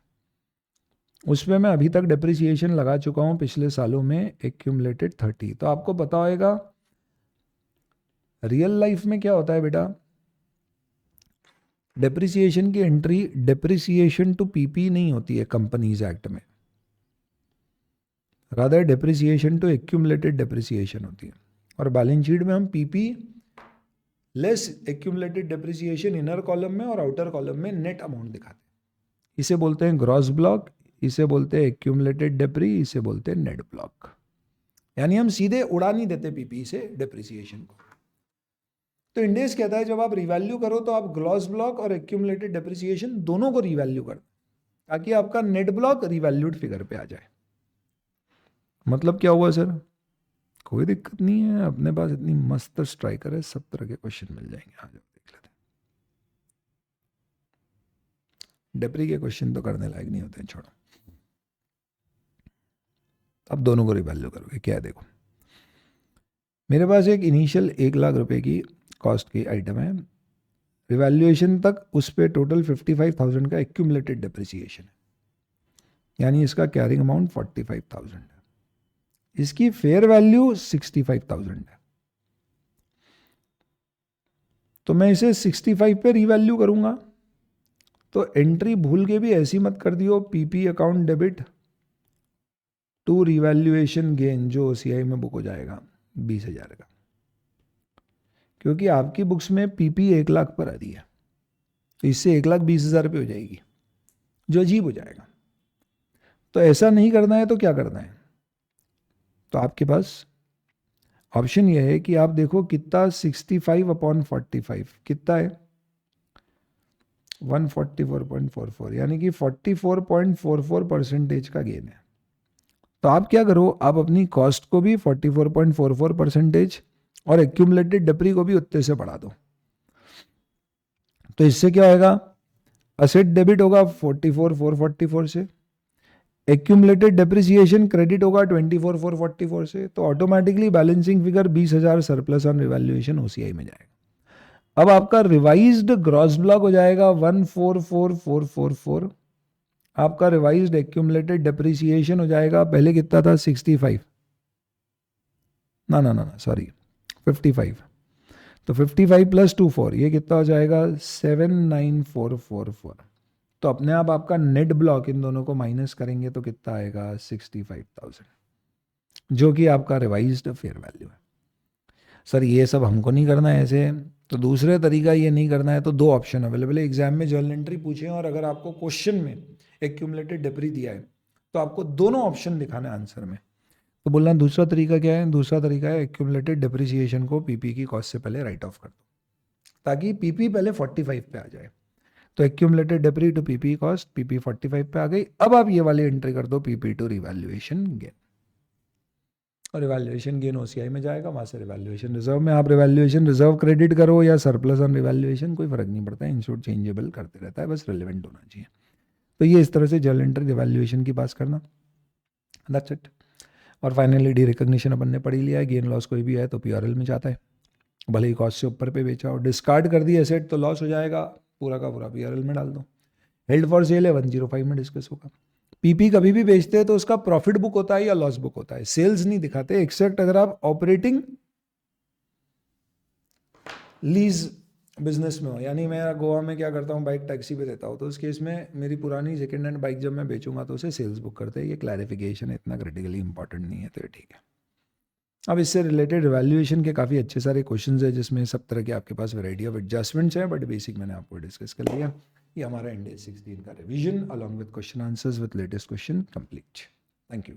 Speaker 1: उसमें मैं अभी तक डेप्रिसिएशन लगा चुका हूँ पिछले सालों में एक्यूमुलेटेड 30, तो आपको पता होगा रियल लाइफ में क्या होता है बेटा, डेप्रिसिएशन की एंट्री डेप्रिसिएशन टू पीपी नहीं होती है कंपनीज एक्ट में, rather depreciation to accumulated depreciation होती है, और बैलेंस शीट में हम PP less accumulated depreciation inner column में और आउटर कॉलम में नेट अमाउंट दिखाते हैं, इसे बोलते हैं ग्रॉस ब्लॉक, इसे बोलते हैं एक्यूमुलेटेड डेप्री, इसे बोलते हैं नेट ब्लॉक, यानी हम सीधे उड़ा नहीं देते पीपी से डेप्रिसिएशन को। तो इंडेस कहता है जब आप रिवैल्यू करो तो आप ग्रॉस ब्लॉक और एक्यूमुलेटेड डेप्रिसिएशन दोनों को रिवैल्यू करो, ताकि आपका नेट ब्लॉक रिवैल्यूड फिगर पे आ जाए। मतलब क्या हुआ सर, कोई दिक्कत नहीं है, अपने पास इतनी मस्त स्ट्राइकर है, सब तरह के क्वेश्चन मिल जाएंगे, आ जाओ देख लेते हैं। डेप्री के क्वेश्चन तो करने लायक नहीं होते हैं, छोड़ो। अब दोनों को रिवैल्यू करोगे, क्या है देखो, मेरे पास एक इनिशियल 1 लाख रुपए की कॉस्ट की आइटम है, रिवैल्यूएशन तक उस पर टोटल 55,000 का एक्यूमुलेटेड डेप्रिसिएशन है, यानी इसका कैरिंग अमाउंट 45,000 है, इसकी फेयर वैल्यू 65,000 है, तो मैं इसे 65 पे रिवैल्यू करूंगा। तो एंट्री भूल के भी ऐसी मत कर दियो, PP account debit to revaluation gain जो ओसीआई में बुक हो जाएगा 20,000 का, क्योंकि आपकी बुक्स में पीपी 1 लाख पर आ रही है, तो इससे 1,20,000 पे हो जाएगी, जो अजीब हो जाएगा। तो ऐसा नहीं करना है तो क्या करना है, तो आपके पास ऑप्शन यह है कि आप देखो कितना 65/45 कितना है 144.44 यानी कि 44.44% का गेन है। तो आप क्या करो, आप अपनी कॉस्ट को भी 44.44% और एक्यूमुलेटेड डिप्री को भी उतने से बढ़ा दो। तो इससे क्या होगा, असेट डेबिट होगा 44,444 से, एक्यूमुलेटेड डेप्रिसिएशन क्रेडिट होगा 24,444 से, तो automatically balancing figure 20,000 surplus on revaluation OCI में जाएगा। अब आपका रिवाइज्ड ग्रॉस ब्लॉक हो जाएगा 144,444। आपका रिवाइज्ड एक्यूमुलेटेड डेप्रिसिएशन हो जाएगा, पहले कितना था 65, ना सॉरी 55, तो 55 प्लस 24 ये कितना हो जाएगा 79444। तो अपने आप आपका नेट ब्लॉक इन दोनों को माइनस करेंगे तो कितना आएगा 65,000, जो कि आपका रिवाइज्ड फेयर वैल्यू है। सर ये सब हमको नहीं करना है ऐसे, तो दूसरे तरीका ये नहीं करना है तो दो ऑप्शन अवेलेबल है। एग्जाम में जर्नल एंट्री पूछे और अगर आपको क्वेश्चन में एक्यूमुलेटेड डिप्री दिया है तो आपको दोनों ऑप्शन दिखाना है आंसर में। तो बोलना दूसरा तरीका क्या है, दूसरा तरीका है एक्यूमुलेटेड डिप्रिसिएशन को पीपी की कॉस्ट से पहले राइट ऑफ कर दो ताकि पीपी पहले 45 पे आ जाए। तो accumulated depre to PP cost, PP 45 पे आ गई। अब आप ये वाली एंट्री कर दो पीपी टू रिवैल्यूएशन गेन, और रिवैल्यूएशन गेन ओसीआई में जाएगा, वहाँ से रिवैल्यूएशन रिजर्व में। आप रिवैल्यूएशन रिजर्व क्रेडिट करो या सरप्लस ऑन रिवैल्यूएशन, कोई फर्क नहीं पड़ता है, इंस्टीट्यूट चेंजेबल करते रहता है, बस रिलेवेंट होना चाहिए। तो ये इस तरह से जर्नल एंट्री रिवैल्यूएशन की पास करना, दैट्स इट। और फाइनली डी रिकॉग्निशन अपन ने पढ़ लिया है। गेन लॉस कोई भी है तो पीआरएल में जाता है, भले ही कॉस्ट से ऊपर पे बेचा हो। डिस्कार्ड कर दी एसेट तो लॉस हो जाएगा, पूरा का पूरा पीआरएल में डाल दो। हेल्ड फॉर सेल है 105 में डिस्कस होगा। पीपी कभी भी बेचते हैं तो उसका प्रॉफिट बुक होता है या लॉस बुक होता है, सेल्स नहीं दिखाते, एक्सेप्ट अगर आप ऑपरेटिंग लीज बिजनेस में हो। यानी मैं गोवा में क्या करता हूँ, बाइक टैक्सी पे देता हूँ, तो उस केस में मेरी पुरानी सेकेंड हैंड बाइक जब मैं बेचूंगा तो उसे सेल्स बुक करते हैं। ये क्लैरिफिकेशन है, इतना क्रिटिकली इंपॉर्टेंट नहीं है, तो ठीक है। अब इससे रिलेटेड वैल्यूएशन के काफ़ी अच्छे सारे क्वेश्चंस है जिसमें सब तरह के आपके पास वैरायटी ऑफ एडजस्टमेंट्स है, बट बेसिक मैंने आपको डिस्कस कर लिया। ये हमारा इंडिया 16 का revision along with question answers with latest question complete. Thank you.